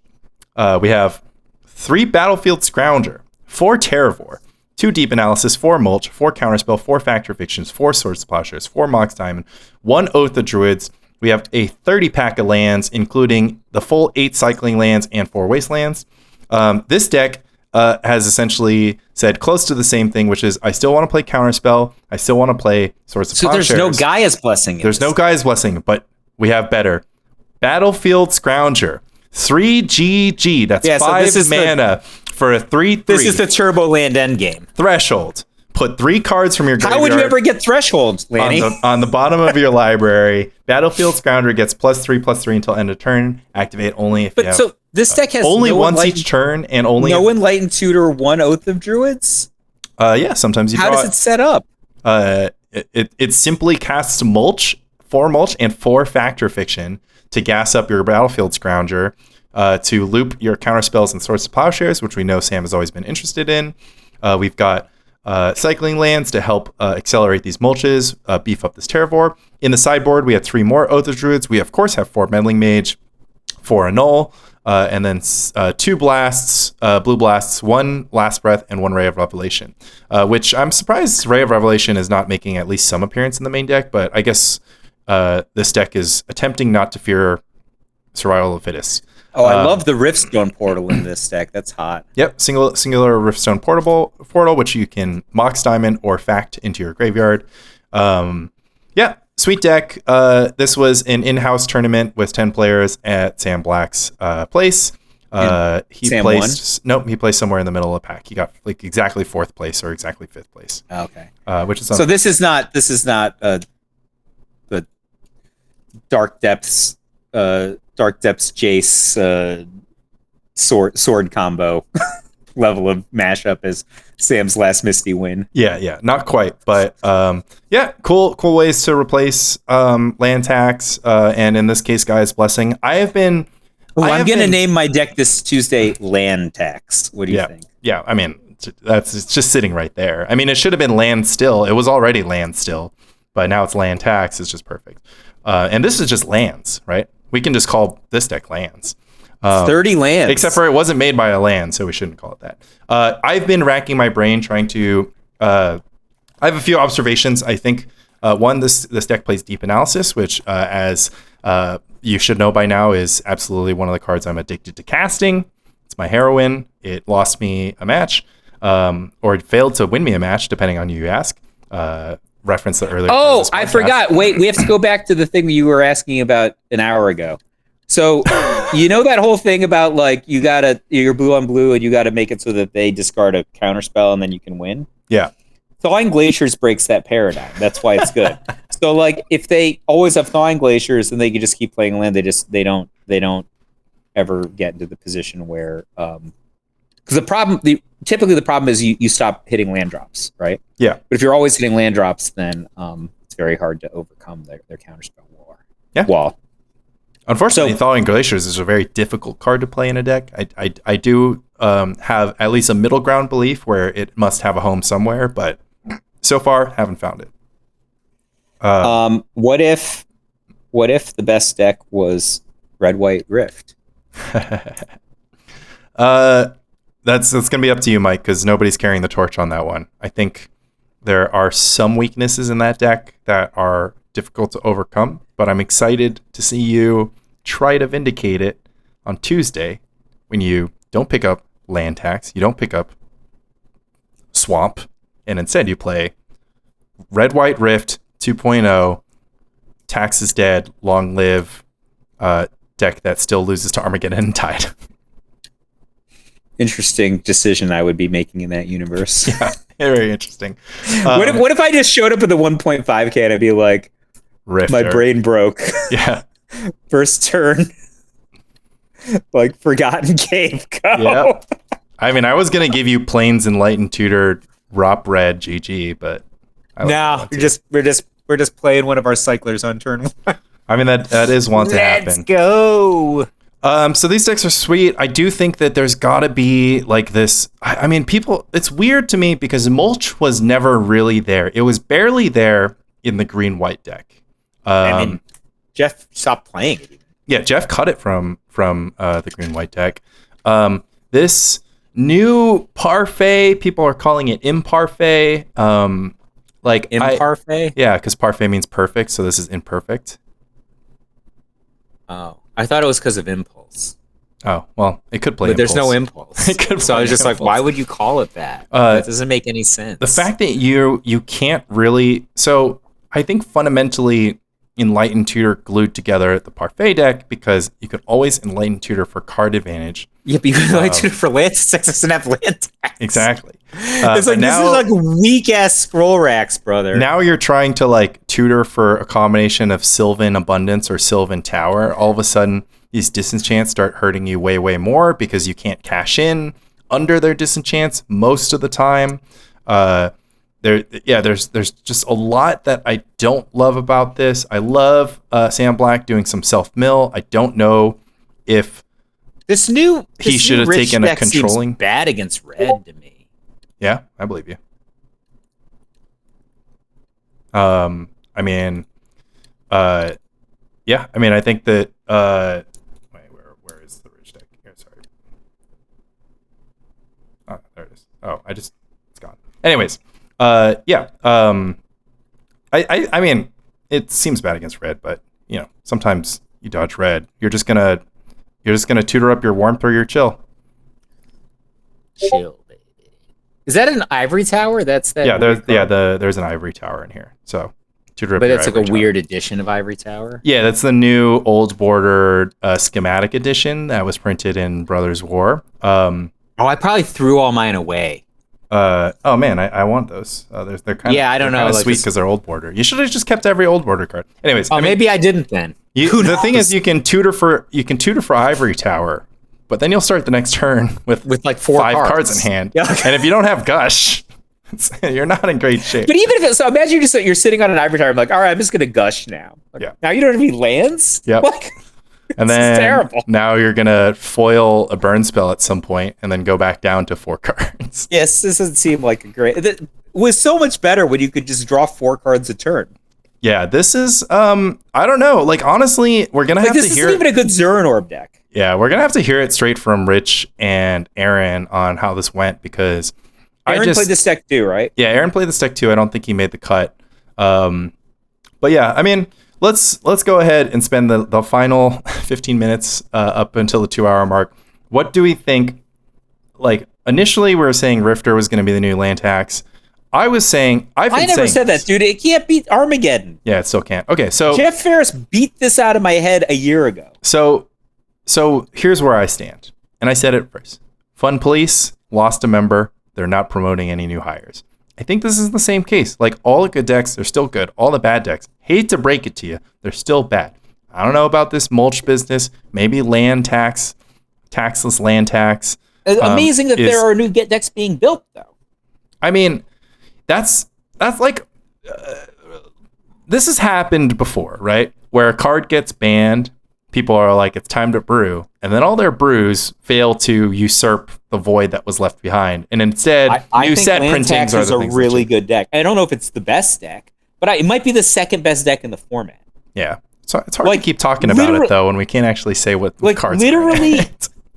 B: We have 3 Battlefield Scrounger, 4 Terravore, 2 Deep Analysis, 4 Mulch, 4 Counterspell, 4 Factor Fictions, 4 Swords to Plowshares, 4 Mox Diamond, 1 Oath of Druids. We have a 30 pack of lands, including the full 8 cycling lands and 4 wastelands. This deck has essentially said close to the same thing, which is I still want to play Counterspell. I still want to play Swords to Plowshares.
C: So there's no Gaia's Blessing.
B: There's no Gaia's Blessing, but we have better. Battlefield Scrounger, 3 GG. That's 5 mana for a 3/3.
C: This is the Turbo Land endgame.
B: Threshold. Put 3 cards from your graveyard.
C: How would you ever get Threshold, Lanny?
B: On the bottom of your library. Battlefield Scrounger gets +3/+3 until end of turn. Activate only if you have.
C: So this deck has
B: only once each turn and only
C: no Enlightened Tutor, 1 Oath of Druids.
B: Yeah, sometimes you.
C: How does it set up?
B: It simply casts Mulch, 4 Mulch, and 4 Factor Fiction to gas up your Battlefield Scrounger, to loop your counterspells and Swords to Plowshares, which we know Sam has always been interested in. We've got cycling lands to help accelerate these mulches, beef up this Terravore. In the sideboard, we have 3 more Oath of Druids. We, of course, have 4 Meddling Mage, 4 Annul, and then 2 Blasts, Blue Blasts, 1 Last Breath, and 1 Ray of Revelation, which I'm surprised Ray of Revelation is not making at least some appearance in the main deck, but I guess this deck is attempting not to fear Survival of the Fittest.
C: Oh, I love the Riftstone portal in this deck. That's hot.
B: Yep, singular Riftstone portal, which you can Mox Diamond or Fact into your graveyard. Yeah, sweet deck. This was an in-house tournament with 10 players at Sam Black's place. He placed somewhere in the middle of the pack. He got like exactly 4th place or exactly 5th place.
C: Okay.
B: Which is
C: so this is not the Dark Depths Jace sword combo level of mashup as Sam's last Misty win.
B: Yeah, not quite, but cool ways to replace land tax, and in this case, Guy's Blessing. I'm gonna
C: name my deck this Tuesday Land Tax. What do you think?
B: Yeah, I mean it's just sitting right there. I mean, it should have been Land Still. It was already Land Still, but now it's Land Tax. It's just perfect. And this is just lands, right? We can just call this deck lands.
C: 30 lands.
B: Except for it wasn't made by a land, so we shouldn't call it that. I've been racking my brain trying to... I have a few observations. I think, one, this deck plays Deep Analysis, which, as you should know by now, is absolutely one of the cards I'm addicted to casting. It's my heroine. It lost me a match, or it failed to win me a match, depending on who you ask. Reference the earlier.
C: Oh, I forgot. Wait, we have to go back to the thing you were asking about an hour ago. So, you know that whole thing about like you're blue on blue and you got to make it so that they discard a counterspell and then you can win?
B: Yeah.
C: Thawing Glaciers breaks that paradigm. That's why it's good. So like if they always have Thawing Glaciers and they can just keep playing land, they don't ever get into the position where because typically the problem is you stop hitting land drops, right?
B: Yeah.
C: But if you're always hitting land drops, then it's very hard to overcome their counterspell wall.
B: Unfortunately, Thawing Glaciers is a very difficult card to play in a deck. I do have at least a middle ground belief where it must have a home somewhere, but so far haven't found it.
C: What if the best deck was Red White Rift?
B: That's gonna be up to you, Mike, because nobody's carrying the torch on that one. I think there are some weaknesses in that deck that are difficult to overcome, but I'm excited to see you try to vindicate it on Tuesday when you don't pick up land tax, you don't pick up swamp, and instead you play Red White Rift 2.0, tax is dead, long live, deck that still loses to Armageddon and Tide.
C: Interesting decision I would be making in that universe.
B: Yeah, very interesting.
C: What if I just showed up at the 1.5k and I'd be like,
B: Rift,
C: my brain broke.
B: Yeah.
C: First turn. Like Forgotten Cave, go.
B: Yep. I mean, I was going to give you Plains Enlightened Tutor, Rop Red, GG, but...
C: we're just playing one of our cyclers on turn 1.
B: I mean, that is want to happen.
C: Let's go.
B: So these decks are sweet. I do think that there's got to be like this. I mean, it's weird to me because Mulch was never really there. It was barely there in the green-white deck.
C: I mean, Jeff stopped playing it.
B: Yeah, Jeff cut it from the green-white deck. This new parfait, people are calling it imparfait. Like
C: imparfait?
B: Yeah, because parfait means perfect, so this is imperfect.
C: Oh, I thought it was because of impulse.
B: Oh, well, it could play
C: but
B: impulse.
C: There's no impulse. So I was just like, why would you call it that? That doesn't make any sense.
B: The fact that you can't really... So I think fundamentally Enlightened Tutor glued together the Parfait deck because you could always Enlightened Tutor for card advantage.
C: Yeah, but you could Enlightened Tutor for land tax doesn't have land tax.
B: Exactly.
C: It's like, this is like weak-ass scroll racks, brother.
B: Now you're trying to like tutor for a combination of Sylvan Abundance or Sylvan Tower. All of a sudden, these disenchants start hurting you way, way more because you can't cash in under their disenchants most of the time. There's just a lot that I don't love about this. I love Sam Black doing some self-mill. I don't know if he should have taken a controlling.
C: Seems bad against red to me.
B: Yeah, I believe you. I mean, yeah. I mean, I think that. Wait, where is the rich deck? Here, sorry. Oh, there it is. Oh, it's gone. Anyways, yeah. I mean, it seems bad against red, but you know, sometimes you dodge red. You're You're just gonna tutor up your warmth or your chill.
C: Chill, baby. Is that an ivory tower? That's that.
B: There's an ivory tower in here. So tutor up.
C: But it's like a
B: tower.
C: weird edition of ivory tower.
B: Yeah, that's the new old border schematic edition that was printed in Brothers War.
C: I probably threw all mine away.
B: Oh man, I want those. They're kind of
C: I don't know,
B: kind of
C: like
B: sweet because they're old border. You should have just kept every old border card. Anyways,
C: maybe I didn't then.
B: The thing is, you can tutor for Ivory Tower, but then you'll start the next turn with like 5 cards in hand, and if you don't have Gush, you're not in great shape.
C: But even if imagine you're sitting on an Ivory Tower, I'm like, all right, I'm just gonna Gush now. Now you don't have any lands.
B: Yep. And then terrible. Now you're gonna foil a burn spell at some point, and then go back down to 4 cards.
C: Yes, this doesn't seem like a great. It was so much better when you could just draw 4 cards a turn.
B: Yeah, this is I don't know. Like honestly, we're gonna have to hear. This
C: isn't even a good Zern Orb deck.
B: Yeah, we're gonna have to hear it straight from Rich and Aaron on how this went because
C: Aaron played this deck too, right?
B: Yeah, Aaron played this deck too. I don't think he made the cut. But yeah, I mean. Let's go ahead and spend the final 15 minutes up until the 2-hour mark. What do we think? Like initially, we were saying Rifter was going to be the new land tax. I was saying I
C: never said that, dude. It can't beat Armageddon.
B: Yeah, it still can't. Okay, so
C: Jeff Ferris beat this out of my head a year ago.
B: So here's where I stand, and I said it first. Fun Police lost a member. They're not promoting any new hires. I think this is the same case. Like all the good decks, they're still good. All the bad decks, hate to break it to you, they're still bad. I don't know about this mulch business. Maybe land tax, taxless land tax.
C: Amazing that there are new decks being built, though.
B: I mean, that's like this has happened before, right? Where a card gets banned, people are like, it's time to brew, and then all their brews fail to usurp the void that was left behind, and instead, new set printings are the things.
C: A really good deck. I don't know if it's the best deck, but it might be the second best deck in the format.
B: Yeah, so it's hard to keep talking about it though when we can't actually say what cards.
C: Literally,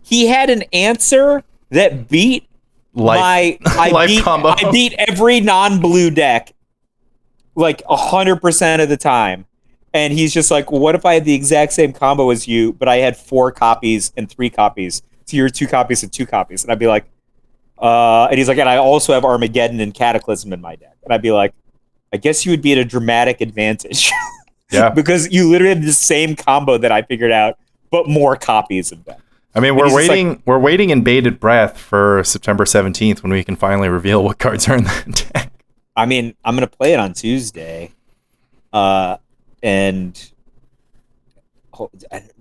C: he had an answer that beat
B: life combo.
C: I beat every non-blue deck like 100% of the time. And he's just like, well, what if I had the exact same combo as you, but I had 4 copies and 3 copies? So you're 2 copies and 2 copies. And I'd be like, and he's like, and I also have Armageddon and Cataclysm in my deck. And I'd be like, I guess you would be at a dramatic advantage.
B: Yeah.
C: Because you literally have the same combo that I figured out, but more copies of them.
B: I mean, we're waiting in bated breath for September 17th when we can finally reveal what cards are in the deck.
C: I mean, I'm going to play it on Tuesday. And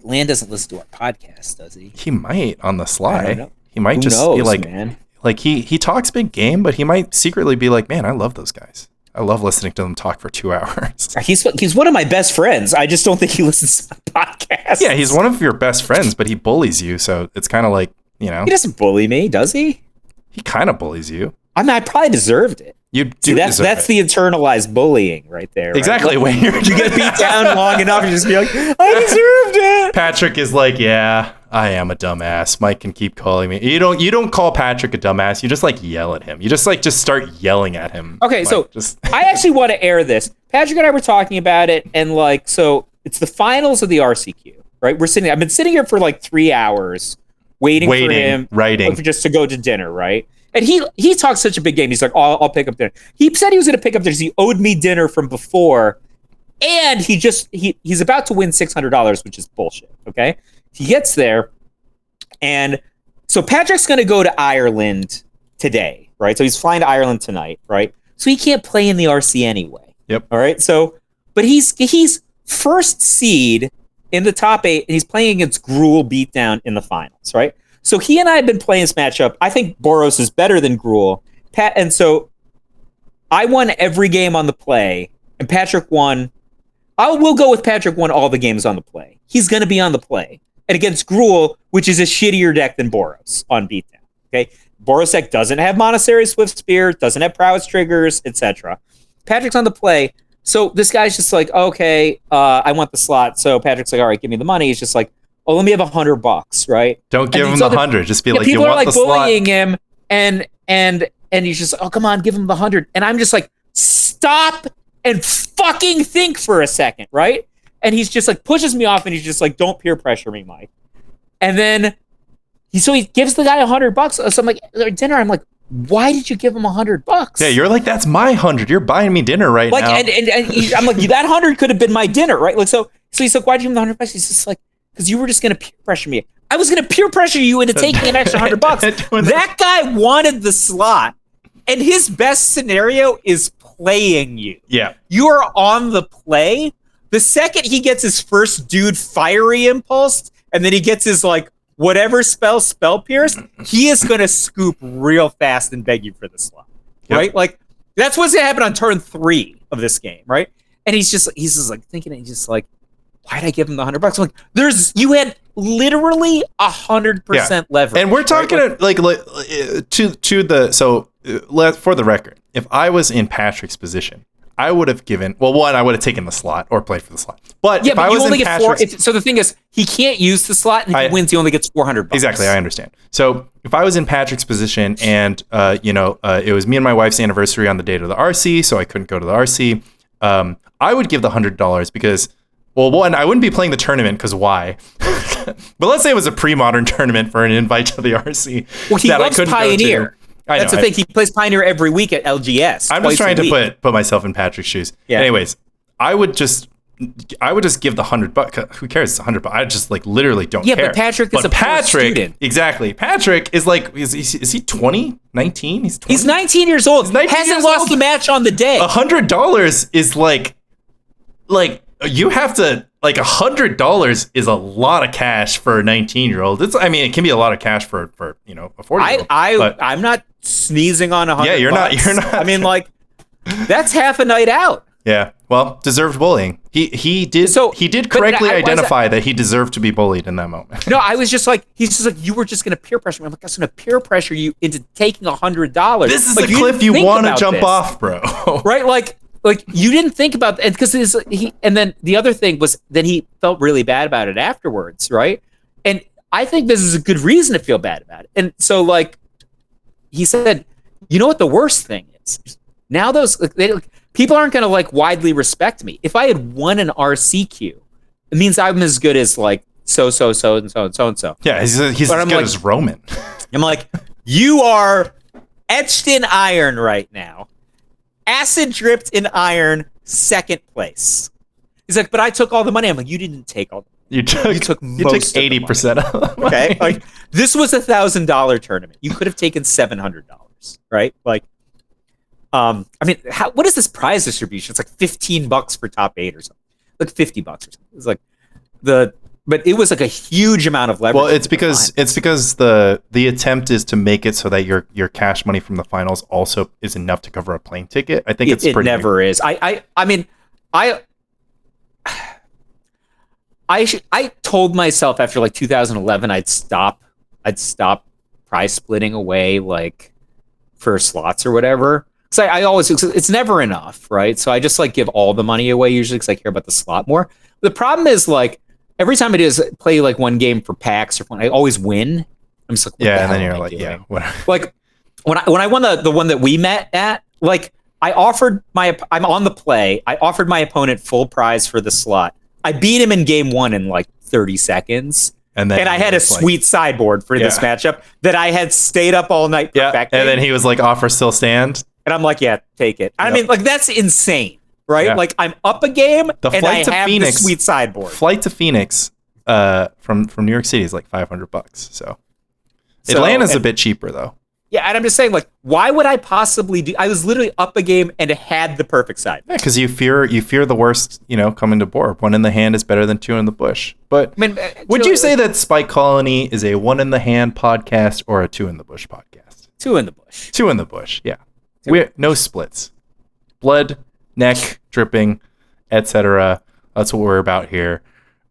C: Land doesn't listen to our podcast, does he?
B: He might on the sly. He might
C: Who
B: just
C: knows,
B: be like,
C: man?
B: Like he talks big game, but he might secretly be like, man, I love those guys. I love listening to them talk for 2 hours.
C: He's one of my best friends. I just don't think he listens to my podcast.
B: Yeah, he's one of your best friends, but he bullies you, so it's kind of like, you know.
C: He doesn't bully me, does he?
B: He kind of bullies you.
C: I mean, I probably deserved it.
B: You do.
C: That's the internalized bullying right there.
B: Exactly.
C: Right?
B: When you
C: get beat down long enough, you just be like, I deserved it.
B: Patrick is like, yeah, I am a dumbass. Mike can keep calling me. You don't call Patrick a dumbass. You just like yell at him. You just start yelling at him.
C: Okay, so I actually want to air this. Patrick and I were talking about it, and so it's the finals of the RCQ, right? I've been sitting here for like 3 hours waiting for him,
B: writing,
C: just to go to dinner, right? And he talks such a big game. He's like, I'll pick up dinner. He said he was going to pick up dinner. He owed me dinner from before, and he's about to win $600, which is bullshit. Okay, he gets there, and so Patrick's going to go to Ireland today, right? So he's flying to Ireland tonight, right? So he can't play in the RC anyway.
B: Yep.
C: All right. So, but he's first seed in the top 8, and he's playing against Gruul Beatdown in the finals, right? So he and I have been playing this matchup. I think Boros is better than Gruul. And so I won every game on the play, and Patrick won. We'll go with Patrick won all the games on the play. He's going to be on the play. And against Gruul, which is a shittier deck than Boros on Beatdown. Okay, Boros deck doesn't have Monastery Swift Spear, doesn't have Prowess Triggers, etc. Patrick's on the play. So this guy's just like, okay, I want the slot. So Patrick's like, all right, give me the money. He's just like, oh, let me have $100, right?
B: Don't give him the 100. Just be like,
C: people
B: you
C: are
B: want
C: like
B: the
C: bullying
B: slot.
C: him, and he's just like, oh, come on, give him the 100. And I'm just like, stop and fucking think for a second, right? And he's just like pushes me off, and he's just like, don't peer pressure me, Mike. And then he gives the guy $100. So I'm like, at dinner, I'm like, why did you give him $100?
B: Yeah, you're like, that's my 100. You're buying me dinner right now.
C: And I'm like, that 100 could have been my dinner, right? Like, so he's like, why did you give him the $100? He's just like, because you were just gonna peer pressure me. I was gonna peer pressure you into taking an extra $100. That guy wanted the slot, and his best scenario is playing you.
B: Yeah,
C: you are on the play. The second he gets his first dude fiery impulse, and then he gets his like whatever spell pierce, he is gonna scoop real fast and beg you for the slot, right? Like that's what's gonna happen on turn 3 of this game, right? And he's just like thinking, and he's just like, why'd I give him the $100? I'm like, you had literally 100% leverage.
B: And we're talking for the record, if I was in Patrick's position, I would have given, I would have taken the slot or played for the slot. But if I was in Patrick's...
C: So the thing is, he can't use the slot, and if he wins, he only gets $400.
B: Exactly, I understand. So if I was in Patrick's position and, it was me and my wife's anniversary on the date of the RC, so I couldn't go to the RC, I would give the $100 because... Well, one, I wouldn't be playing the tournament because why? But let's say it was a pre-modern tournament for an invite to the RC.
C: Well, he loves Pioneer. That's the thing. He plays Pioneer every week at LGS.
B: I'm just trying to put myself in Patrick's shoes. Yeah. Anyways, I would just give the $100. Who cares? It's $100. I just like literally don't care.
C: Yeah, but Patrick is a poor student.
B: Exactly. Patrick is like, is he 20? 19? He's 20?
C: He's 19 years old. Hasn't lost the match on the day.
B: $100 is like. You have to, like, $100 is a lot of cash for a 19-year-old. It can be a lot of cash for a 40-year-old.
C: I'm not sneezing on $100.
B: Yeah, you're not.
C: I mean, like, that's half a night out.
B: Yeah, well, deserved bullying. He did correctly identify that he deserved to be bullied in that moment.
C: No, I was just like, he's just like, you were just going to peer pressure me. I'm like, I was going to peer pressure you into taking $100.
B: This is the cliff you want to jump off, bro.
C: Right, Like you didn't think about that because and then the other thing was then he felt really bad about it afterwards, right? And I think this is a good reason to feel bad about it. And so like he said, you know what the worst thing is? Now people aren't going to like widely respect me. If I had won an RCQ, it means I'm as good as like so and so and so and so and so.
B: Yeah, he's as good as Roman.
C: I'm like, you are etched in iron right now. Acid dripped in iron, second place. He's like, but I took all the money. I'm like, you didn't take all the money.
B: You took 80% of the money.
C: Okay. Like, this was $1,000 tournament. You could have taken $700, right? Like, what is this prize distribution? It's like $15 for top 8 or something. Like $50 or something. It's like but it was like a huge amount of leverage.
B: Well, it's because the attempt is to make it so that your cash money from the finals also is enough to cover a plane ticket. I think it
C: never is. I told myself after like 2011 I'd stop prize splitting away like for slots or whatever. So I always, it's never enough, right? So I just like give all the money away usually because I care about the slot more. The problem is like every time I do is play like one game for packs or I always win. I'm just like, what the hell
B: and then you're
C: am I
B: like,
C: doing?
B: yeah, whatever.
C: Like when I won the one that we met at, like I'm on the play. I offered my opponent full prize for the slot. I beat him in game 1 in like 30 seconds. And I had a sweet sideboard for this matchup that I had stayed up all night perfecting.
B: And then he was like, offer still stand.
C: And I'm like, yeah, take it. I mean, like, that's insane, right? Yeah. Like, I'm up a game, and I have the sweet sideboard.
B: Flight to Phoenix from New York City is like $500. So Atlanta's a bit cheaper, though.
C: Yeah, and I'm just saying, like, why would I possibly do... I was literally up a game and had the perfect side.
B: Yeah, because you fear the worst, coming to board. 1 in the hand is better than 2 in the bush. But would you say that Spike Colony is a 1 in the hand podcast or a 2 in the bush podcast?
C: 2 in the bush.
B: 2 in the bush, yeah. No splits. Blood, neck, dripping, etc. That's what we're about here.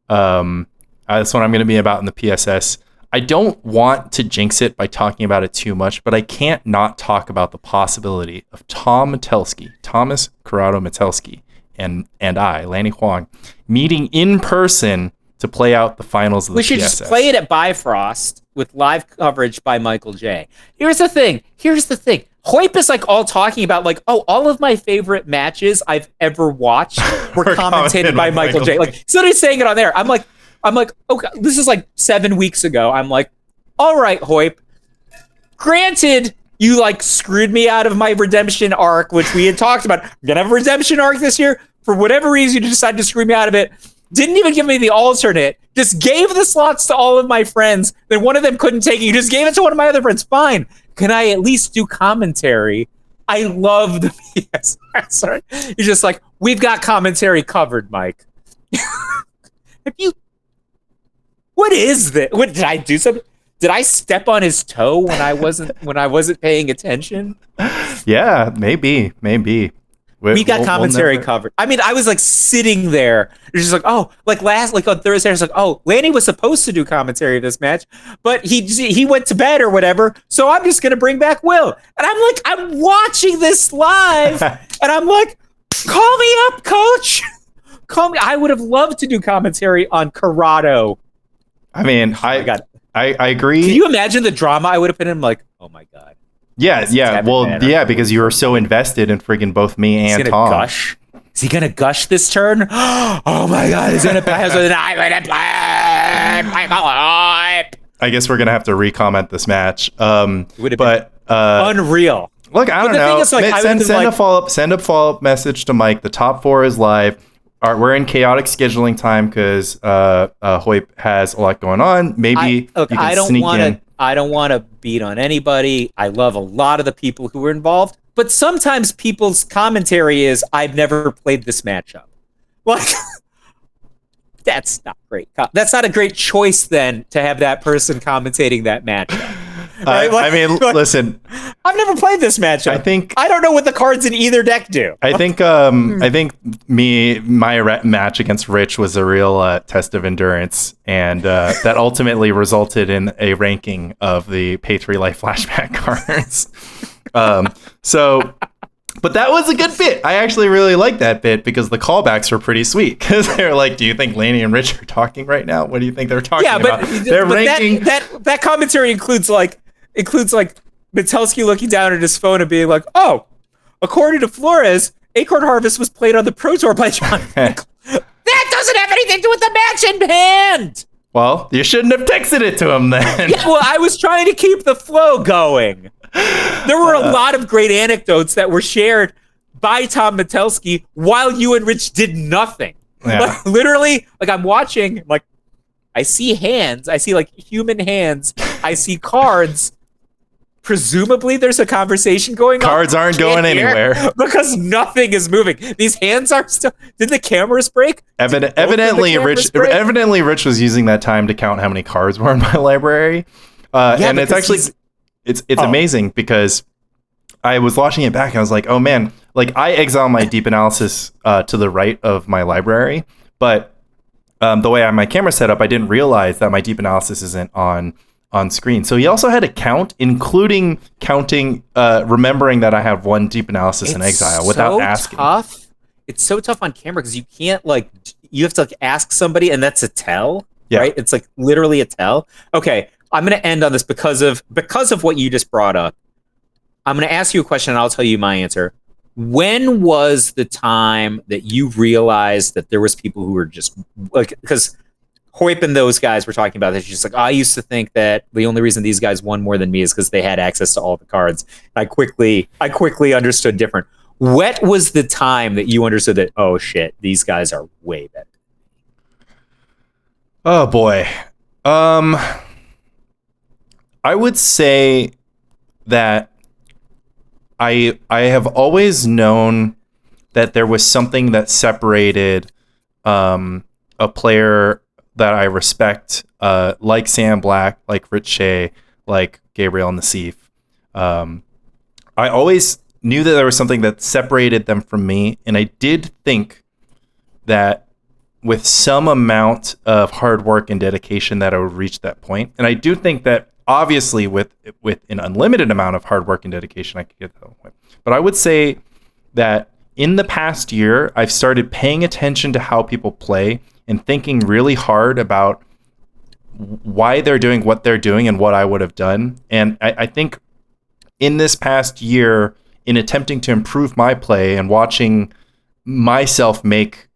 B: That's what I'm going to be about in the PSS. I don't want to jinx it by talking about it too much, but I can't not talk about the possibility of Thomas Corrado Metelsky, and I, Lanny Huang, meeting in person to play out the finals of the PSS. We should just
C: play it at Bifrost with live coverage by Michael J. Here's the thing. Hoyp is like all talking about like, oh, all of my favorite matches I've ever watched were commentated by Michael J. Like, somebody's saying it on there. I'm like, I'm like, okay, this is like 7 weeks ago. I'm like, all right, Hoyp. Granted, you like screwed me out of my redemption arc, which we had talked about. I'm gonna have a redemption arc this year. For whatever reason, you decided to screw me out of it. Didn't even give me the alternate. Just gave the slots to all of my friends. Then one of them couldn't take it. You just gave it to one of my other friends. Fine. Can I at least do commentary? I love the PS. Sorry. You're just like, we've got commentary covered, Mike. Have you? What is this? What did I do? Something? Did I step on his toe when I wasn't paying attention?
B: Yeah, maybe.
C: We got commentary covered. I mean, I was like sitting there. It's just like, oh, like on Thursday, I was like, oh, Lanny was supposed to do commentary of this match, but he went to bed or whatever. So I'm just gonna bring back Will. And I'm watching this live, and I'm like, call me up, coach. Call me. I would have loved to do commentary on Corrado.
B: I mean, I agree.
C: Can you imagine the drama I would have put in? Like, oh my god.
B: Yeah. Well, yeah, because you were so invested in friggin' both me and Tom.
C: Gush? Is he gonna gush this turn? Oh my god, he's gonna pass with an
B: I guess we're gonna have to re-comment this match. But
C: unreal.
B: Look, I don't know. Send a follow-up message to Mike. The top 4 is live. We're in chaotic scheduling time because Hoyp has a lot going on. Maybe you can sneak in.
C: I don't want to beat on anybody. I love a lot of the people who were involved, but sometimes people's commentary is, I've never played this matchup. Like, that's not great. That's not a great choice then to have that person commentating that matchup. Right?
B: Listen,
C: I've never played this matchup. I don't know what the cards in either deck do.
B: I think my match against Rich was a real test of endurance, and that ultimately resulted in a ranking of the Pay 3 Life flashback cards. But that was a good bit. I actually really liked that bit because the callbacks were pretty sweet. Because they're like, "Do you think Lanny and Rich are talking right now? What do you think they're talking about?" They're ranking.
C: That commentary includes Metelsky looking down at his phone and being like, "Oh, according to Flores, Acorn Harvest was played on the Pro Tour by John." That doesn't have anything to do with the match in hand.
B: Well, you shouldn't have texted it to him then.
C: Yeah, well, I was trying to keep the flow going. There were a lot of great anecdotes that were shared by Tom Metelsky while you and Rich did nothing.
B: Yeah.
C: Like, literally, like I'm watching, like I see hands, I see like human hands, I see cards. Presumably there's a conversation going on.
B: Cards aren't going anywhere.
C: Because nothing is moving. These hands are still... Did the cameras break?
B: Evidently, Rich was using that time to count how many cards were in my library. And it's actually... It's amazing because I was watching it back and I was like, oh man, like I exile my deep analysis to the right of my library. But the way I have my camera set up, I didn't realize that my deep analysis isn't on screen. So he also had to count, including counting, remembering that I have one deep analysis in exile without asking.
C: Tough. It's so tough on camera because you can't you have to ask somebody and that's a tell, right? It's like literally a tell. Okay, I'm going to end on this because of what you just brought up. I'm going to ask you a question and I'll tell you my answer. When was the time that you realized that there was people who were just like, because Hoyp and those guys were talking about this. Just like, I used to think that the only reason these guys won more than me is because they had access to all the cards. I quickly understood different. What was the time that you understood that, oh shit, these guys are way better?
B: Oh boy. I would say that I have always known that there was something that separated a player that I respect, like Sam Black, like Rich Shea, like Gabriel Nassif. I always knew that there was something that separated them from me, and I did think that with some amount of hard work and dedication that I would reach that point. And I do think that obviously with an unlimited amount of hard work and dedication, I could get to that point. But I would say that in the past year, I've started paying attention to how people play and thinking really hard about why they're doing what they're doing and what I would have done. And I think in this past year, in attempting to improve my play and watching myself make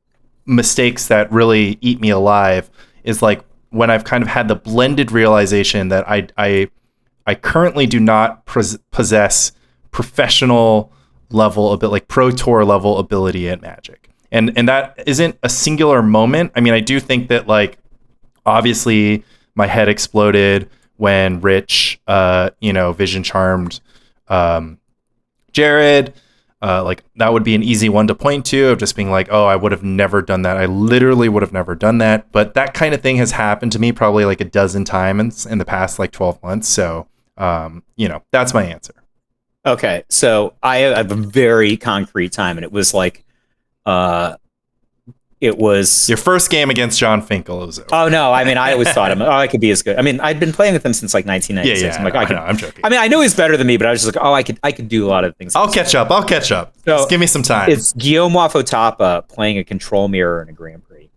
B: mistakes that really eat me alive, is like when I've kind of had the blended realization that I currently do not possess professional level, a bit like pro tour level ability at Magic. And that isn't a singular moment. I mean, I do think that like, obviously my head exploded when Rich, vision charmed Jared. Like that would be an easy one to point to of just being like, oh, I would have never done that. I literally would have never done that. But that kind of thing has happened to me probably like a dozen times in the past like 12 months. So, that's my answer.
C: Okay. So I have a very concrete time, and it was like, it was
B: your first game against John Finkel.
C: Oh no! I mean, I always thought I could be as good. I mean, I'd been playing with him since like 1996. I'm like,
B: I'm joking.
C: I mean, I know he's better than me, but I was just like, I could do a lot of things.
B: I'll catch up. So, just give me some time.
C: It's Guillaume Wafotapa playing a control mirror in a Grand Prix.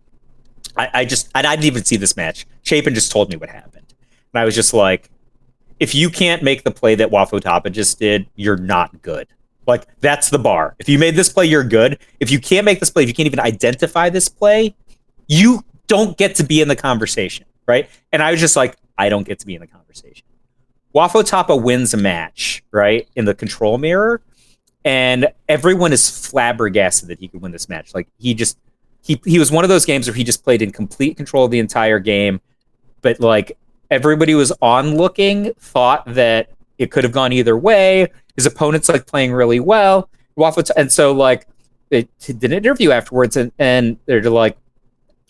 C: I didn't even see this match. Chapin just told me what happened, and I was just like, if you can't make the play that Wafotapa just did, you're not good. Like, that's the bar. If you made this play, you're good. If you can't make this play, if you can't even identify this play, you don't get to be in the conversation, right? And I was just like, I don't get to be in the conversation. Wafotapa wins a match, right, in the control mirror, and everyone is flabbergasted that he could win this match. Like, he was one of those games where he just played in complete control of the entire game, but, like, everybody was onlooking, thought that it could have gone either way. His opponent's like playing really well. And so like they did an interview afterwards, and they're like,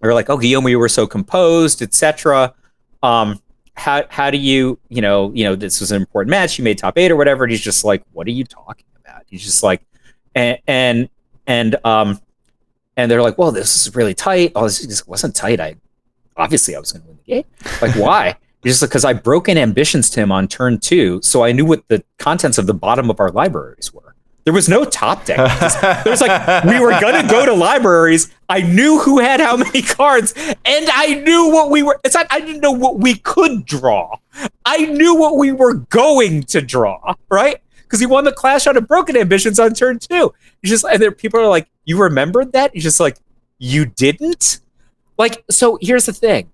C: oh, Guillaume, you were so composed, etc. How do you this was an important match, you made top 8 or whatever, and he's just like, what are you talking about? He's just like, and they're like, well, this is really tight. Oh, this wasn't tight. Obviously I was going to win the game. Like, why? Just because I broke in ambitions to him on turn 2, so I knew what the contents of the bottom of our libraries were. There was no top deck. There was like, we were going to go to libraries. I knew who had how many cards, and I knew what we were. It's not, I didn't know what we could draw. I knew what we were going to draw, right? Because he won the Clash out of Broken Ambitions on turn 2. He's just, and there people are like, you remembered that? He's just like, you didn't? Like, so here's the thing.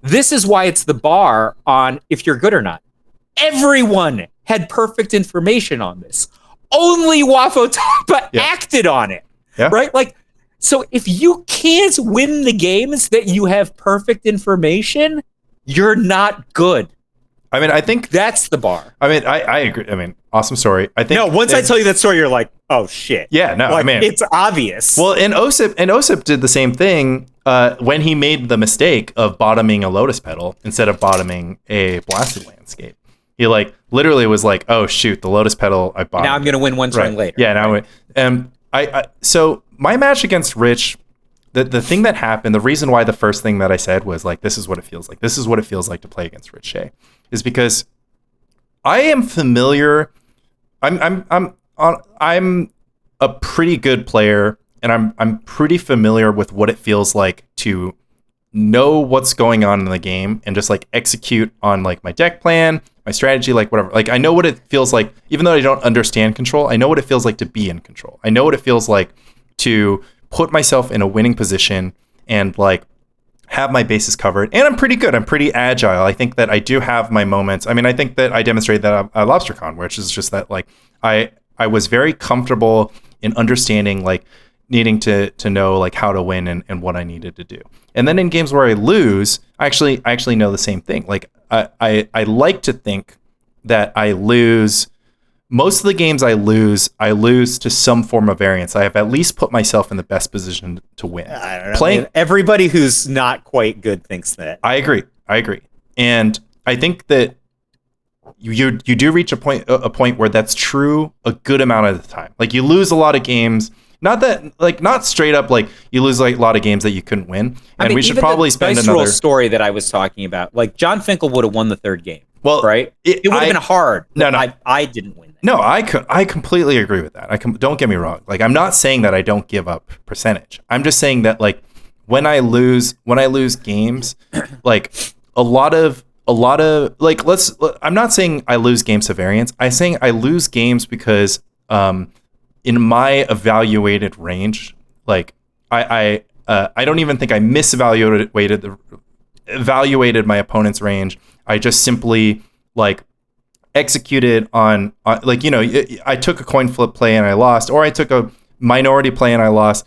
C: This is why it's the bar on if you're good or not. Everyone had perfect information on this. Only Wafotapa acted on it, right? Like, so if you can't win the games that you have perfect information, you're not good.
B: I mean, I think
C: that's the bar.
B: I mean, I agree. I mean, awesome story. I think
C: once I tell you that story, you're like, oh shit.
B: Yeah, no,
C: like,
B: I mean,
C: it's obvious.
B: Well, and Osip did the same thing when he made the mistake of bottoming a Lotus Petal instead of bottoming a Blasted Landscape. He like literally was like, oh shoot, the Lotus Petal I bottomed.
C: Now I'm gonna win one turn later.
B: Yeah, now so my match against Rich, the thing that happened, the reason why the first thing that I said was like, this is what it feels like. This is what it feels like to play against Rich Shea, is because I am familiar. I'm a pretty good player, and I'm pretty familiar with what it feels like to know what's going on in the game and just like execute on like my deck plan, my strategy, like whatever. Like I know what it feels like, even though I don't understand control, I know what it feels like to be in control. I know what it feels like to put myself in a winning position and like have my bases covered. And I'm pretty good. I'm pretty agile. I think that I do have my moments. I mean, I think that I demonstrated that at LobsterCon, which is just that like I was very comfortable in understanding like needing to know like how to win and what I needed to do. And then in games where I lose, I actually know the same thing. Like I like to think that I lose. Most of the games I lose to some form of variance. I have at least put myself in the best position to win.
C: I don't know. Everybody who's not quite good thinks that.
B: I agree. And I think that you do reach a point where that's true a good amount of the time. Like you lose a lot of games. Not straight up like you lose like a lot of games that you couldn't win. And we should probably spend another
C: story that I was talking about. Like John Finkel would have won the third game.
B: Well,
C: right? It would have been hard.
B: No.
C: I didn't win that.
B: No, I completely agree with that. Don't get me wrong. Like I'm not saying that I don't give up percentage. I'm just saying that like when I lose games, like a lot of like I'm not saying I lose games to variance. I'm saying I lose games because in my evaluated range, like I don't even think I misevaluated evaluated my opponent's range. I just simply like executed on like, you know, I took a coin flip play and I lost, or I took a minority play and I lost.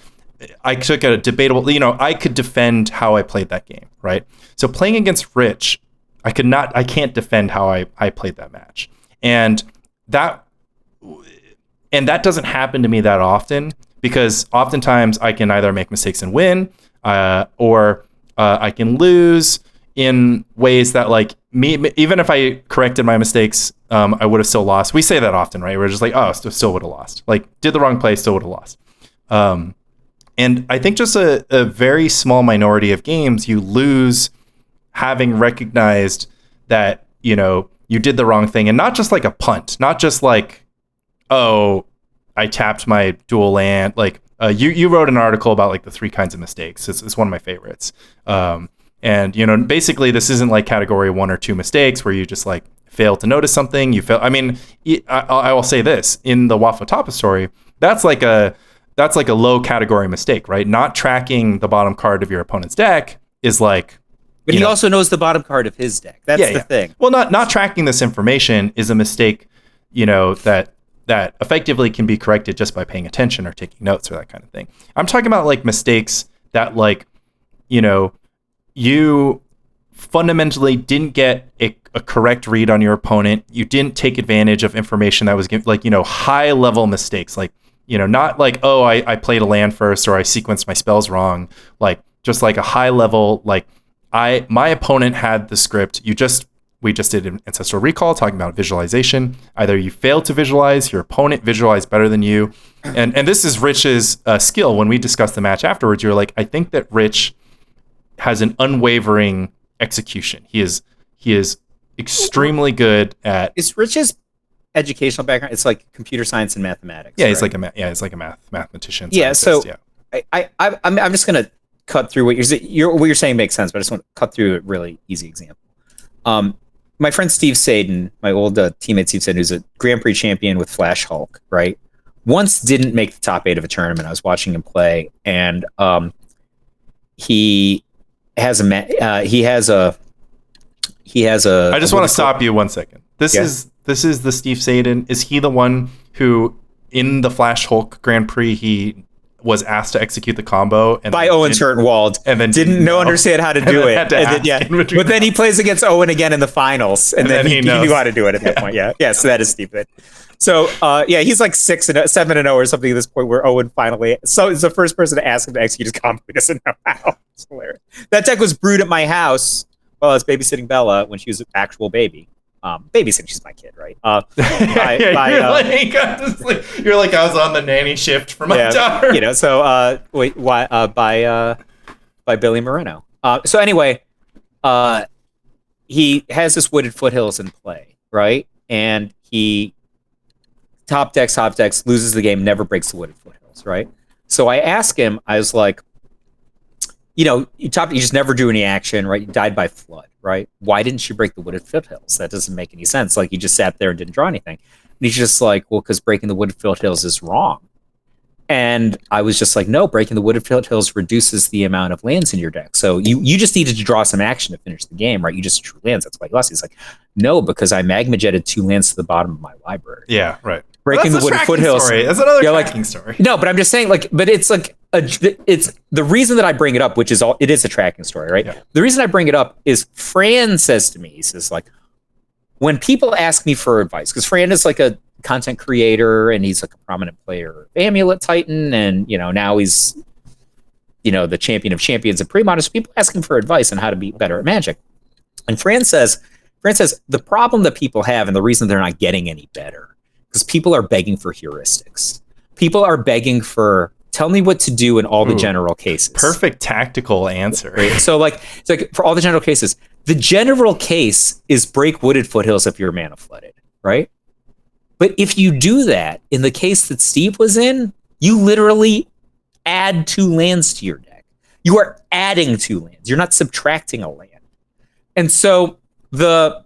B: I took a debatable, you know, I could defend how I played that game, right? So playing against Rich, I can't defend how I played that match. And that doesn't happen to me that often, because oftentimes I can either make mistakes and win, or I can lose in ways that, like, even if I corrected my mistakes, I would have still lost. We say that often, right? We're just like, oh, still would have lost. Like, did the wrong play, still would have lost. And I think just a very small minority of games you lose having recognized that, you know, you did the wrong thing. And not just like a punt, not just like, oh, I tapped my dual land. Like, you wrote an article about like the 3 kinds of mistakes. It's one of my favorites. And, you know, basically this isn't like category 1 or 2 mistakes where you just like fail to notice something. You fail. I mean, I will say this in the Waffle Tapa story, that's like a low category mistake, right? Not tracking the bottom card of your opponent's deck is like,
C: but he also knows the bottom card of his deck. That's the thing.
B: Well, not tracking this information is a mistake, you know, that effectively can be corrected just by paying attention or taking notes or that kind of thing. I'm talking about like mistakes that, like, you know, you fundamentally didn't get a correct read on your opponent. You didn't take advantage of information that was given, like, you know, high level mistakes, like, you know, not like, oh, I played a land first or I sequenced my spells wrong. Like, just like a high level, like, my opponent had the script. We just did an Ancestral Recall talking about visualization. Either you failed to visualize, your opponent visualized better than you. And this is Rich's skill. When we discussed the match afterwards, you were like, I think that Rich has an unwavering execution. He is extremely good at...
C: Is Rich's educational background? It's like computer science and mathematics.
B: Yeah,
C: right?
B: he's like a mathematician.
C: Yeah,
B: scientist,
C: so yeah. I'm just going to cut through what you're saying makes sense, but I just want to cut through a really easy example. My friend Steve Sadin, my old teammate Steve Sadin, who's a Grand Prix champion with Flash Hulk, right? Once didn't make the top 8 of a tournament. I was watching him play, and he has a. I
B: just want to stop you 1 second. This is the Steve Sadin. Is he the one who in the Flash Hulk Grand Prix he was asked to execute the combo
C: by Owen Turtenwald,
B: and then
C: didn't understand how to do it. But then he plays against Owen again in the finals, and then he knew how to do it at that point. Yeah, so that is stupid. So he's like 7-0 or something at this point, where Owen finally is the first person to ask him to execute his combo. He doesn't know how. It's hilarious. That deck was brewed at my house while I was babysitting Bella when she was an actual baby. Babysitting, she's my kid, right?
B: You're like, I was on the nanny shift for my daughter.
C: You know, so by Billy Moreno. So anyway, he has this Wooded Foothills in play, right? And he top decks, loses the game, never breaks the Wooded Foothills, right? So I asked him, I was like, you know, you just never do any action, right? You died by flood, right? Why didn't you break the Wooded Foothills? That doesn't make any sense. Like, you just sat there and didn't draw anything. And he's just like, well, because breaking the Wooded Foothills is wrong. And I was just like, no, breaking the Wooded Foothills reduces the amount of lands in your deck. So you just needed to draw some action to finish the game, right? You just drew lands. That's why you lost. He's like, no, because I magma jetted 2 lands to the bottom of my library.
B: Yeah, right.
C: Breaking the Wooded Foothills.
B: That's another tracking story.
C: No, but I'm just saying, like, but it's like it's the reason that I bring it up, which is it is a tracking story, right? Yeah. The reason I bring it up is Fran says to me, he says, like, when people ask me for advice, because Fran is like a content creator and he's like a prominent player of Amulet Titan, and you know, now he's, you know, the champion of champions at premodern. So people ask him for advice on how to be better at Magic. And Fran says the problem that people have, and the reason they're not getting any better, because people are begging for heuristics. People are begging for, tell me what to do in all the general cases.
B: Perfect tactical answer.
C: Right? So like, it's like for all the general cases, the general case is break Wooded Foothills if you're mana flooded, right? But if you do that in the case that Steve was in, you literally add 2 lands to your deck. You are adding 2 lands. You're not subtracting a land. And so the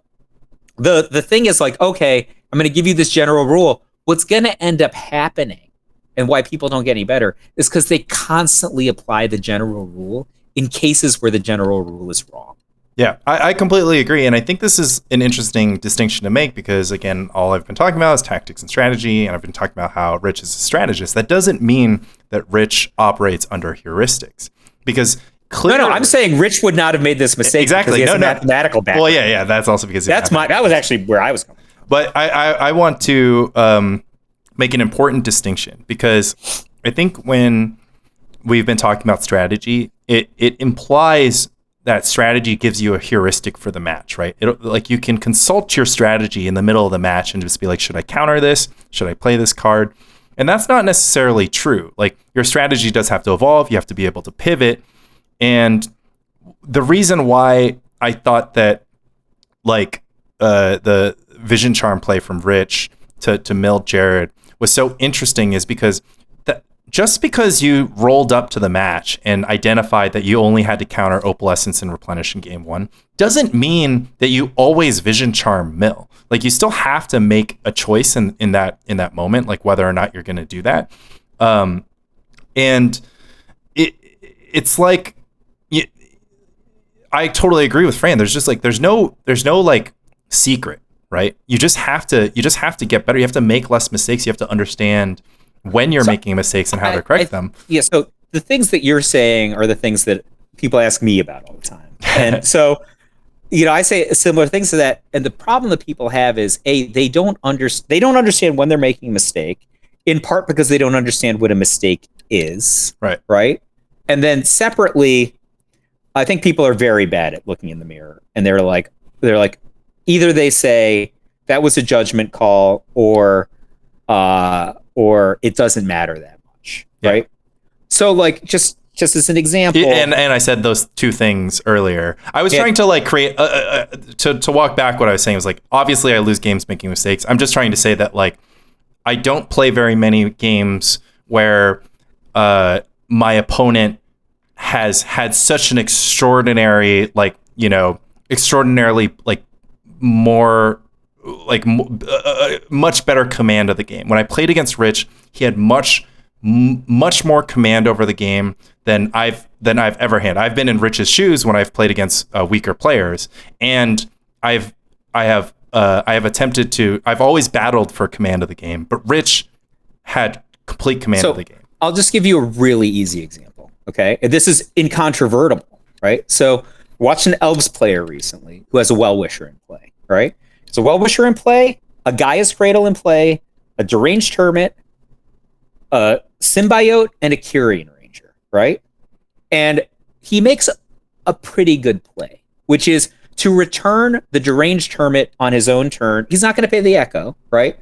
C: thing is like, okay, I'm going to give you this general rule. What's going to end up happening, and why people don't get any better, is because they constantly apply the general rule in cases where the general rule is wrong.
B: Yeah, I completely agree. And I think this is an interesting distinction to make because, again, all I've been talking about is tactics and strategy. And I've been talking about how Rich is a strategist. That doesn't mean that Rich operates under heuristics because clearly...
C: No, I'm saying Rich would not have made this mistake
B: exactly.
C: because he has a mathematical background.
B: Well, yeah, that's also because...
C: That was actually where I was going.
B: But I want to make an important distinction because I think when we've been talking about strategy, it implies that strategy gives you a heuristic for the match, right? Like you can consult your strategy in the middle of the match and just be like, should I counter this? Should I play this card? And that's not necessarily true. Like your strategy does have to evolve. You have to be able to pivot. And the reason why I thought that like the Vision Charm play from Rich to mill Jared was so interesting is because just because you rolled up to the match and identified that you only had to counter Opalescence and Replenish in game one doesn't mean that you always Vision Charm mill. Like you still have to make a choice in that moment, like whether or not you're going to do that. And it's like I totally agree with Fran. There's just like there's no like secret, right? You just have to get better. You have to make less mistakes. You have to understand when you're making mistakes and how to correct them.
C: Yeah, so the things that you're saying are the things that people ask me about all the time. And so, I say similar things to that. And the problem that people have is, they don't understand when they're making a mistake, in part because they don't understand what a mistake is. Right? And then separately, I think people are very bad at looking in the mirror. And they're like, either they say, that was a judgment call, or it doesn't matter that much, right? So like just as an example,
B: and I said those two things earlier. I was trying to like create to walk back what I was saying was like obviously I lose games making mistakes. I'm just trying to say that like I don't play very many games where my opponent has had such an extraordinary extraordinarily like more like much better command of the game. When I played against Rich, he had much more command over the game than I've ever had. I've been in Rich's shoes when I've played against weaker players, and I have attempted to. I've always battled for command of the game, but Rich had complete command of the game.
C: I'll just give you a really easy example. Okay, this is incontrovertible, right? So, watched an Elves player recently who has a Well-Wisher in play, right? So Well-Wisher in play, a Gaia's Cradle in play, a Deranged Hermit, a Symbiote, and a Kyrian Ranger, right? And he makes a pretty good play, which is to return the Deranged Hermit on his own turn. He's not going to pay the Echo, right?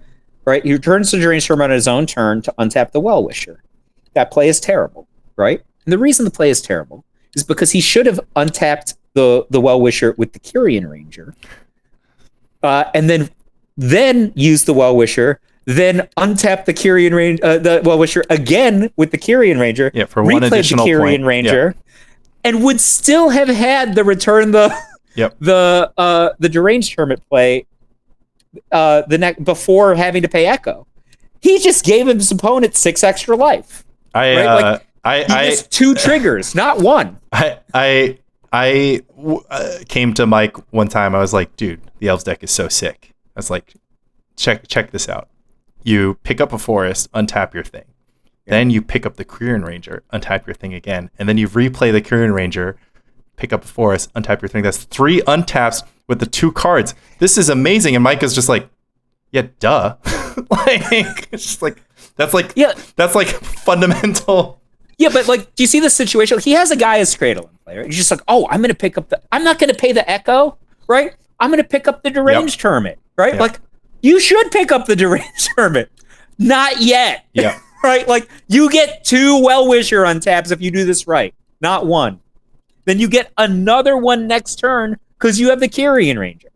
C: He returns the Deranged Hermit on his own turn to untap the Well-Wisher. That play is terrible, right? And the reason the play is terrible is because he should have untapped the Well-Wisher with the Kyrian Ranger, and then use the Well-Wisher, then untap the Kyrian Ranger, the Well-Wisher again with the Kyrian Ranger,
B: for one additional
C: the Kyrian
B: point.
C: Ranger, and would still have had the return the Deranged Hermit play before having to pay Echo. He just gave his opponent 6 extra life. He missed 2 triggers, not 1.
B: I came to Mike one time. I was like, dude, the Elves deck is so sick. I was like, check this out. You pick up a forest, untap your thing. Then you pick up the Kyrian Ranger, untap your thing again. And then you replay the Kyrian Ranger, pick up a forest, untap your thing. That's 3 untaps with the 2 cards. This is amazing. And Mike is just like, yeah, duh. Like, it's just like, that's like fundamental.
C: Yeah, but like, do you see the situation? He has a Gaia's Cradle in play, right? He's just like, I'm going to pick up I'm not going to pay the Echo, right? I'm going to pick up the Deranged Hermit, right? Yep. Like, you should pick up the Deranged Hermit. Not yet.
B: Yeah.
C: Right? Like, you get 2 Well-Wisher untaps if you do this right, not 1. Then you get another one next turn because you have the Kyrian Ranger,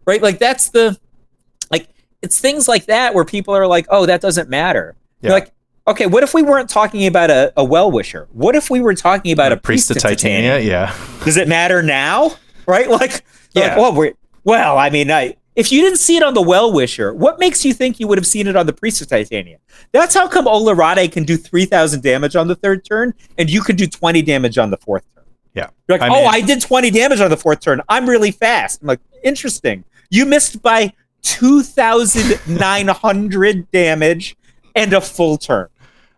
C: right? Like, that's it's things like that where people are like, that doesn't matter. Yeah. You're like, okay, what if we weren't talking about a Well-Wisher? What if we were talking about a Priest of Titania?
B: Yeah.
C: Does it matter now? Right? If you didn't see it on the Well-Wisher, what makes you think you would have seen it on the Priest of Titania? That's how come Olarade can do 3,000 damage on the 3rd turn, and you could do 20 damage on the 4th turn.
B: Yeah.
C: You're like, I did 20 damage on the 4th turn. I'm really fast. I'm like, interesting. You missed by 2,900 damage and a full turn.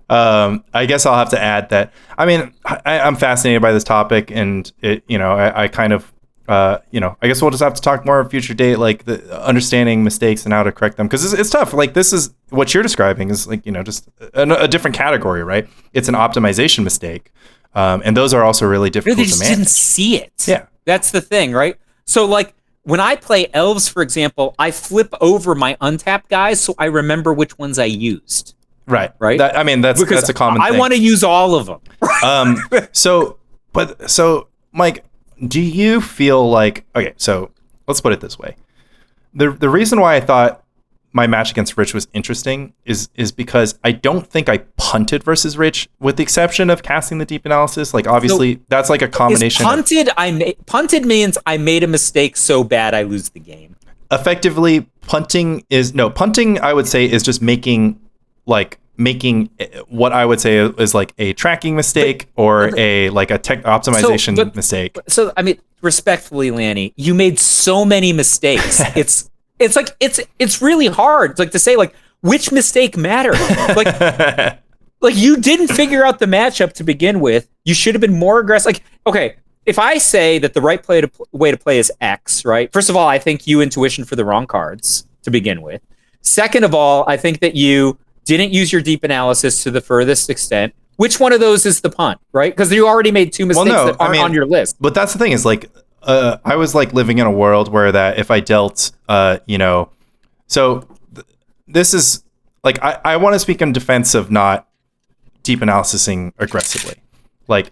B: I guess I'll have to add that. I mean, I'm fascinated by this topic, and I kind of, I guess we'll just have to talk more at a future date, like the understanding mistakes and how to correct them, because it's tough. Like, this is what you're describing is like, just a different category, right? It's an optimization mistake, and those are also really difficult
C: They
B: to
C: just
B: manage.
C: didn't see it.
B: Yeah,
C: that's the thing, right? So like when I play elves, for example, I flip over my untapped guys so I remember which ones I used.
B: Right.
C: Right.
B: That's a common thing.
C: I want to use all of them.
B: So Mike, do you feel like, okay, so let's put it this way. The reason why I thought my match against Rich was interesting is because I don't think I punted versus Rich, with the exception of casting the deep analysis. Like, obviously, that's like a combination.
C: Punted means I made a mistake so bad I lose the game.
B: Effectively, punting, I would say, is just making what I would say is like a tracking mistake or a tech optimization mistake.
C: So, I mean, respectfully, Lanny, you made so many mistakes. It's really hard. It's like to say like which mistake mattered. Like you didn't figure out the matchup to begin with. You should have been more aggressive. Like, okay, if I say that the right way to play is X, right? First of all, I think you intuition for the wrong cards to begin with. Second of all, I think that you didn't use your deep analysis to the furthest extent. Which one of those is the punt, right? Because you already made 2 mistakes that aren't on your list.
B: But that's the thing is like, I was like living in a world where that if I dealt, this is like, I want to speak in defense of not deep analysising aggressively. Like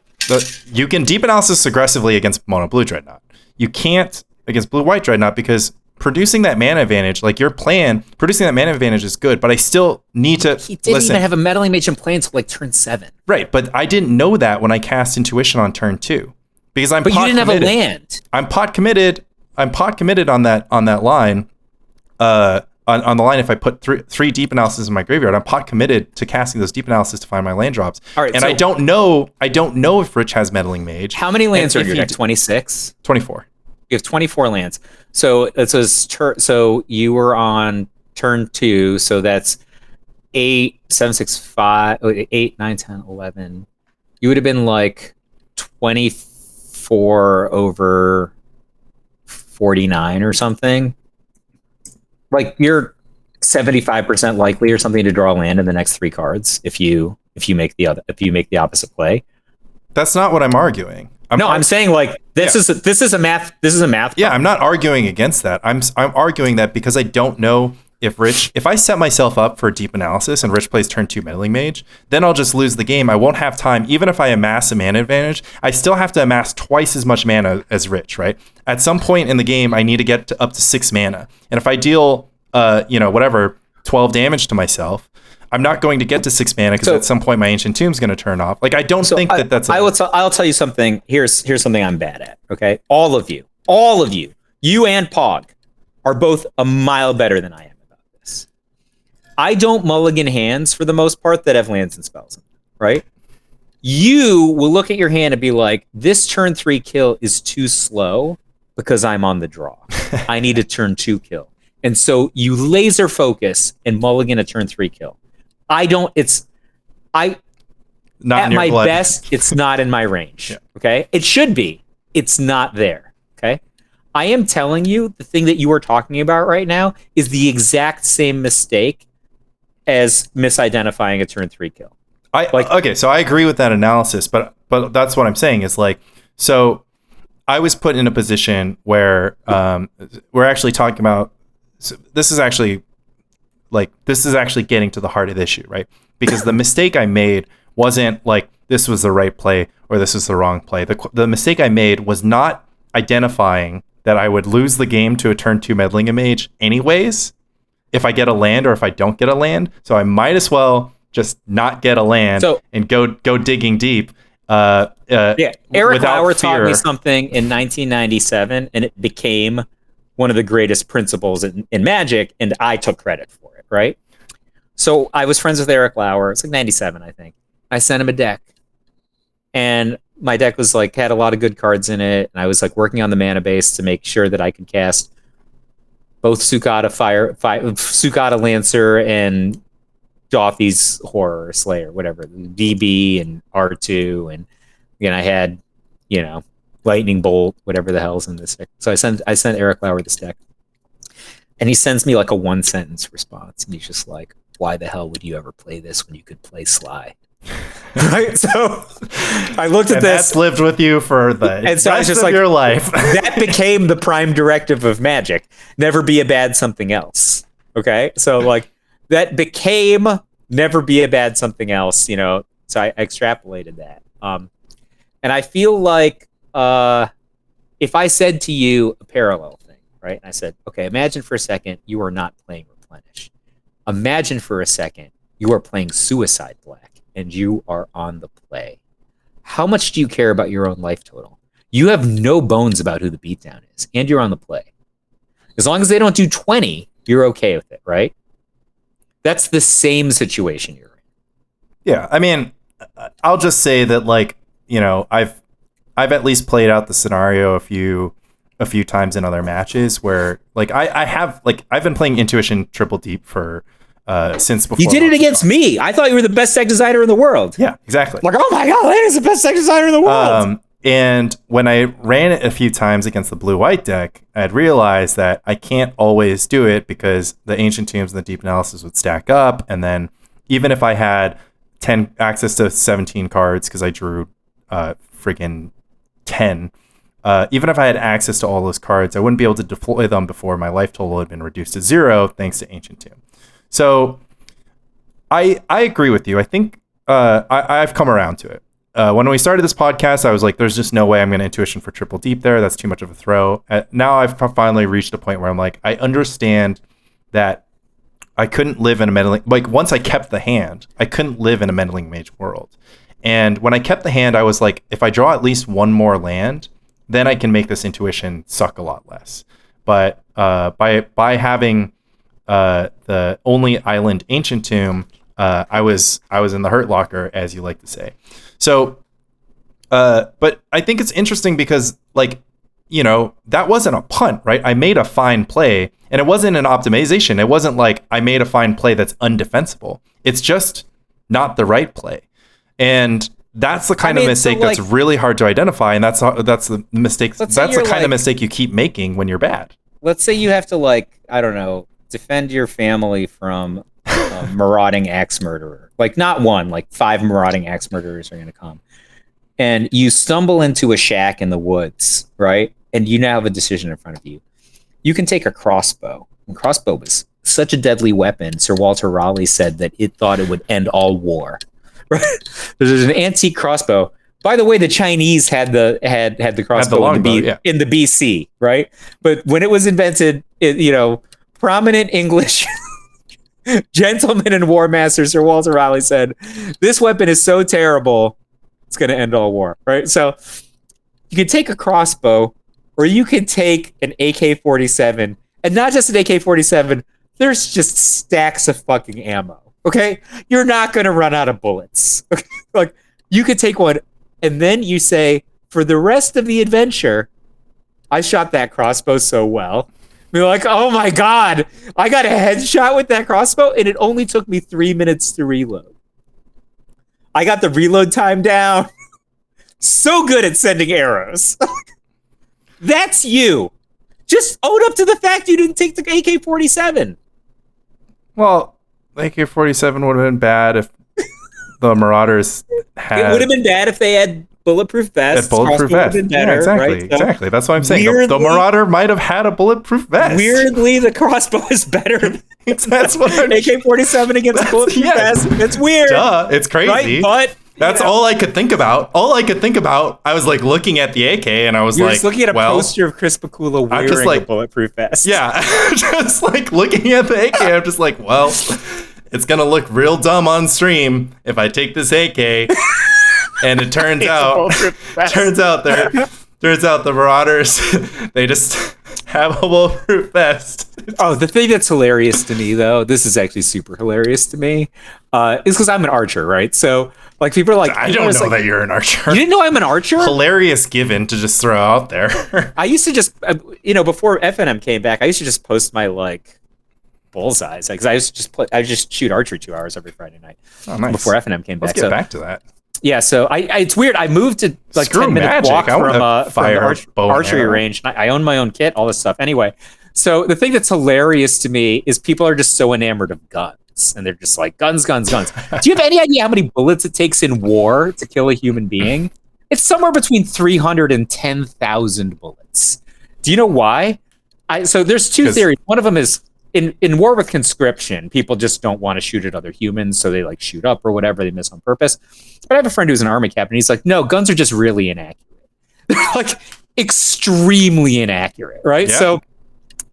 B: you can deep analysis aggressively against mono blue Dreadnought. You can't against blue white Dreadnought because producing that mana advantage, like your plan, producing that mana advantage is good, but I still need to.
C: He didn't even have a meddling mage in play until like turn 7.
B: Right, but I didn't know that when I cast intuition on turn 2 because
C: But you didn't have a land.
B: I'm pot committed. I'm pot committed on that line. On the line, if I put three deep analysis in my graveyard, I'm pot committed to casting those deep analysis to find my land drops.
C: All right,
B: and I don't know if Rich has meddling mage.
C: How many lands are in your deck? 26.
B: 24.
C: You have 24 lands. So it says so you were on turn 2, so that's 8, 7, 6, 5, 8, 9, 10, 11. You would have been like 24 over 49 or something. Like you're 75% likely or something to draw land in the next 3 cards if you make the opposite play.
B: That's not what I'm arguing.
C: I'm saying like this is a math. This is a math.
B: Yeah, I'm not arguing against that. I'm arguing that because I don't know if I set myself up for deep analysis and Rich plays turn 2 meddling mage, then I'll just lose the game. I won't have time. Even if I amass a mana advantage, I still have to amass twice as much mana as Rich, right? At some point in the game, I need to get up to 6 mana. And if I deal 12 damage to myself, I'm not going to get to 6 mana because at some point my Ancient Tomb's going to turn off. Like I don't think that's.
C: I'll tell you something. Here's something I'm bad at. Okay, all of you, you and Pog, are both a mile better than I am about this. I don't mulligan hands for the most part that have lands and spells in them, right? You will look at your hand and be like, this turn 3 kill is too slow because I'm on the draw. I need a turn 2 kill. And so you laser focus and mulligan a turn 3 kill. Not at my best, it's not in my range. Yeah. Okay? It should be. It's not there. Okay? I am telling you, the thing that you are talking about right now is the exact same mistake as misidentifying a turn 3 kill.
B: Okay, so I agree with that analysis, but that's what I'm saying is like, so I was put in a position where we're actually talking about. So this is actually getting to the heart of the issue, right? Because the mistake I made wasn't like this was the right play or this is the wrong play. The mistake I made was not identifying that I would lose the game to a turn 2 meddling mage anyways if I get a land or if I don't get a land. So I might as well just not get a land and go digging deep.
C: Eric Lauer taught me something in 1997, and it became one of the greatest principles in Magic, and I took credit for it, right? So I was friends with Eric Lauer. It's like 97, I think. I sent him a deck. And my deck was like had a lot of good cards in it, and I was like working on the mana base to make sure that I could cast both Sukata Lancer and Dothy's Horror Slayer, whatever, DB and R2, and I had, Lightning Bolt, whatever the hell's in this deck. So I sent Eric Lauer this deck, and he sends me like a 1-sentence response, and he's just like, "Why the hell would you ever play this when you could play Sly?" Right, so I looked at this.
B: That's lived with you for the rest of your life.
C: That became the prime directive of Magic: never be a bad something else. Okay, so like that became never be a bad something else. So I extrapolated that, and I feel like if I said to you a parallel thing, right? And I said, okay, imagine for a second you are not playing Replenish. Imagine for a second you are playing Suicide Black. And you are on the play. How much do you care about your own life total? You have no bones about who the beatdown is, and you're on the play. As long as they don't do 20, you're okay with it, right? That's the same situation you're in.
B: Yeah, I mean, I'll just say that, like, I've at least played out the scenario a few times in other matches where, like, I've been playing Intuition Triple Deep for. Since before
C: you did it against me. I thought you were the best deck designer in the world.
B: Yeah, exactly.
C: Like, oh my god, Lanny's the best deck designer in the world.
B: And when I ran it a few times against the blue-white deck, I had realized that I can't always do it because the Ancient Tombs and the Deep Analysis would stack up, and then even if I had access to 17 cards because I drew freaking 10. Even if I had access to all those cards, I wouldn't be able to deploy them before my life total had been reduced to 0 thanks to Ancient Tomb. So I agree with you. I think I've come around to it. When we started this podcast, I was like, there's just no way I'm going to Intuition for Triple Deep there. That's too much of a throw. Now I've finally reached a point where I'm like, I understand that I couldn't live in a meddling... Like, once I kept the hand, I couldn't live in a meddling mage world. And when I kept the hand, I was like, if I draw at least one more land, then I can make this Intuition suck a lot less. But by having... the only island Ancient Tomb, I was in the hurt locker, as you like to say. So, but I think it's interesting because, like, that wasn't a punt, right? I made a fine play, and it wasn't an optimization. It wasn't like I made a fine play that's undefensible. It's just not the right play, and that's the kind of mistake that's really hard to identify, and that's the mistake. That's the kind of mistake you keep making when you're bad.
C: Let's say you have to, like, I don't know, defend your family from a marauding axe murderer. Like, not one, like 5 marauding axe murderers are going to come. And you stumble into a shack in the woods, right? And you now have a decision in front of you. You can take a crossbow. And crossbow was such a deadly weapon. Sir Walter Raleigh said that it thought it would end all war. Right? There's an antique crossbow. By the way, the Chinese had the crossbow in the BC, right? But when it was invented, prominent English gentleman and war master Sir Walter Raleigh said, "This weapon is so terrible, it's going to end all war." Right? So you can take a crossbow, or you can take an AK-47, and not just an AK-47. There's just stacks of fucking ammo. Okay, you're not going to run out of bullets. Okay? Like, you could take one, and then you say, for the rest of the adventure, I shot that crossbow so well. You're like, oh my god, I got a headshot with that crossbow, and it only took me 3 minutes to reload. I got the reload time down. So good at sending arrows. That's you. Just own up to the fact you didn't take the AK-47.
B: Well, AK-47 would have been bad if the Marauders had...
C: It would have been bad if they had bulletproof vests.
B: Bulletproof vest.
C: Better,
B: exactly.
C: Right? So
B: exactly. That's what I'm saying. The Marauder might have had a bulletproof vest.
C: Weirdly, the crossbow is better than
B: that's what I'm...
C: AK-47 against bulletproof vest. It's weird.
B: Duh, it's crazy.
C: Right? But
B: that's all I could think about. I was like looking at the AK, and I was
C: You're just looking at a poster of Chris Bakula wearing a bulletproof vest.
B: Yeah, just like looking at the AK, I'm just like, well, it's gonna look real dumb on stream if I take this AK. And it turns out the Marauders, they just have a bulletproof vest.
C: Oh, the thing that's hilarious to me, though, this is actually super hilarious to me, is because I'm an archer, right? So, like, people are like,
B: I don't know that you're an archer.
C: You didn't know I'm an archer?
B: Hilarious given to just throw out there.
C: I used to just, before FNM came back, I used to just post my, like, bullseyes, because I used to just shoot archery 2 hours every Friday night.
B: Oh, nice.
C: Before FNM came back.
B: Let's get back to that.
C: Yeah, so it's weird. I moved to like 10-minute walk from the archery range. I own my own kit, all this stuff. Anyway, so the thing that's hilarious to me is people are just so enamored of guns, and they're just like guns. Do you have any idea how many bullets it takes in war to kill a human being? It's somewhere between 300 and 10,000 bullets. Do you know why? So there's two theories. One of them is in war with conscription, people just don't want to shoot at other humans, so they like shoot up or whatever, they miss on purpose. But I have a friend who's an army captain. He's like, no, guns are just really inaccurate. They're like extremely inaccurate, right?
B: Yeah.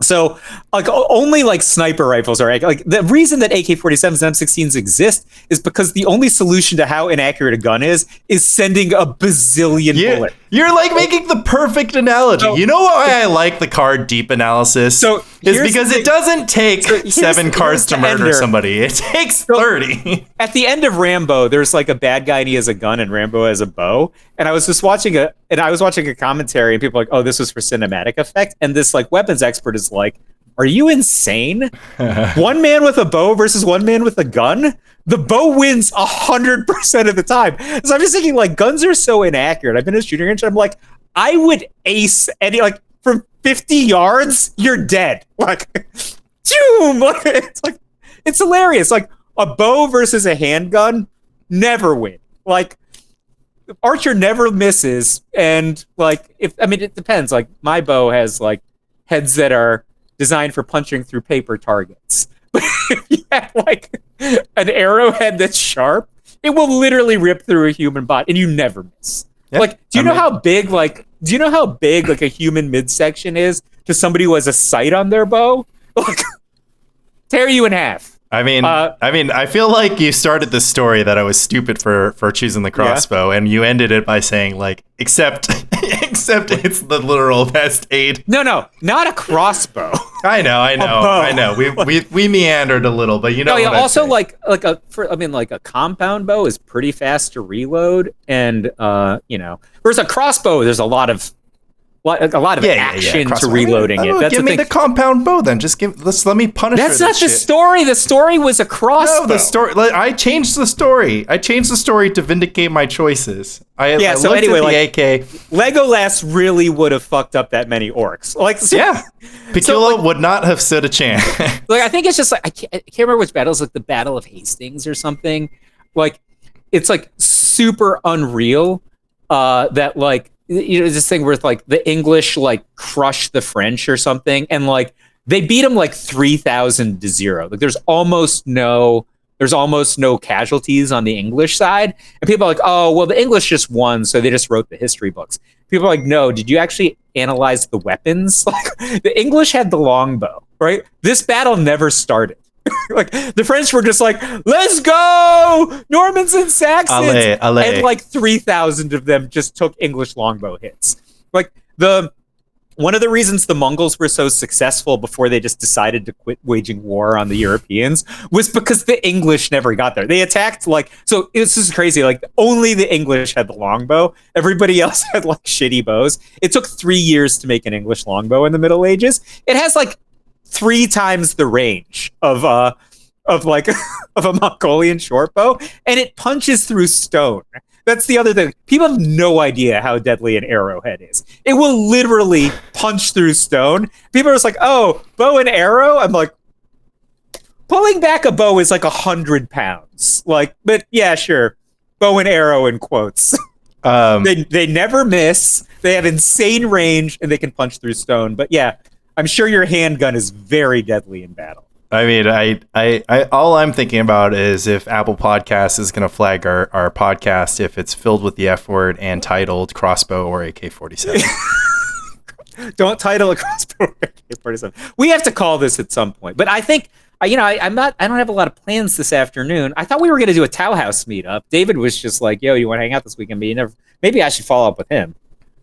C: So like only like sniper rifles are like the reason that AK47s and M16s exist is because the only solution to how inaccurate a gun is sending a bazillion bullets.
B: You're like making the perfect analogy. You know why I like the card deep analysis?
C: So
B: is because it doesn't take 7 cards to murder somebody. It takes 30.
C: At the end of Rambo, there's like a bad guy and he has a gun and Rambo has a bow. And I was just watching a commentary and people are like, oh, this was for cinematic effect. And this like weapons expert is like, are you insane? One man with a bow versus one man with a gun? The bow wins 100% of the time. So I'm just thinking like guns are so inaccurate. I've been in a shooting range and I'm like, I would ace any like from 50 yards, you're dead. Like, doom! Like, it's hilarious. Like a bow versus a handgun, never win. Like Archer never misses, and like it depends. Like my bow has like heads that are designed for punching through paper targets. But if you have like an arrowhead that's sharp, it will literally rip through a human body, and you never miss. Yeah, like, do you know how big like a human midsection is to somebody who has a sight on their bow? Like, tear you in half.
B: I mean, I feel like you started the story that I was stupid for choosing the crossbow, and you ended it by saying like, except it's the literal best aid.
C: No, not a crossbow.
B: I know. We meandered a little, but you know.
C: No, yeah. Also, like a compound bow is pretty fast to reload, and whereas a crossbow, there's a lot of action to reloading it.
B: Give me the compound bow then. Let me punish her.
C: That's not the story. The story was a crossbow.
B: No, the story. I changed the story. I changed the story to vindicate my choices.
C: So anyway,
B: like AK.
C: Legolas really would have fucked up that many orcs.
B: Picula would not have stood a chance.
C: Like I think it's just like I can't remember which battle is like the Battle of Hastings or something. Like it's like super unreal that like. This thing where like the English like crushed the French or something, and like they beat them like 3,000-0. Like there's almost no casualties on the English side, and people are like, oh well, the English just won, so they just wrote the history books. People are like, no, did you actually analyze the weapons? Like the English had the longbow, right? This battle never started. Like the French were just like, let's go Normans and Saxons,
B: allez.
C: And like 3,000 of them just took English longbow hits. Like one of the reasons the Mongols were so successful before they just decided to quit waging war on the Europeans was because the English never got there. They attacked this is crazy. Like only the English had the longbow. Everybody else had like shitty bows. It took 3 years to make an English longbow in the Middle Ages. It has like 3 times the range of a Mongolian shortbow, and it punches through stone. That's the other thing. People have no idea how deadly an arrowhead is. It will literally punch through stone. People are just like, oh, bow and arrow? I'm like, pulling back a bow is like 100 pounds. Like, but yeah, sure. Bow and arrow in quotes. They never miss. They have insane range, and they can punch through stone. But yeah, I'm sure your handgun is very deadly in battle.
B: I mean, I all I'm thinking about is if Apple Podcasts is going to flag our podcast if it's filled with the F word and titled Crossbow or AK47.
C: Don't title a Crossbow or AK47. We have to call this at some point. But I think, I don't have a lot of plans this afternoon. I thought we were going to do a Tau House meetup. David was just like, yo, you want to hang out this weekend? Maybe I should follow up with him.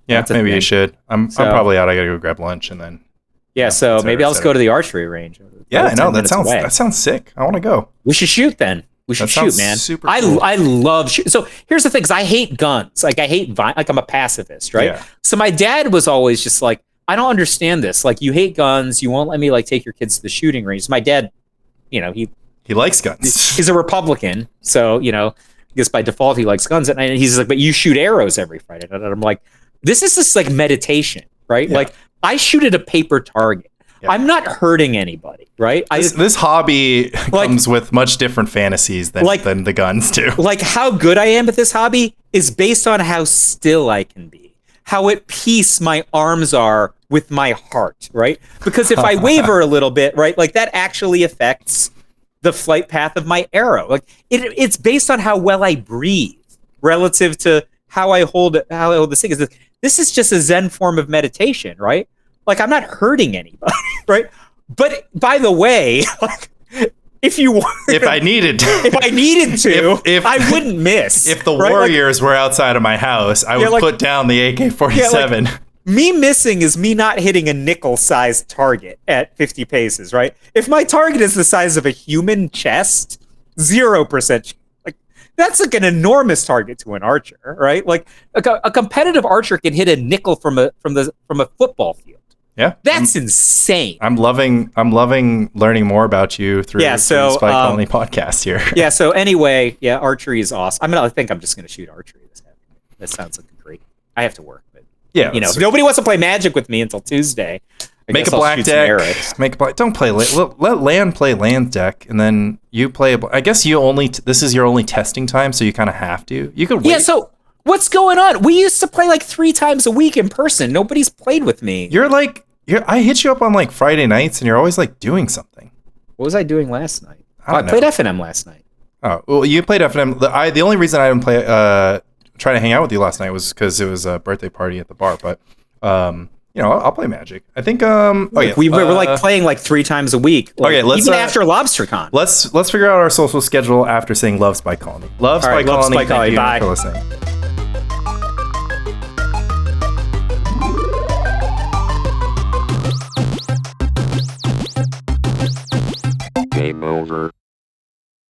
B: Yeah, maybe you should. I'm probably out. I got to go grab lunch and then.
C: Yeah, so maybe I'll just go to the archery range.
B: Yeah, I know. That sounds sick. I want to go.
C: We should shoot then. We should shoot, man. Super cool. I love shoot. So here's the thing, because I hate guns. Like, I hate like, I'm a pacifist, right? Yeah. So my dad was always just like, I don't understand this. Like, you hate guns. You won't let me like take your kids to the shooting range. My dad, you know, he
B: likes guns.
C: He's a Republican, so you know, I guess by default he likes guns. And he's like, but you shoot arrows every Friday. And I'm like, this is just like meditation, right? Yeah. Like, I shoot at a paper target. Yeah. I'm not hurting anybody, right?
B: This hobby comes with much different fantasies than the guns do.
C: Like, how good I am at this hobby is based on how still I can be, how at peace my arms are with my heart, right? Because if I waver a little bit, right, like that actually affects the flight path of my arrow. Like, it's based on how well I breathe relative to how I hold this thing. This is just a Zen form of meditation, right? Like, I'm not hurting anybody, right? But by the way, like, if I needed to, I wouldn't miss.
B: If the Warriors were outside of my house, I would put down the AK-47.
C: Yeah, me missing is me not hitting a nickel-sized target at 50 paces, right? If my target is the size of a human chest, 0%. Like, that's like an enormous target to an archer, right? Like, a competitive archer can hit a nickel from a football field.
B: Yeah,
C: that's insane.
B: I'm loving learning more about you through the Spike Colony podcast here.
C: Yeah. So anyway, archery is awesome. I think I'm just going to shoot archery this afternoon. That sounds like great. I have to work, but if nobody wants to play Magic with me until Tuesday,
B: make a black deck. Don't play. Let Land play Land deck, and then you play. I guess this is your only testing time, so you kind of have to. You could wait.
C: Yeah. So what's going on? We used to play like 3 times a week in person. Nobody's played with me.
B: I hit you up on like Friday nights, and you're always like doing something.
C: What was I doing last night? I played FNM last night.
B: Oh, well, you played FNM. The only reason I didn't try to hang out with you last night was because it was a birthday party at the bar. But I'll play Magic. I think
C: we were like playing like 3 times a week. Like, okay, even after LobsterCon.
B: Let's figure out our social schedule after saying Love Spike Colony. Love Spike Colony. Thank you for listening.
A: Game over.